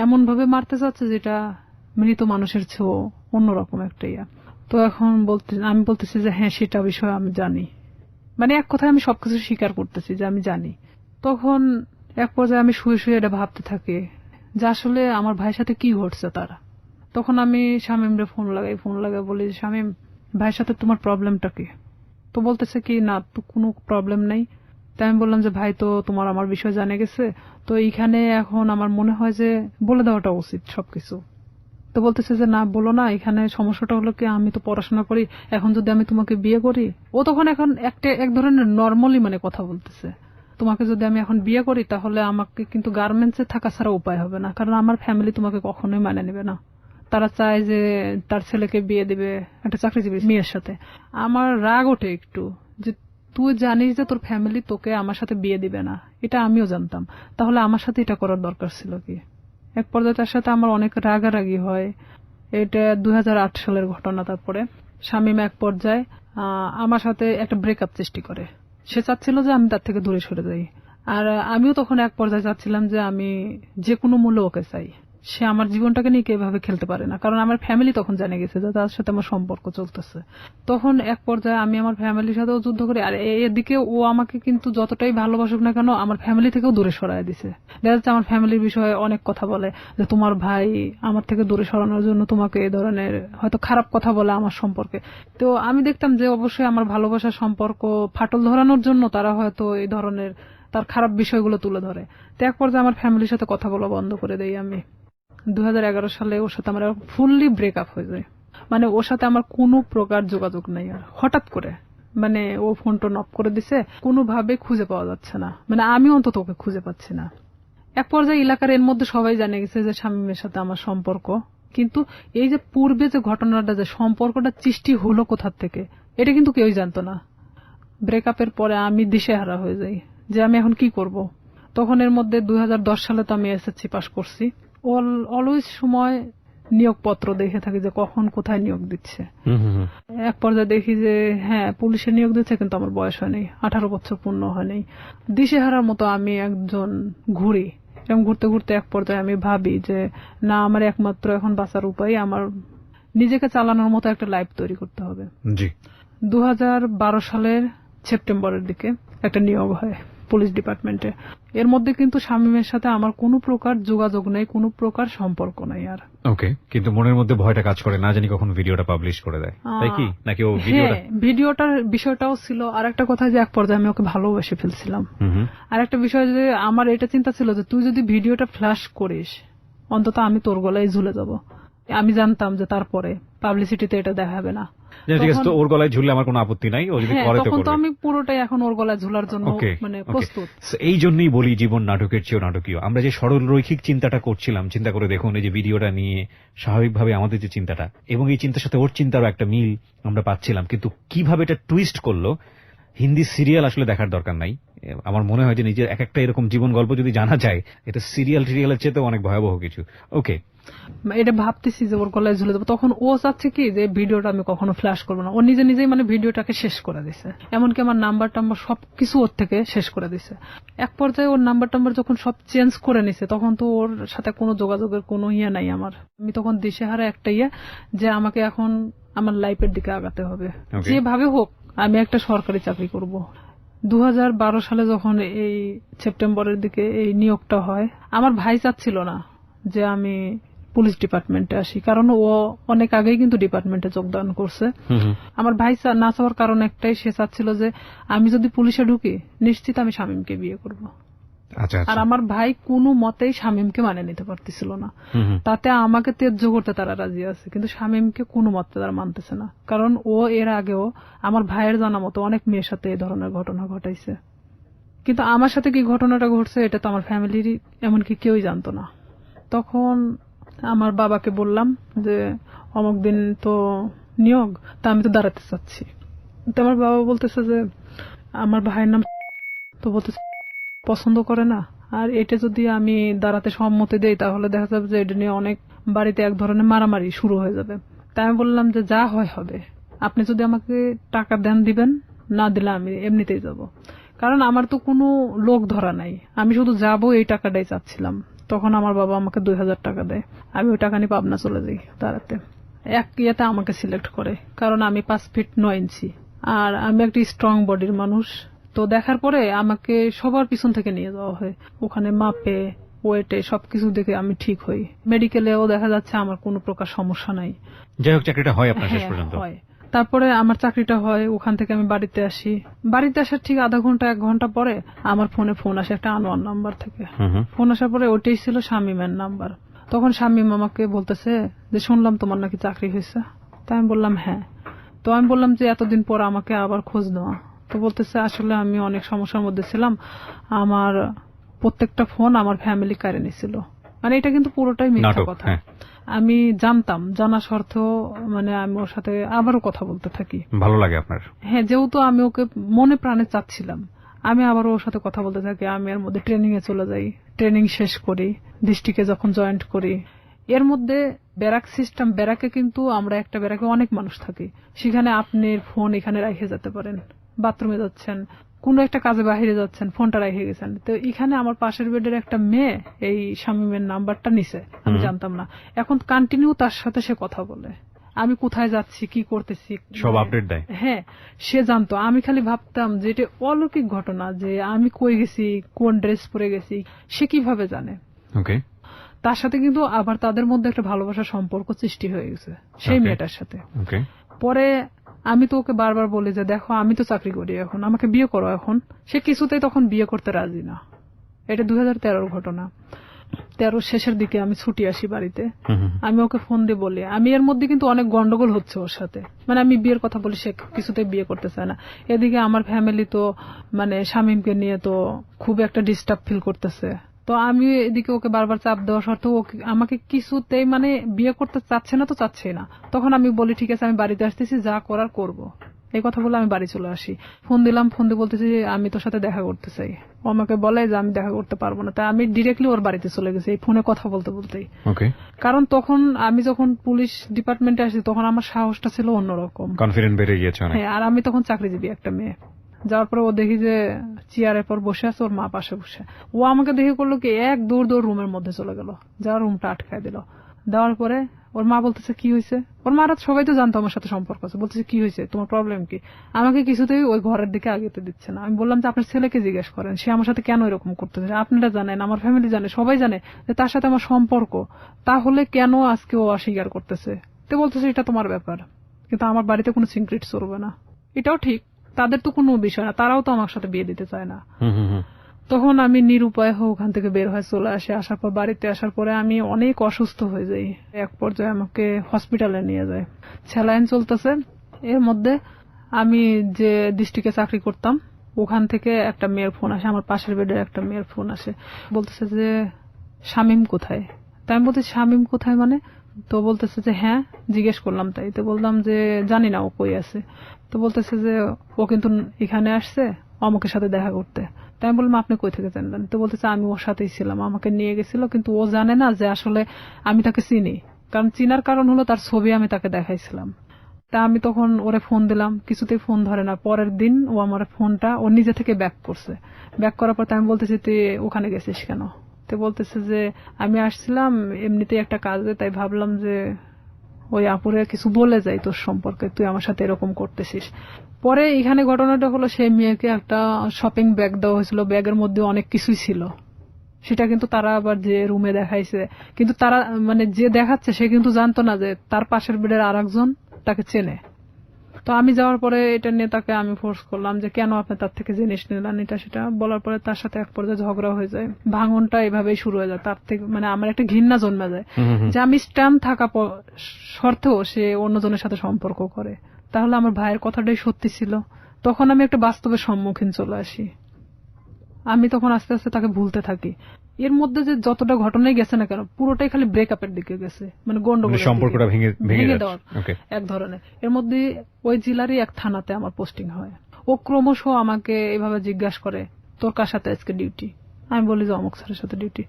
এমন ভাবে মারতে চাচ্ছে যেটা মৃত মানুষের চেয়েও অন্যরকম একটা ইয়া। তো এখন আমি বলতেছি যে হ্যাঁ সেটা বিষয় আমি জানি, মানে এক কথায় আমি সবকিছু স্বীকার করতেছি যে আমি জানি। তখন এক পর্যায়ে আমি শুয়ে শুয়ে এটা ভাবতে থাকি যে আসলে আমার ভাইয়ের সাথে কি ঘটছে তারা। তখন আমি শামীমরে ফোন লাগাই বলি শামীম ভাইয়ের সাথে তোমার প্রবলেমটা কি? তো বলতেছে কি না তো কোনো প্রবলেম নাই। তাই আমি বললাম যে ভাই তো তোমার আমার বিষয় জানে গেছে, তো এইখানে এখন আমার মনে হয় যে বলে দেওয়াটা উচিত সবকিছু। তো বলতেছে যে না বলো না, এখানে সমস্যাটা হলো কি আমি তো পড়াশোনা করি, এখন যদি আমি তোমাকে বিয়ে করি, ও তখন এখন এক ধরনের নর্মালি মানে কথা বলতেছে, তোমাকে যদি আমি এখন বিয়ে করি তাহলে আমাকে কিন্তু গার্মেন্টসে থাকা ছাড়া উপায় হবে না, কারণ আমার ফ্যামিলি তোমাকে কখনোই মানে নেবে না, তারা চায় যে তার ছেলেকে বিয়ে দিবে একটা চাকরিজীবী মেয়ের সাথে। আমার রাগ ওঠে একটু যে তুই জানিস যে তোর ফ্যামিলি তোকে আমার সাথে বিয়ে দিবে না, এটা আমিও জানতাম, তাহলে আমার সাথে এটা করার দরকার ছিল কি? এক পর্যায়ে তার সাথে আমার অনেক রাগারাগি হয়, এটা 2008 সালের ঘটনা। তারপরে শামীম এক পর্যায়ে আমার সাথে একটা ব্রেকআপ সৃষ্টি করে, সে চাচ্ছিল যে আমি তার থেকে দূরে সরে যাই, আর আমিও তখন এক পর্যায়ে চাচ্ছিলাম যে আমি যে কোনো মূল্যে ওকে চাই, সে আমার জীবনটাকে নিয়ে এভাবে খেলতে পারে না, কারণ আমার ফ্যামিলি তখন জেনে গেছে যে তার সাথে আমার সম্পর্ক চলতেছে। তখন এক পর্যায়ে আমি আমার ফ্যামিলির সাথেও যুদ্ধ করি, আর এদিকে ও আমাকে কিন্তু যতটাই ভালোবাসুক না কেন আমার ফ্যামিলি থেকেও দূরে সরায় দিছে। দেখা যাচ্ছে আমার ফ্যামিলির বিষয়ে অনেক কথা বলে যে তোমার ভাই আমার থেকে দূরে সরানোর জন্য তোমাকে এই ধরনের হয়তো খারাপ কথা বলে আমার সম্পর্কে। তো আমি দেখতাম যে অবশ্যই আমার ভালোবাসার সম্পর্ক ফাটল ধরানোর জন্য তারা হয়তো এই ধরনের তার খারাপ বিষয়গুলো তুলে ধরে। তো এক পর্যায়ে আমার ফ্যামিলির সাথে কথা বলা বন্ধ করে দেই আমি। 2011 সালে ওর সাথে আমার ফুললি ব্রেকআপ হয়ে যায়। মানে ওর সাথে আমার কোনো প্রকার যোগাযোগ নাই আর। হঠাৎ করে মানে ও ফোন টোন অফ করে দিছে, কোনোভাবে খুঁজে পাওয়া যাচ্ছে না, মানে আমি অন্তত ওকে খুঁজে পাচ্ছি না। এক পর্যায়ে এলাকার এর মধ্যে সবাই জানে গেছে যে শামীমের সাথে আমার সম্পর্ক, কিন্তু এই যে পূর্বে যে ঘটনাটা, যে সম্পর্কটা সৃষ্টি হলো কোথা থেকে, এটা কিন্তু কেউই জানতো না। ব্রেকআপের পরে আমি দিশেহারা হয়ে যাই যে আমি এখন কি করব। তখন এর মধ্যে 2010 সালে তো আমি এসএসসি পাস করছি। অলওয়েজ সময় নিয়োগপত্র দেখে থাকি যে কখন কোথায় নিয়োগ দিচ্ছে। এক পর্যায়ে দেখি যে হ্যাঁ পুলিশে নিয়োগ দিচ্ছে, কিন্তু আমার বয়স হয়নি, 18 বছর পূর্ণ হয়নি। দিশেহারার মতো আমি একজন ঘুরি, এবং ঘুরতে ঘুরতে এক পর্যায়ে আমি ভাবি যে না, আমার একমাত্র এখন বাঁচার উপায় আমার নিজেকে চালানোর মতো একটা লাইফ তৈরি করতে হবে। 2012 সালের সেপ্টেম্বরের দিকে একটা নিয়োগ হয় পুলিশ ডিপার্টমেন্টে। এর মধ্যে কিন্তু শামীমের সাথে আমার কোনো প্রকার যোগাযোগ নেই, কোনো প্রকার সম্পর্ক নাই আর। ওকে, কিন্তু মনের মধ্যে ভয়টা কাজ করে, না জানি কখন ভিডিওটা পাবলিশ করে দেয়, তাই কি? নাকি ও ভিডিওটার বিষয়টাও ছিল। আর একটা কথা যে এক পর্যায়ে আমি ওকে ভালোবেসে ফেলছিলাম। আর একটা বিষয় যে আমার এটা চিন্তা ছিল যে তুই যদি ভিডিওটা ফ্ল্যাশ করিস অন্তত আমি তোর গলায় ঝুলে যাব। আমি জানতাম যে তারপরে পাবলিসিটিতে এটা দেখাবে না। ঠিক আছে, তো ওর গলায় ঝুললে আমার কোনো আপত্তি নাই, ও যদি করে তো করবে। আমি পুরোটাই এখন ওর গলায় ঝুলার জন্য মানে প্রস্তুত। এই জন্যই বলি জীবন নাটকের চেয়েও নাটকীয়। আমরা যে সরল রৈখিক চিন্তাটা করছিলাম, চিন্তা করে দেখুন এই যে ভিডিওটা নিয়ে স্বাভাবিকভাবে আমাদের যে চিন্তাটা, এবং এই চিন্তার সাথে ওর চিন্তারও একটা মিল আমরা পাচ্ছিলাম, কিন্তু কিভাবে এটা টুইস্ট করলো। হিন্দি সিরিয়াল আসলে দেখার দরকার নাই। আমার মনে হয় যে নিজের এক একটা এরকম জীবন গল্প যদি জানা যায়, এটা সিরিয়ালের চেয়েও অনেক ভয়াবহ কিছু। ওকে, এটা ভাবতেছি যে ওর গলায় ঝুলে দেবো। তখন ও চাচ্ছে কি যে ভিডিওটা আমি কখনো ফ্ল্যাশ করবো না। ও নিজেই মানে ভিডিওটাকে শেষ করে দিছে, এমনকি আমার নাম্বার টাম্বার সবকিছু ওর থেকে শেষ করে দিছে। এক পর্যায়ে ওর নাম্বার টাম্বার যখন সব চেঞ্জ করে নিছে, তখন তো ওর সাথে কোনো যোগাযোগের কোনো ইয়ে নাই আমার। আমি তখন দিশেহারা একটা যে আমাকে এখন আমার লাইফের দিকে আগাতে হবে, যেভাবে হোক আমি একটা সরকারি চাকরি করব। 2012 সালে যখন এই সেপ্টেম্বরের দিকে এই নিয়োগটা হয়, আমার ভাই চাচ্ছিল না যে আমি পুলিশ ডিপার্টমেন্টে আসি, কারণ ও অনেক আগেই কিন্তু ডিপার্টমেন্টে যোগদান করছে। আমার ভাই না চাওয়ার কারণ একটাই, সে চাচ্ছিল যে আমি যদি পুলিশে ঢুকি নিশ্চিত আমি শামীমকে বিয়ে করব। আর আমার ভাই কোনো মতেই শামীমকে মানে নিতে পারতেছিল না। তাতে আমাকে ত্যায্য করতে তারা রাজি আছে, কিন্তু শামীমকে কোনো মতে তারা মানতেছে না, কারণ ও এর আগেও আমার ভাইয়ের জানা মতো অনেক মেয়ের সাথে এই ধরনের ঘটনা ঘটাইছে। কিন্তু আমার সাথে কি ঘটনাটা ঘটছে এটা তো আমার ফ্যামিলির এমনকি কেউই জানতো না। তখন আমার বাবাকে বললাম যে অমুক দিন তো নিয়োগ, তা আমি তো দাঁড়াতে চাচ্ছি। তো আমার বাবা বলতেছে যে আমার ভাইয়ের নাম, তো বলতেছে পছন্দ করে না, আর এটা যদি আমি দাঁড়াতে সম্মতি দেই তাহলে দেখা যাবে যে এটা নিয়ে অনেক বাড়িতে এক ধরনের মারামারি শুরু হয়ে যাবে। তাই আমি বললাম যে যা হয় হবে, আপনি যদি আমাকে টাকা দেন দিবেন, না দিলে আমি এমনিতেই যাব, কারণ আমার তো কোনো লোক ধরা নাই, আমি শুধু যাবো এই টাকাটাই চাচ্ছিলাম। তখন আমার বাবা আমাকে 2000 টাকা দেয়, আমি ওই টাকা নিয়ে পাবনা চলে যাই দাঁড়াতে। এক ইয়েতে আমাকে সিলেক্ট করে, কারণ আমি 5 ফিট 9 ইঞ্চি আর আমি একটি স্ট্রং বডির মানুষ। তো দেখার পরে আমাকে সবার পিছন থেকে নিয়ে যাওয়া হয়, ওখানে মাপে ওয়েটে সবকিছু দেখে আমি ঠিক হই। মেডিকেলেও দেখা যাচ্ছে আমার কোনো প্রকার সমস্যা নাই। যাই হোক, চাকরিটা হয় আপনার শেষ পর্যন্ত? হয়। তারপরে আমার চাকরিটা হয়, ওখান থেকে আমি বাড়িতে আসি। বাড়িতে আসার ঠিক আধা ঘন্টা 1 ঘন্টা পরে আমার ফোনে ফোন আসে একটা আনোয়ার নাম্বার থেকে। ফোন আসার পরে ওটাই ছিল শামীমের নাম্বার। তখন শামীম আমাকে বলতেছে যে শুনলাম তোমার নাকি চাকরি হয়েছে। তাই আমি বললাম হ্যাঁ। তো আমি বললাম যে এতদিন পর আমাকে আবার খোঁজ নেওয়া। তো বলতেছে আসলে আমি অনেক সমস্যার মধ্যে ছিলাম, আমার প্রত্যেকটা ফোন আমার ফ্যামিলি কেড়ে নিয়েছিল। মানে এটা কিন্তু পুরোটাই মিথ্যা কথা। আমি জানতাম, জানা সত্ত্বেও মানে আমি ওর সাথে আবারও কথা বলতে থাকি। ভালো লাগে আপনার? হ্যাঁ, যেহেতু আমি ওকে মনে প্রাণে চাচ্ছিলাম, আমি আবার ওর সাথে কথা বলতে থাকি। আমি এর মধ্যে ট্রেনিং এ চলে যাই, ট্রেনিং শেষ করি, ডিস্ট্রিক্টে যখন জয়েন্ট করি। এর মধ্যে ব্যারাক সিস্টেম, ব্যারাকে কিন্তু আমরা একটা ব্যারাকে অনেক মানুষ থাকি, সেখানে আপনি ফোন এখানে রেখে যেতে পারেন, বাথরুমে যাচ্ছেন, কোনো একটা কাজে বাহিরে যাচ্ছেন, ফোনটা রেখে গেছেন। তো এখানে আমার পাশের বেডের একটা মেয়ে এই শামীমের নাম্বারটা নিছে, আমি জানতাম না। এখন কন্টিনিউ তার সাথে সে কথা বলে, আমি কোথায় যাচ্ছি, কি করতেছি, সব আপডেট দেয়। হ্যাঁ, সে জানতো। আমি খালি ভাবতাম যে এটা অলৌকিক ঘটনা, যে আমি কই গেছি, কোন ড্রেস পরে গেছি, সে কিভাবে জানে। ওকে। তার সাথে কিন্তু আবার তাদের মধ্যে একটা ভালোবাসার সম্পর্ক সৃষ্টি হয়ে গেছে সেই মেয়েটার সাথে। ওকে। পরে আমি তো ওকে বারবার বলি যে দেখো আমি তো চাকরি করি, এখন আমাকে বিয়ে করো। এখন সে কিছুতেই তখন বিয়ে করতে রাজি না। এটা 2013 ঘটনা। 13 শেষের দিকে আমি ছুটি আসি বাড়িতে, আমি ওকে ফোন দিয়ে বলি, আমি এর মধ্যে কিন্তু অনেক গন্ডগোল হচ্ছে ওর সাথে, মানে আমি বিয়ের কথা বলি, সে কিছুতেই বিয়ে করতে চায় না। এদিকে আমার ফ্যামিলি তো মানে শামীমকে নিয়ে তো খুব একটা ডিস্টার্ব ফিল করতেছে। তো আমি এদিকে ওকে বারবার চাপ দেওয়া সত্ত্বেও আমাকে কিছুতেই মানে বিয়ে করতে চাচ্ছে না, তো চাচ্ছেই না। তখন আমি বলি ঠিক আছে আমি বাড়িতে আসতেছি, যা করার করব। এই কথা বলে আমি বাড়ি চলে আসি। ফোন দিলাম, ফোন দিয়ে বলতেছি যে আমি তোর সাথে দেখা করতে চাই। ও আমাকে বলে যে আমি দেখা করতে পারবো না। তাই আমি ডিরেক্টলি ওর বাড়িতে চলে গেছি এই ফোনে কথা বলতে বলতেই। ওকে। কারণ তখন আমি যখন পুলিশ ডিপার্টমেন্টে আসি তখন আমার সাহসটা ছিল অন্যরকম, কনফিডেন্ট বেড়ে গিয়েছে অনেক। হ্যাঁ, আর আমি তখন চাকরিজীবী একটা মেয়ে। যাওয়ার পরে ও দেখি যে চেয়ারের পর বসে আছে, ওর মা পাশে বসে। ও আমাকে দেখে করলো কি, এক দৌড় রুমের মধ্যে চলে গেল, যাওয়ার রুমটা আটকায় দিল। দেওয়ার পরে ওর মা বলতেছে কি হয়েছে। ওর মারা সবাই তো জানতো আমার সাথে সম্পর্ক আছে। বলতেছে কি হয়েছে, তোমার প্রবলেম কি। আমাকে কিছুতেই ওই ঘরের দিকে আগেতে দিচ্ছে না। আমি বললাম যে আপনার ছেলেকে জিজ্ঞেস করেন, সে আমার সাথে কেন এরকম করতেছে। আপনারা জানেন, আমার ফ্যামিলি জানে, সবাই জানে যে তার সাথে আমার সম্পর্ক, তাহলে কেন আজকে ও অস্বীকার করতেছে। তো বলতেছে এটা তোমার ব্যাপার, কিন্তু আমার বাড়িতে কোনো সিক্রেট চলবে না। এটাও ঠিক, তাদের তো কোনো বিষয় না, তারাও তো আমার সাথে বিয়ে দিতে চায় না। তখন আমি নিরুপায় হয়ে ওখান থেকে বের হয়ে চলে আসি। আসার পর বাড়িতে আসার পরে আমি অনেক অসুস্থ হয়ে যাই। এক পর্যায়ে আমাকে হসপিটালে নিয়ে যায়, স্যালাইন চলতেছে। এর মধ্যে আমি যে ডিস্ট্রিক্টে চাকরি করতাম ওখান থেকে একটা মেয়ের ফোন আসে, আমার পাশের বেডের একটা মেয়ের ফোন আসে, বলতেছে যে শামীম কোথায়। তাই আমি বলতে শামীম কোথায় মানে। তো বলতেছে যে হ্যাঁ, জিজ্ঞেস করলাম। তাই তো বললাম যে জানি না ও কই আছে। তো বলতেছে যে ও কিন্তু এখানে আসছে অমুকের সাথে দেখা করতে। তাই আমি বললাম আপনি কই থেকে জানলেন। তো বলতেছে আমি ওর সাথেই ছিলাম, আমাকে নিয়ে গেছিল, কিন্তু ও জানে না যে আসলে আমি তাকে চিনি। কারণ চিনার কারণ হলো তার ছবি আমি তাকে দেখাইছিলাম। তা আমি তখন ওরে ফোন দিলাম, কিছুতেই ফোন ধরে না। পরের দিন ও আমার ফোনটা ও নিজে থেকে ব্যাক করছে। ব্যাক করার পর আমি বলতেছি তুই ওখানে গেছিস কেন। তো বলতেছে যে আমি আসছিলাম এমনিতেই একটা কাজে, তাই ভাবলাম যে ওই আপুরে কিছু বলে যাই তোর সম্পর্কে, তুই আমার সাথে এরকম করতেছিস। পরে এখানে ঘটনাটা হলো সেই মেয়েকে একটা শপিং ব্যাগ দেওয়া হয়েছিল, ব্যাগের মধ্যে অনেক কিছুই ছিল। সেটা কিন্তু তারা আবার যে রুমে দেখাইছে, কিন্তু তারা মানে যে দেখাচ্ছে সে কিন্তু জানতো না যে তার পাশের বেডের আরেকজন তাকে চেনে। তো আমি যাওয়ার পরে এটা নিয়ে তাকে আমি ফোর্স করলাম যে কেন আপনি তার থেকে জিনিস নিলেন, এটা সেটা বলার পরে তার সাথে এক পর্যায়ে ঝগড়া হয়ে যায়। ভাঙনটা এভাবেই শুরু হয়ে যায়। তার থেকে মানে আমার একটা ঘৃণা জন্মে যায় যে আমি স্ট্যান্ড থাকা শর্তেও সে অন্যজনের সাথে সম্পর্ক করে। তাহলে আমার ভাইয়ের কথাটাই সত্যি ছিল। তখন আমি একটা বাস্তবের সম্মুখীন চলে আসি। আমি তখন আস্তে আস্তে তাকে ভুলতে থাকি। এর মধ্যে যে যতটা ঘটনাই গেছে না কেন পুরোটাই খালি ব্রেকআপের দিকে গেছে, মানে গন্ডগোল, সম্পর্কটা ভেঙে দেওয়ার এক ধরনের। এর মধ্যে ওই জেলারই এক থানাতে আমার পোস্টিং হয়। ও ক্রমশ আমাকে এভাবে জিজ্ঞাসা করে তোর কার সাথে আজকে ডিউটি। আমি বলি যে অমুক স্যারের সাথে ডিউটি।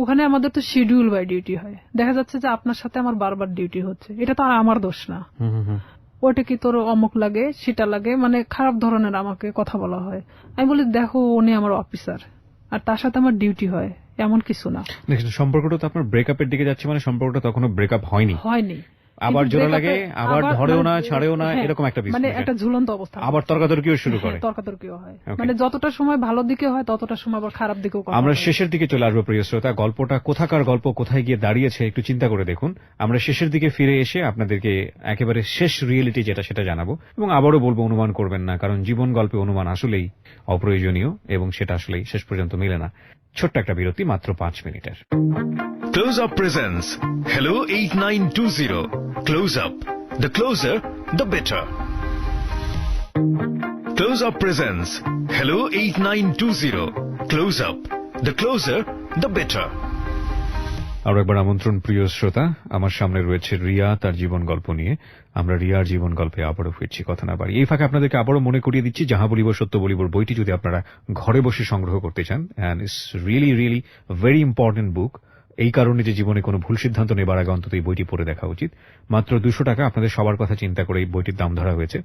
ওখানে আমাদের তো শিডিউল বাই ডিউটি হয়। দেখা যাচ্ছে যে আপনার সাথে আমার বারবার ডিউটি হচ্ছে, এটা তো আর আমার দোষ না। ওটা কি তোর অমুক লাগে সেটা লাগে, মানে খারাপ ধরনের আমাকে কথা বলা হয়। আমি বলি দেখো উনি আমার অফিসার আর তার সাথে আমার ডিউটি হয়, এমন কিছু না। সম্পর্কটা তো আপনার ব্রেকআপের দিকে যাচ্ছে, মানে সম্পর্কটা তখনও ব্রেকআপ হয়নি। আবার জোড়া লাগে, আবার ধরেও না ছাড়েও না, এরকম একটা বিষয়, মানে একটা ঝুলন্ত অবস্থা। আবার তর্কাতর্কিও শুরু করে। তর্কাতর্কিও হয়, মানে যতটা সময় ভালো দিকে হয় ততটা সময় আবার খারাপ দিকেও। আমরা শেষের দিকে চলে আসবো প্রিয় শ্রোতা। গল্পটা কোথাকার গল্প, কোথায় গিয়ে দাঁড়িয়েছে একটু চিন্তা করে দেখুন। আমরা শেষের দিকে ফিরে এসে আপনাদেরকে একেবারে শেষ রিয়েলিটি যেটা সেটা জানাবো, এবং আবারও বলবো অনুমান করবেন না, কারণ জীবন গল্পে অনুমান আসলেই অপ্রয়োজনীয় এবং সেটা আসলেই শেষ পর্যন্ত মেলে না। ছোট্ট একটা বিরতি, মাত্র 5 মিনিটের। Close Up presents Hello 8920. Close Up. The closer, the better. Close Up presents Hello 8920. Close Up. The closer, the better. আরো একবার আমন্ত্রণ প্রিয় শ্রোতা, আমার সামনে রয়েছে রিয়া, তার জীবন গল্প নিয়ে। আমরা রিয়ার জীবন গল্পে আবারও ফিরছি, কথা না বাড়ি। এই ফাঁকে আপনাদেরকে আবারও মনে করিয়ে দিচ্ছি, যাহা বলিব সত্য বলিব বইটি যদি আপনারা ঘরে বসে সংগ্রহ করতে চান, and it's really very important book, এই কারণে যে জীবনে কোনো ভুল সিদ্ধান্ত নেবার আগে অন্তত এই বইটি পড়ে দেখা উচিত। মাত্র 200 টাকা আপনাদের সবার কথা চিন্তা করে এই বইটির দাম ধরা হয়েছে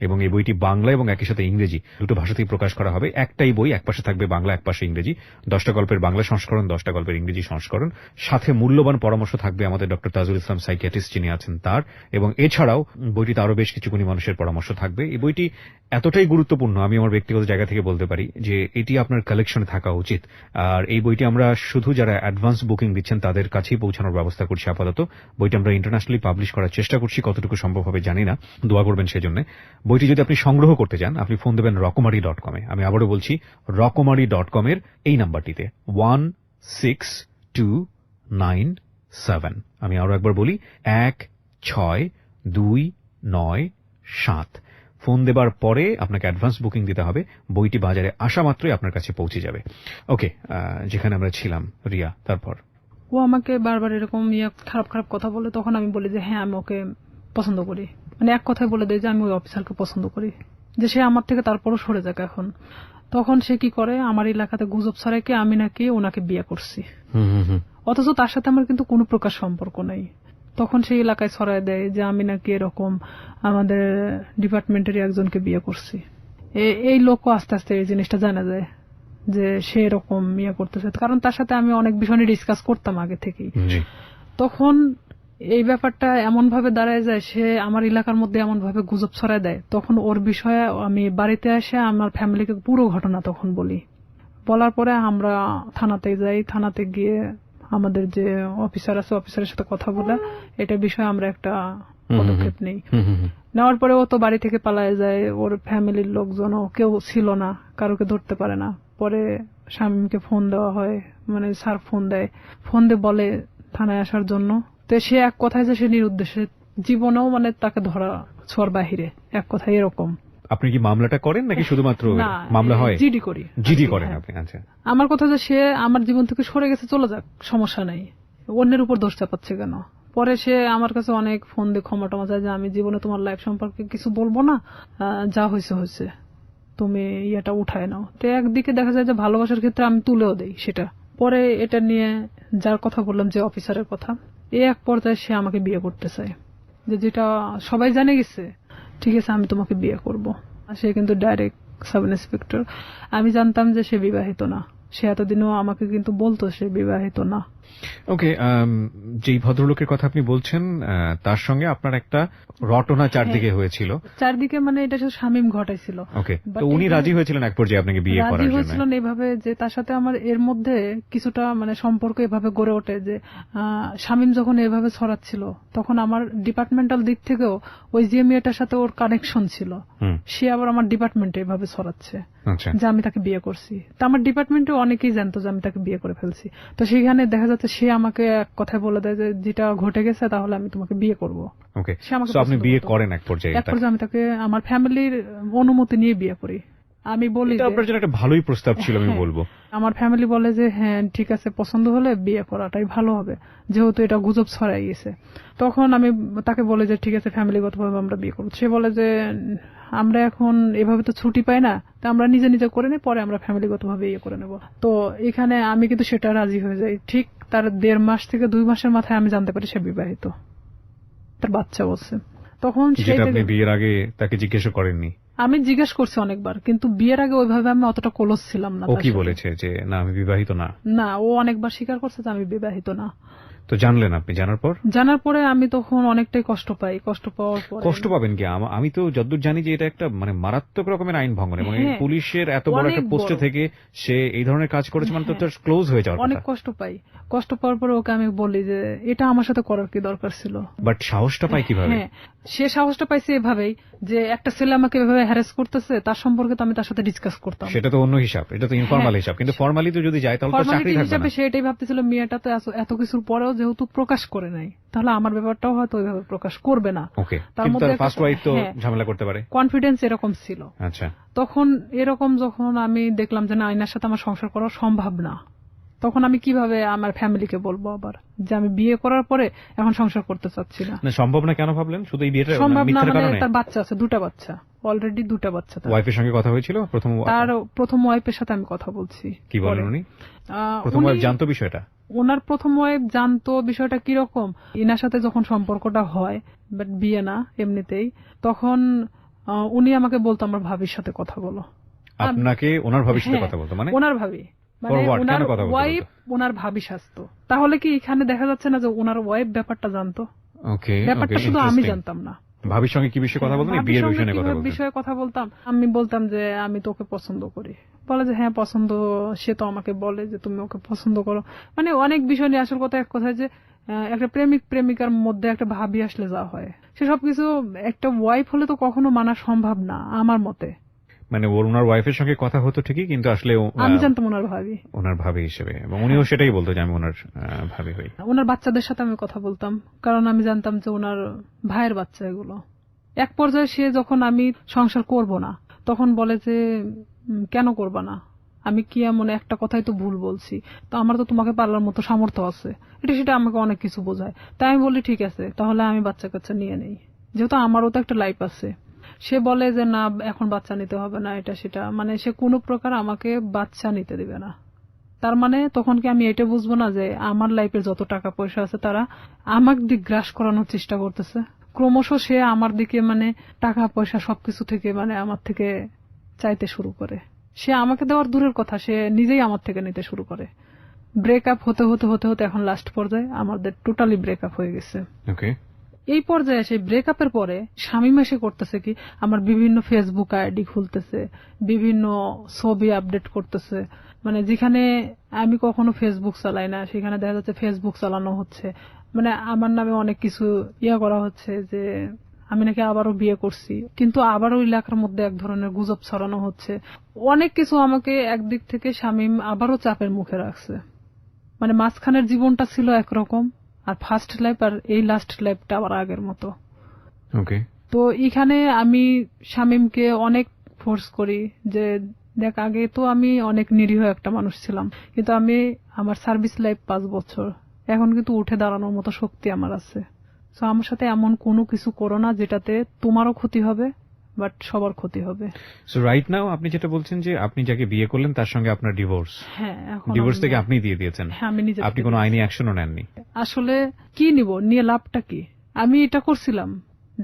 এবং এই বইটি বাংলা এবং একই সাথে ইংরেজি দুটো ভাষাতেই প্রকাশ করা হবে। একটাই বই, একপাশে থাকবে বাংলা, একপাশে ইংরেজি। 10টা গল্পের বাংলা সংস্করণ, 10টা গল্পের ইংরেজি সংস্করণ, সাথে মূল্যবান পরামর্শ থাকবে আমাদের ডক্টর তাজুল ইসলাম সাইকিয়াট্রিস্ট যিনি আছেন তার, এবং এছাড়াও বইটিতে আরো বেশ কিছু গুণী মানুষের পরামর্শ থাকবে। এই বইটি এতটাই গুরুত্বপূর্ণ, আমি আমার ব্যক্তিগত জায়গা থেকে বলতে পারি যে এটি আপনার কালেকশনে থাকা উচিত। আর এই বইটি আমরা শুধু যারা অ্যাডভান্স বুকিং দিচ্ছেন তাদের কাছেই পৌঁছানোর ব্যবস্থা করছি আপাতত। বইটি আমরা ইন্টারন্যাশনালি পাবলিশ করার চেষ্টা করছি, কতটুকু সম্ভব হবে জানি না, দোয়া করবেন সেজন্য। বইটি যদি আপনি সংগ্রহ করতে চান আপনি ফোন দেবেন রকমারি.com এ। আমি আবারও বলছি রকমারি.com এর এই নাম্বারটিতে 16297। আমি আরো একবার বলি 16297। ফোন দেবার পরে আপনাকে অ্যাডভান্স বুকিং দিতে হবে। বইটি বাজারে আসা মাত্রই আপনার কাছে পৌঁছে যাবে। ওকে, যেখানে আমরা ছিলাম, রিয়া, তারপর ও আমাকে বারবার এরকম খারাপ খারাপ কথা বলে, তখন আমি বলি যে হ্যাঁ আমি ওকে পছন্দ করি, মানে এক কথায় বলে দেয় যে আমি ওই অফিসারকে পছন্দ করি, যে সে আমার থেকে তারপরও সরে যাক এখন। তখন সে কি করে, আমার এলাকাতে গুজব ছড়ায় আমি নাকি ওনাকে বিয়ে করছি, অথচ তার সাথে আমার কিন্তু কোনো প্রকার সম্পর্ক নাই। তখন সেই এলাকায় ছড়ায় দেয় যে আমি নাকি এরকম আমাদের ডিপার্টমেন্টের একজনকে বিয়ে করছি। এই লোকও আস্তে আস্তে এই জিনিসটা জানা যায় যে সে এরকম করতেছে, কারণ তার সাথে আমি অনেক বিষয় নিয়ে ডিসকাস করতাম আগে থেকেই। তখন এই ব্যাপারটা এমন ভাবে দাঁড়ায় যায়, সে আমার এলাকার মধ্যে এমন ভাবে গুজব ছড়ায় দেয়। তখন ওর বিষয়ে আমি বাড়িতে এসে আমার ফ্যামিলিকে পুরো ঘটনা তখন বলি। বলার পরে আমরা থানাতে যাই, থানাতে গিয়ে আমাদের যে অফিসার আছে অফিসারের সাথে কথা বলে এটা বিষয়ে আমরা একটা পদক্ষেপ নেই। নেওয়ার পরে ও তো বাড়ি থেকে পালায় যায়, ওর ফ্যামিলির লোকজনও কেউ ছিল না, কারোকে ধরতে পারে না। পরে স্বামীকে ফোন দেওয়া হয়, মানে স্যার ফোন দেয়, ফোন দিয়ে বলে থানায় আসার জন্য। তো সে এক কথায় যে সে নিরুদ্দেশে, জীবনেও মানে তাকে ধরা ছোঁয়ার বাহিরে, এক কথায় এরকম। আপনি কি মামলাটা করেন নাকি শুধুমাত্র মামলা হয়? জিডি করি। জিডি করেন আপনি? আচ্ছা। আমার কথা যে সে আমার জীবন থেকে সরে গেছে, চলে যাক, সমস্যা নাই, অন্যের উপর দোষ চাপাচ্ছে কেন? পরে সে আমার কাছে অনেক ফোন দিয়ে ক্ষমা টমা চায় যে আমি জীবনে তোমার লাইফ সম্পর্কে কিছু বলবো না, যা হয়েছে হয়েছে, তুমি এটা উঠায় নাও। তো একদিকে দেখা যায় যে ভালোবাসার ক্ষেত্রে আমি তুলেও দেই সেটা। পরে এটা নিয়ে যার কথা বললাম, যে অফিসারের কথা, এক পর্যায়ে সে আমাকে বিয়ে করতে চায়, যেটা সবাই জানে গেছে, ঠিক আছে আমি তোমাকে বিয়ে করব। সে কিন্তু ডাইরেক্ট সাব ইন্সপেক্টর। আমি জানতাম যে সে বিবাহিত না, সে এতদিনও আমাকে কিন্তু বলতো সে বিবাহিত না। ওকে, যেই ভদ্রলোকের কথা আপনি বলছেন তার সঙ্গে আপনার একটা রটনা চারদিকে হয়েছিল। চারদিকে মানে এটা শুধু শামীম ঘটাইছিল। ওকে, তো উনি রাজি হয়েছিলেন এক পর্যায়ে আপনাকে বিয়ে করার জন্য? রাজি হয়েছিলেন এইভাবে যে তার সাথে আমার এর মধ্যে কিছুটা মানে সম্পর্ক এভাবে গড়ে ওঠে যে শামীম যখন এভাবে ছড়াচ্ছিল তখন আমার ডিপার্টমেন্টাল দিক থেকেও ওই যে মেয়েটার সাথে ওর কানেকশন ছিল, সে আবার আমার ডিপার্টমেন্টে এভাবে ছড়াচ্ছে যে আমি তাকে বিয়ে করছি। তো আমার ডিপার্টমেন্টে অনেকেই জানতো যে আমি তাকে বিয়ে করে ফেলছি। তো সেখানে দেখা যাচ্ছে সে আমাকে এক কথায় বলে দেয় যে যেটা ঘটে গেছে তাহলে আমি তোমাকে বিয়ে করব। ওকে, সো আপনি বিয়ে করেন এক পর্যায়ে? এক পর্যায়ে আমি তাকে আমার ফ্যামিলির অনুমতি নিয়ে বিয়ে করি। আমি বলি এটা আপনার জন্য একটা ভালোই প্রস্তাব ছিল আমি বলবো। আমার ফ্যামিলি বলে যে হ্যাঁ ঠিক আছে, পছন্দ হলে বিয়ে করাটাই ভালো হবে, যেহেতু এটা গুজব ছড়াই গেছে। তখন আমি তাকে বলে যে ঠিক আছে ফ্যামিলিগতভাবে আমরা বিয়ে করবো। সে বলে যে আমরা এখন এভাবে তো ছুটি পাই না, তো আমরা নিজে নিজে করে নিই, পরে আমরা ফ্যামিলিগতভাবে ইয়ে করে নেব। তো এখানে আমি কিন্তু সেটা রাজি হয়ে যাই। ঠিক তার 1.5 মাস থেকে 2 মাসের মাথায় আমি জানতে পারি সে বিবাহিত, তার বাচ্চা বলছে। তখন আপনি বিয়ের আগে তাকে জিজ্ঞেস করেননি? আমি জিজ্ঞেস করছি অনেকবার, কিন্তু বিয়ের আগে ওইভাবে আমি অতটা ক্লোজ ছিলাম না। ও কি বলেছে যে না আমি বিবাহিত না? না, ও অনেকবার স্বীকার করছে যে আমি বিবাহিত না। তো জানলেন আপনি? জানার পরে আমি তখন অনেকটাই কষ্ট পাই। কষ্ট পাওয়ার পরে কষ্ট পাবেন কি? আমি তো যতদূর জানি যে এটা একটা মানে মারাত্মক রকমের আইন ভঙ্গন, এবং পুলিশের এত বড় একটা পোস্টে থেকে সে এই ধরনের কাজ করেছে মানে তো তার ক্লোজ হয়ে যাওয়ার কথা। অনেক কষ্ট পাই। কষ্ট পাওয়ার পরে ওকে আমি বলি যে এটা আমার সাথে করার কি দরকার ছিল। বাট সাহসটা পাই কিভাবে? সে সাহসটা পাইছে এভাবেই যে একটা ছেলে আমাকে এভাবে হ্যারাস করতেছে, তার সম্পর্কে তো আমি তার সাথে ডিসকাস করতাম। সেটা তো অন্য হিসাব, এটা তো ইনফরমাল হিসাব। কিন্তু ফর্মালি তো যদি যায় তাহলে তো চাকরি থাকবে না। সে এটাই ভাবতেছিল মেয়েটা তো এত কিছুর পরেও যেহেতু প্রকাশ করে নাই, তাহলে আমার ব্যাপারটাও হয়তো ওইভাবে প্রকাশ করবে না। ওকে, তার মধ্যে ফার্স্ট ওয়াইফ তো ঝামেলা করতে পারে, কনফিডেন্স এরকম ছিল। আচ্ছা, তখন এরকম যখন আমি দেখলাম যে না আইনার সাথে আমার সংসার করা সম্ভব না, তখন আমি কিভাবে আমার ফ্যামিলিকে বলবো আবার যে আমি বিয়ে করার পরে এখন সংসার করতে চাচ্ছি না। না সম্ভব না কেন ভাবলেন? শুধু এই বিয়েটা সম্ভব না মিথ্যার মানে কারণে? তার বাচ্চা আছে, 2টা বাচ্চা, অলরেডি 2টা বাচ্চা তার। ওয়াইফের সঙ্গে কথা হয়েছিল তার প্রথম ওয়াইফের সাথে আমি কথা বলছি। কি বলেন উনি? প্রথম উনি- ওয়াইফ জানতো বিষয়টা? ওনার প্রথম ওয়াইফ জানতো বিষয়টা কিরকম, ইনার সাথে যখন সম্পর্কটা হয়, বাট বিয়ে না এমনিতেই, তখন উনি আমাকে বলতো আমার ভাবির সাথে কথা বলো। আপনাকে ওনার ভাবির সাথে হ্যাঁ, কথা বলতো? মানে ওনার ভাবি, মানে For what? ওনার কেন কথা বলতে ওয়াইফ ওনার ভাবি সাজতো। তাহলে কি এখানে দেখা যাচ্ছে না যে ওনার ওয়াইফ ব্যাপারটা জানতো? ওকে, ব্যাপারটা শুধু আমি জানতাম না। ভাবির সঙ্গে কি বিষয়ে কথা বলতেন? ভাবির বিয়ের সঙ্গে বিষয়ে নিয়ে কথা কিভাবে বলতেন? বিষয়ে কথা বলতাম, আমি বলতাম যে আমি তোকে পছন্দ করি, বলে যে হ্যাঁ পছন্দ, সে তো আমাকে বলে যে তুমি ওকে পছন্দ করো, মানে অনেক বিষয় নিয়ে। আসল কথা এক কথায় যে একটা প্রেমিক প্রেমিকার মধ্যে একটা ভাবি আসলে যা হয়, সে সবকিছু একটা ওয়াইফ হলে তো কখনো মানা সম্ভব না আমার মতে। মানে ওনার ওয়াইফের সঙ্গে কথা হতো ঠিকই, কিন্তু আসলে আমি জানতাম ওনার ভাবি, ওনার ভাবি হিসেবে, এবং উনিও সেটাই বলতো যে আমি ওনার ভাবি হই। ওনার বাচ্চাদের সাথে আমি কথা বলতাম, কারণ আমি জানতাম যে ওনার ভাইয়ের বাচ্চা এগুলো। এক পর্যায়ে সে যখন আমি সংসার করব না, তখন বলে যে কেন করবা না, আমি কি এমন একটা কথাই তো ভুল বলছি, তো আমার তো তোমাকে পারলার মতো সামর্থ্য আছে, এটা সেটা আমাকে অনেক কিছু বোঝায়। তাই আমি বলি ঠিক আছে, তাহলে আমি বাচ্চা কাচ্চা নিয়ে নেই, যেহেতু আমারও তো একটা লাইফ আছে। সে বলে যে না এখন বাচ্চা নিতে হবে না, এটা সেটা, মানে সে কোনো প্রকার আমাকে বাচ্চা নিতে দিবে না। তার মানে তখন কি আমি এটা বুঝবো না যে আমার লাইফের যত টাকা পয়সা আছে তারা আমার দিক গ্রাস করানোর চেষ্টা করতেছে? ক্রমশ সে আমার দিকে মানে টাকা পয়সা সবকিছু থেকে মানে আমার থেকে চাইতে শুরু করে। সে আমাকে দেওয়ার দূরের কথা, সে নিজেই আমার থেকে নিতে শুরু করে। ব্রেকআপ হতে হতে হতে হতে এখন লাস্ট পর্যায়ে আমাদের টোটালি ব্রেকআপ হয়ে গেছে। ওকে, এই পর্যায়ে সেই ব্রেকআপের পরে শামীম এসে করতেছে কি, আমার বিভিন্ন ফেসবুক আইডি খুলতেছে, বিভিন্ন ছবি আপডেট করতেছে, মানে যেখানে আমি কখনো ফেসবুক চালাই না সেখানে দেখা যাচ্ছে ফেসবুক চালানো হচ্ছে, মানে আমার নামে অনেক কিছু করা হচ্ছে যে আমি নাকি আবারও বিয়ে করছি, কিন্তু আবারও এলাকার মধ্যে এক ধরনের গুজব ছড়ানো হচ্ছে। অনেক কিছু আমাকে একদিক থেকে শামীম আবারও চাপের মুখে রাখছে। মানে মাঝখানের জীবনটা ছিল একরকম, আর ফার্স্ট লাইফ আর এই লাস্ট লাইফটা আবার আগের মতো। ওকে। তো এখানে আমি শামীমকে অনেক ফোর্স করি যে দেখ, আগে তো আমি অনেক নিরীহ একটা মানুষ ছিলাম, কিন্তু আমি আমার সার্ভিস লাইফ 5 বছর, এখন কিন্তু উঠে দাঁড়ানোর মতো শক্তি আমার আছে। তো আমার সাথে এমন কোনো কিছু করো না যেটাতে তোমারও ক্ষতি হবে বাট সবার ক্ষতি হবে। সো রাইট নাও আপনি যেটা বলছেন যে আপনি যাকে বিয়ে করলেন তার সঙ্গে আপনার ডিভোর্স, হ্যাঁ, এখন ডিভোর্স থেকে আপনি দিয়ে দিয়েছেন। হ্যাঁ, আমি নিজে আপনি কোনো আইনি অ্যাকশনও নেননি? আসলে কি নিব, নিয়ে লাভটা কি? আমি এটা করছিলাম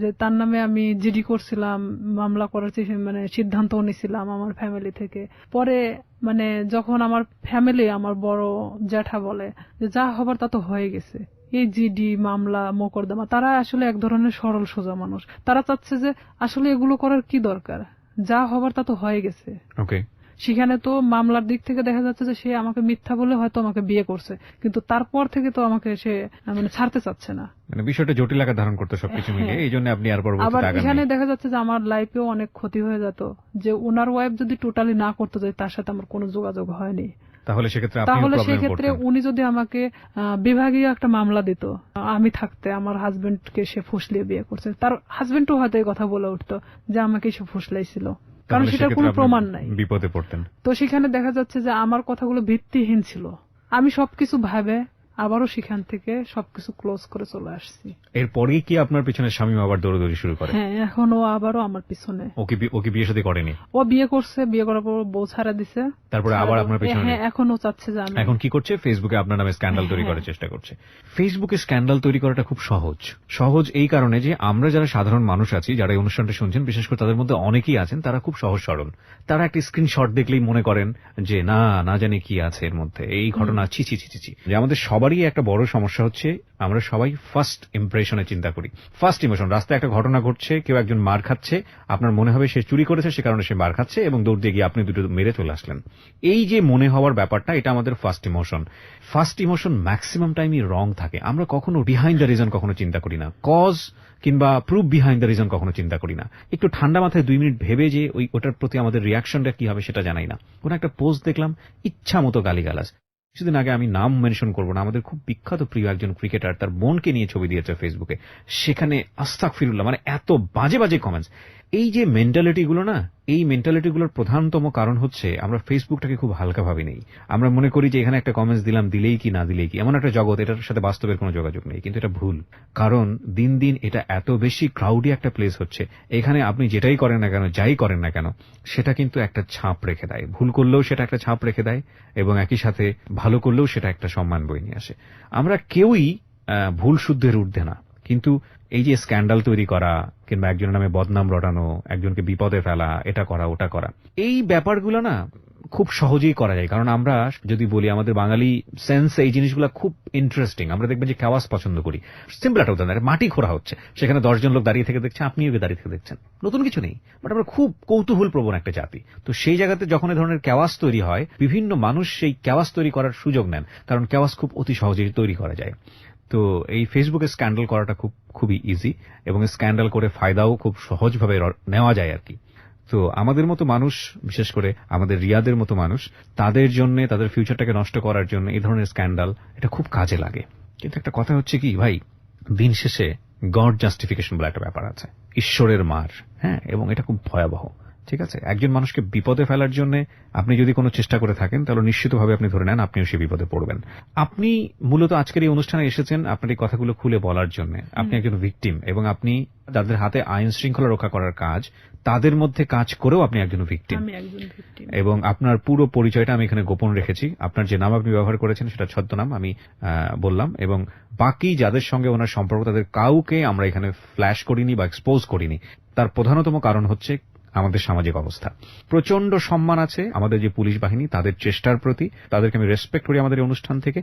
যে তার নামে আমি জিডি করছিলাম, মামলা করার মানে সিদ্ধান্ত নিয়েছিলাম আমার ফ্যামিলি থেকে। পরে মানে যখন আমার ফ্যামিলি, আমার বড় জ্যাঠা বলে যে যা হবার তা তো হয়ে গেছে, এই জিডি মামলা মোকদ্দমা, তারা আসলে এক ধরনের সরল সোজা মানুষ, তারা চাচ্ছে যে আসলে এগুলো করার কি দরকার, যা হবার তা তো হয়ে গেছে। ওকে। সেখানে তো মামলার দিক থেকে দেখা যাচ্ছে যে সে আমাকে মিথ্যা বলে হয়তো আমাকে বিয়ে করছে, কিন্তু তারপর থেকে তো আমাকে সে মানে ছাড়তে চাচ্ছে না। মানে বিষয়টা জটিল আকার ধারণ করতে সবকিছু মিলে, এই জন্য আপনি আর আবার পরবর্তীতে আগান এখানে নাই। দেখা যাচ্ছে যে আমার লাইফেও অনেক ক্ষতি হয়ে যেত, যে ওনার ওয়াইফ যদি টোটালি না করতে যায়, তার সাথে আমার কোনো যোগাযোগ হয়নি, তাহলে সেক্ষেত্রে আপনি তাহলে প্রবলেমে সেক্ষেত্রে পড়তেন। উনি যদি আমাকে বিভাগীয় একটা মামলা দিত, আমি থাকতে আমার হাজবেন্ডকে সে ফুসলিয়ে বিয়ে করছে, তার হাজবেন্ডও হয়তো এই কথা বলে উঠতো যে আমাকে সে ফুসলাইছিল, কারণ তাহলে সেটার সেক্ষেত্রে কোনো আপনি প্রমাণ নাই। বিপদে পড়তেন। তো সেখানে দেখা যাচ্ছে যে আমার কথাগুলো ভিত্তিহীন ছিল, আমি সবকিছু ভাবে আবারও সেখান থেকে সবকিছু ক্লোজ করে চলে আসছি। এরপরেই কি আপনার পিছনে স্বামী আবার দৌড়দৌড়ি শুরু করে? হ্যাঁ, এখন ও আবারও আমার পিছনে। ওকে বিয়ে শাদী করেনি? ও বিয়ে করছে, বিয়ে করার পর বউ ছাড়া দিছে, তারপরে আবার আপনার পিছনে? হ্যাঁ, এখন ও চাচ্ছে যে আমি। এখন কি করছে? ফেসবুকে আপনার নামে স্ক্যান্ডাল তৈরি করার চেষ্টা করছে। ফেসবুকে স্ক্যান্ডাল তৈরি করাটা খুব সহজ এই কারণে যে আমরা যারা সাধারণ মানুষ আছি, যারা এই অনুষ্ঠানটা শুনছেন, বিশেষ করে তাদের মধ্যে অনেকেই আছেন তারা খুব সহজ সরল। তারা একটা স্ক্রিনশট দেখলেই মনে করেন যে না জানি কি আছে এর মধ্যে, এই ঘটনা ছি ছি ছি ছি। যে আমাদের সবারই একটা বড় সমস্যা হচ্ছে, আমরা সবাই ফার্স্ট ইমপ্রেশনে চিন্তা করি। ফার্স্ট ইমোশন, রাস্তায় একটা ঘটনা ঘটছে, কেউ একজন মার খাচ্ছে, আপনার মনে হবে সে চুরি করেছে, সে কারণে সে মার খাচ্ছে, এবং দৌড় দিয়ে গিয়ে আপনি দুটো মেরে চলে আসলেন। এই যে মনে হওয়ার ব্যাপারটা, এটা আমাদের ফার্স্ট ইমোশন ম্যাক্সিমাম টাইমই রং থাকে। আমরা কখনো বিহাইন্ড দ্য রিজন কখনো চিন্তা করি না, কজ কিংবা প্রুফ বিহাইন্ড দ্য রিজন কখনো চিন্তা করি না। একটু ঠান্ডা মাথায় 2 মিনিট ভেবে যে ওটার প্রতি আমাদের রিয়াকশনটা কি হবে সেটা জানাই না। কোন একটা পোস্ট দেখলাম, ইচ্ছা মতো গালিগালাজ। কিছুদিন আগে, আমি নাম মেনশন করবো না, আমাদের খুব বিখ্যাত প্রিয় একজন ক্রিকেটার তার বোনকে নিয়ে ছবি দিয়েছে ফেসবুকে, সেখানে আস্তাগফিরুল্লাহ, মানে এত বাজে বাজে কমেন্টস। এই যে মেন্টালিটি গুলো না, এই মেন্টালিটি গুলোর প্রধানতম কারণ হচ্ছে আমরা ফেসবুকটাকে খুব হালকা ভাবে নেই। আমরা মনে করি যে এখানে একটা কমেন্টস দিলাম, দিলেই কি না দিলেই কি, এমন একটা জগৎ, এটার সাথে বাস্তবের কোনো যোগাযোগ নেই। কিন্তু এটা ভুল, কারণ দিন দিন এটা এত বেশি ক্রাউডি একটা প্লেস হচ্ছে, এখানে আপনি যেটাই করেন না কেন, যাই করেন না কেন, সেটা কিন্তু একটা ছাপ রেখে দেয়। ভুল করলেও সেটা একটা ছাপ রেখে দেয়, এবং একই সাথে ভালো করলেও সেটা একটা সম্মান বয়ে নিয়ে আসে। আমরা কেউই ভুল শুদ্ধের ঊর্ধ্বে না, কিন্তু এই যে স্ক্যান্ডাল তৈরি করা কিংবা একজনের নামে বদনাম রটানো, একজনকে বিপদে ফেলা, এটা করা ওটা করা, এই ব্যাপারগুলো না খুব সহজেই করা যায়। কারণ আমরা যদি বলি, আমাদের বাঙালি সেন্স এই জিনিসগুলো খুব ইন্টারেস্টিং। আমরা দেখবেন যে কেওয়াস পছন্দ করি। সিম্পল একটা উদাহরণ, মাটি খোঁড়া হচ্ছে, সেখানে 10 জন লোক দাঁড়িয়ে থেকে দেখছে, আপনিও দাঁড়িয়ে থেকে দেখছেন, নতুন কিছু নেই, বাট আমরা খুব কৌতূহল প্রবণ একটা জাতি। তো সেই জায়গাতে যখন এই ধরনের কেওয়াস তৈরি হয়, বিভিন্ন মানুষ সেই কেওয়াস তৈরি করার সুযোগ নেন, কারণ কেওয়াস খুব অতি সহজেই তৈরি করা যায়। তো এই ফেসবুকে স্ক্যান্ডাল করাটা খুবই ইজি, এবং স্ক্যান্ডাল করে ফায়দাও খুব সহজভাবে নেওয়া যায় আর কি। তো আমাদের মতো মানুষ, বিশেষ করে আমাদের রিয়াদের মতো মানুষ, তাদের জন্য, তাদের ফিউচারটাকে নষ্ট করার জন্য এই ধরনের স্ক্যান্ডাল এটা খুব কাজে লাগে। কিন্তু একটা কথা হচ্ছে কি ভাই, দিন শেষে গড জাস্টিফিকেশন বলে একটা ব্যাপার আছে, ঈশ্বরের মার, হ্যাঁ, এবং এটা খুব ভয়াবহ। ঠিক আছে, একজন মানুষকে বিপদে ফেলার জন্য আপনি যদি কোনো চেষ্টা করে থাকেন, তাহলে নিশ্চিতভাবে আপনি ধরে নেন আপনিও সেই বিপদে পড়বেন। আপনি মূলত আজকের এই অনুষ্ঠানে এসেছেন আপনার এই কথাগুলো খুলে বলার জন্য। আপনি একজন ভিকটিম, এবং আপনি যাদের হাতে আইন শৃঙ্খলা রক্ষা করার কাজ, তাদের মধ্যে কাজ করেও আপনি একজন ভিকটিম। এবং আপনার পুরো পরিচয়টা আমি এখানে গোপন রেখেছি। আপনার যে নাম আপনি ব্যবহার করেছেন সেটা ছদ্মনাম আমি বললাম, এবং বাকি যাদের সঙ্গে ওনার সম্পর্ক, তাদের কাউকে আমরা এখানে ফ্ল্যাশ করিনি বা এক্সপোজ করিনি। তার প্রধানতম কারণ হচ্ছে আমাদের সামাজিক অবস্থা। প্রচন্ড সম্মান আছে আমাদের যে পুলিশ বাহিনী, তাদের চেষ্টার প্রতি, তাদেরকে আমি রেসপেক্ট করি আমাদের এই অনুষ্ঠান থেকে।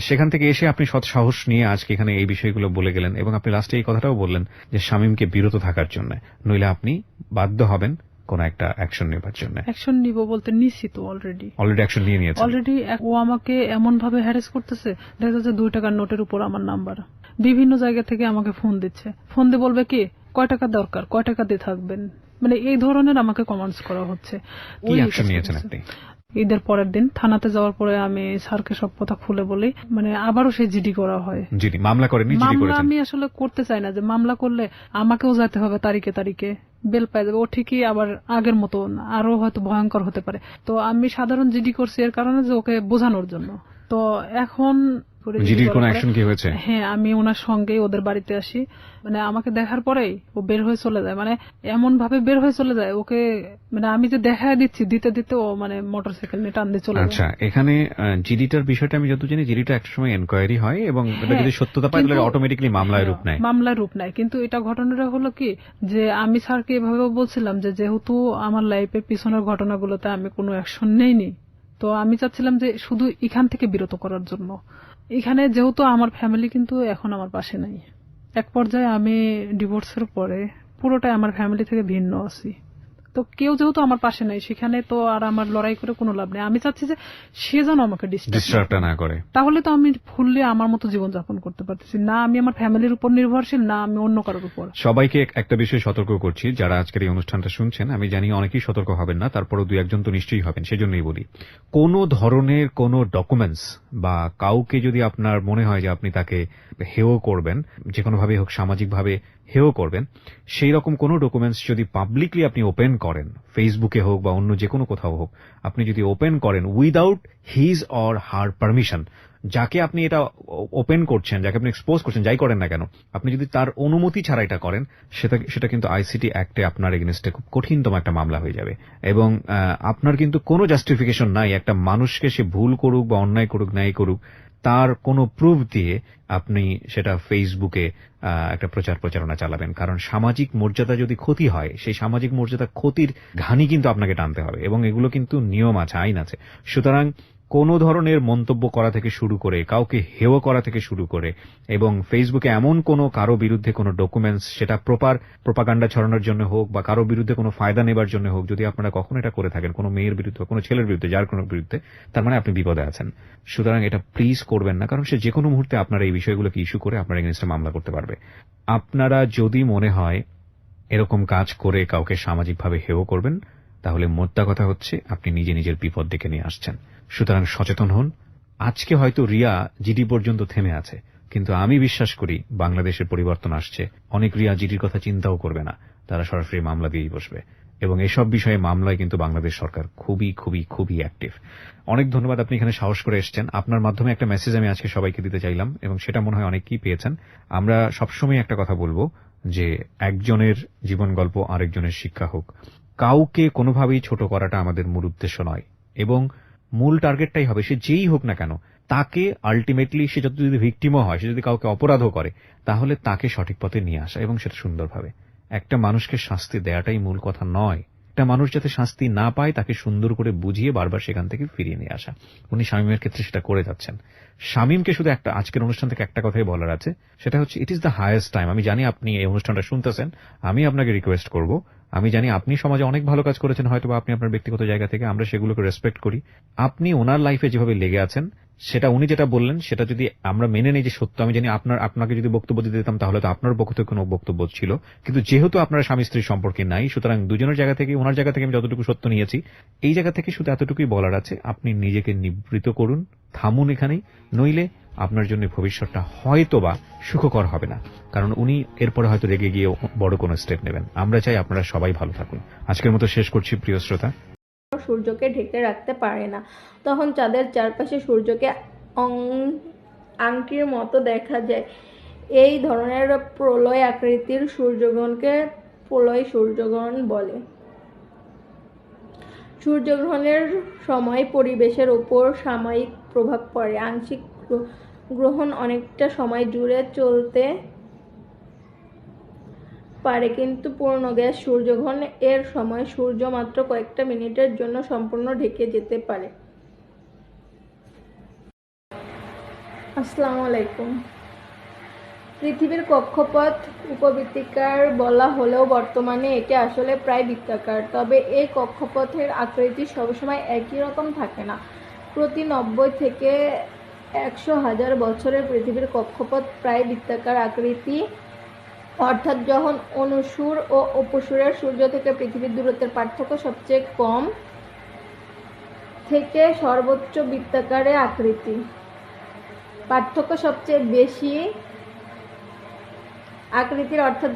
সেখান থেকে এসে আপনি সৎ সাহস নিয়ে আজকে এখানে এই বিষয়গুলো বলে গেলেন, এবং আপনি লাস্টে এই কথাটাও বললেন যে শামীমকে বিরত থাকার জন্য, নইলে আপনি বাধ্য হবেন কোন একটা অ্যাকশন নেবার জন্য। অ্যাকশন নিব বলতে নিছি তো, অলরেডি অ্যাকশন নিয়ে নিয়েছে। অলরেডি ও আমাকে এমন ভাবে হ্যারাস করতেছে, দেখা যাচ্ছে 2 টাকার নোটের উপর আমার নাম্বার, বিভিন্ন জায়গা থেকে আমাকে ফোন দিচ্ছে। ফোন দিয়ে বলবে কি, কয় টাকা দরকার, কয় টাকা দিয়ে থাকবেন, মানে এই ধরনের আমাকে কমেন্টস করা হচ্ছে। কি অ্যাকশন নিয়েছেন আপনি? ঈদের পরের দিন থানাতে যাওয়ার পরে আমি স্যারকে সব কথা খুলে বলি, মানে আবারও সেই জিডি করা হয়। জিডি মামলা করেননি? জিডি মামলা করেছেন? আমি আসলে করতে চাই না, যে মামলা করলে আমাকেও যেতে হবে তারিখে তারিখে, বেল পাই যাবে। ও ঠিকই আবার আগের মতো আরো হয়তো ভয়ঙ্কর হতে পারে। তো আমি সাধারণ জিডি করছি এর কারণে যে ওকে বোঝানোর জন্য। তো এখন জিডির কোনো অ্যাকশন কি হয়েছে? হ্যাঁ, আমি ওনার সঙ্গে ওদের বাড়িতে আসি, মানে আমাকে দেখার পরেই ও বের হয়ে চলে যায়, মানে এমন ভাবে বের হয়ে চলে যায়, ওকে মানে আমি যে দেখায় দিচ্ছি, দিতে দিতে ও মানে মোটরসাইকেল নিয়ে টান দিয়ে চলে যায়। আচ্ছা, এখানে জিডিটার বিষয়টা আমি যত জানি, জিডিটা একটা সময় এনকোয়ারি হয়, এবং এটা যদি সত্যতা পায় তাহলে অটোমেটিক্যালি মামলায় রূপ নেয়। মামলায় রূপ নেয়। কিন্তু এটা ঘটনাটা হলো কি, যে আমি স্যারকে এভাবে বলছিলাম যে যেহেতু আমার লাইফের পিছনের ঘটনাগুলোতে আমি কোনো অ্যাকশন নেইনি, তো আমি চাচ্ছিলাম যে শুধু এখান থেকে বিরত করার জন্য। এখানে যেহেতু আমার ফ্যামিলি কিন্তু এখন আমার পাশে নাই, এক পর্যায়ে আমি ডিভোর্সের পরে পুরোটাই আমার ফ্যামিলি থেকে ভিন্ন আছি। তো কেউ যেহেতু আমার পাশে নাই, সেখানে তো আর আমার লড়াই করে কোনো লাভ নেই। আমি চাচ্ছি যে সে যেন আমাকে ডিস্টার্ব না করে, তাহলে তো আমি ফুললি আমার মতো জীবনযাপন করতে পারতেছি না। আমি আমার ফ্যামিলির উপর নির্ভরশীল না, আমি অন্য কারোর উপর। সবাইকে একটা বিষয় সতর্ক করছি, যারা আজকের এই অনুষ্ঠানটা শুনছেন, আমি জানি অনেকেই সতর্ক হবেন না, তারপরও 2-1 জন তো নিশ্চয়ই হবেন। সেজন্যই বলি, কোন ধরনের কোন ডকুমেন্টস বা কাউকে যদি আপনার মনে হয় যে আপনি তাকে হেয় করবেন, যে কোনোভাবে হোক, সামাজিকভাবে হেয় করবেন, সেই রকম কোনো ডকুমেন্টস যদি পাবলিকলি আপনি ওপেন করেন, ফেসবুকে হোক বা অন্য যে কোনো কোথাও হোক, আপনি যদি ওপেন করেন without his or her permission, যাকে আপনি এটা ওপেন করছেন, যাকে আপনি এক্সপোজ করছেন, যাই করেন না কেন, আপনি যদি তার অনুমতি ছাড়া এটা করেন, সেটা কিন্তু আইসিটি অ্যাক্টে আপনার এগেইনস্টে খুব কঠিনতম একটা মামলা হয়ে যাবে। এবং আপনার কিন্তু কোনো জাস্টিফিকেশন নাই একটা মানুষকে, সে ভুল করুক বা অন্যায় করুক, ন্যায় করুক, তার কোনো প্রুফ দিয়ে আপনি সেটা ফেসবুকে একটা প্রচারণা চালাবেন। কারণ সামাজিক মর্যাদা যদি ক্ষতি হয়, সেই সামাজিক মর্যাদা ক্ষতির ঘানি কিন্তু আপনাকে টানতে হবে, এবং এগুলো কিন্তু নিয়ম আছে, আইন আছে। সুতরাং কোনো ধরনের মন্তব্য করা থেকে শুরু করে, কাউকে হেয় করা থেকে শুরু করে, এবং ফেসবুকে এমন কোনো কারো বিরুদ্ধে কোনো ডকুমেন্টস, সেটা প্রোপাগান্ডা ছড়ানোর জন্য হোক বা কারো বিরুদ্ধে কোনো ফায়দা নেবার জন্য হোক, যদি আপনারা কখনো এটা করে থাকেন কোনো মেয়ের বিরুদ্ধে, কোনো ছেলের বিরুদ্ধে, যার কোনো বিরুদ্ধে, তার মানে আপনি বিপদে আছেন। সুতরাং এটা প্লিজ করবেন না, কারণ সে যে কোনো মুহূর্তে আপনারা এই বিষয়গুলোকে ইস্যু করে আপনার এগেইনস্টে মামলা করতে পারবে। আপনারা যদি মনে হয় এরকম কাজ করে কাউকে সামাজিকভাবে হেয় করবেন, তাহলে মোদ্দা কথা হচ্ছে আপনি নিজে নিজের বিপদ ডেকে নিয়ে আসছেন। সুতরাং সচেতন হন। আজকে হয়তো রিয়া জিডি পর্যন্ত থেমে আছে, কিন্তু আমি বিশ্বাস করি বাংলাদেশের পরিবর্তন আসছে। অনেক রিয়া জিডির কথা চিন্তাও করবে না, তারা সরাসরি মামলা দিয়েই বসবে। এবং এসব বিষয়ে মামলায় কিন্তু বাংলাদেশ সরকার খুবই খুবই খুবই অ্যাক্টিভ। অনেক ধন্যবাদ, আপনি এখানে সাহস করে এসেছেন। আপনার মাধ্যমে একটা মেসেজ আমি আজকে সবাইকে দিতে চাইলাম, এবং সেটা মনে হয় অনেকেই পেয়েছেন। আমরা সবসময় একটা কথা বলবো যে একজনের জীবন গল্প আরেকজনের শিক্ষা হোক। কাউকে কোনোভাবেই ছোট করাটা আমাদের মূল উদ্দেশ্য নয়, এবং মূল টার্গেটটাই হবে সে যেই হোক না কেন, তাকে আলটিমেটলি সে যদি ভিকটিমও হয়, সে যদি কাউকে অপরাধও করে, তাহলে তাকে সঠিক পথে নিয়ে আসা এবং সেটা সুন্দরভাবে। একটা মানুষকে শাস্তি দেওয়াটাই মূল কথা নয়, একটা মানুষ যাতে শাস্তি না পায় তাকে সুন্দর করে বুঝিয়ে বারবার সেখান থেকে ফিরিয়ে নিয়ে আসা। উনি শামীমের ক্ষেত্রে সেটা করে যাচ্ছেন। শামীমকে শুধু একটা আজকের অনুষ্ঠান থেকে একটা কথাই বলার আছে, সেটা হচ্ছে it is the highest time. আমি জানি আপনি এই অনুষ্ঠানটা শুনতেছেন, আমি আপনাকে রিকোয়েস্ট করব, আমি জানি আপনি সমাজে অনেক ভালো কাজ করেছেন, হয়তো বা আপনি আপনার ব্যক্তিগত জায়গা থেকে, আমরা সেগুলোকে রেসপেক্ট করি। আপনি ওনার লাইফে যেভাবে লেগে আছেন, সেটা উনি যেটা বললেন সেটা যদি আমরা মেনে নেই যে সত্য, আমি জানি আপনাকে যদি বক্তব্য দিতে দিতাম তাহলে তো আপনার পক্ষ থেকে কোনো বক্তব্য ছিল, কিন্তু যেহেতু আপনারা স্বামী স্ত্রীর সম্পর্কে নাই, সুতরাং দুজনের জায়গা থেকে, ওনার জায়গা থেকে আমি যতটুকু সত্য নিয়েছি, এই জায়গা থেকে শুধু এতটুকুই বলার আছে, আপনি নিজেকে নিবৃত করুন, থামুন এখানেই, নইলে আপনার জন্য ভবিষ্যৎটা হয়তোবা সুখকর হবে না। কারণ উনি এরপরে হয়তো রেগে গিয়ে বড় কোনো স্টেপ নেবেন। আমরা চাই আপনারা সবাই ভালো থাকুন। আজকের মতো শেষ করছি প্রিয় শ্রোতা। সূর্যকে ঢেকে রাখতে পারে না, তখন চাঁদের চারপাশে সূর্যকে আংটির মতো দেখা যায়। এই ধরনের প্রলয় আকৃতির সূর্যগ্রহণকে প্রলয় সূর্যগ্রহণ বলে। সূর্যগ্রহণের সময় পরিবেশের উপর সাময়িক প্রভাব পড়ে। আংশিক গ্রহণ অনেকটা সময় জুড়ে চলতে পারে, কিন্তু পূর্ণগ্রাস সূর্যগ্রহণ এর সময় সূর্য মাত্র কয়েকটা মিনিটের জন্য সম্পূর্ণ ঢেকে যেতে পারে। আসসালামু আলাইকুম। পৃথিবীর কক্ষপথ উপবৃত্তাকার বলা হলেও বর্তমানে এটি আসলে প্রায় বৃত্তাকার। তবে এই কক্ষপথের আকৃতি সবসময় একই রকম থাকে না। প্রতি 90 থেকে 100,000 বছরে পৃথিবীর কক্ষপথ প্রায় বৃত্তাকার আকৃতি, অর্থাৎ যখন অনুসূর ও উপসূরের সূর্য থেকে পৃথিবীর দূরত্বের পার্থক্য সবচেয়ে কম থেকে সর্বোচ্চ বৃত্তাকারে আকৃতি। পার্থক্য সবচেয়ে বেশি আকৃতির অর্থাৎ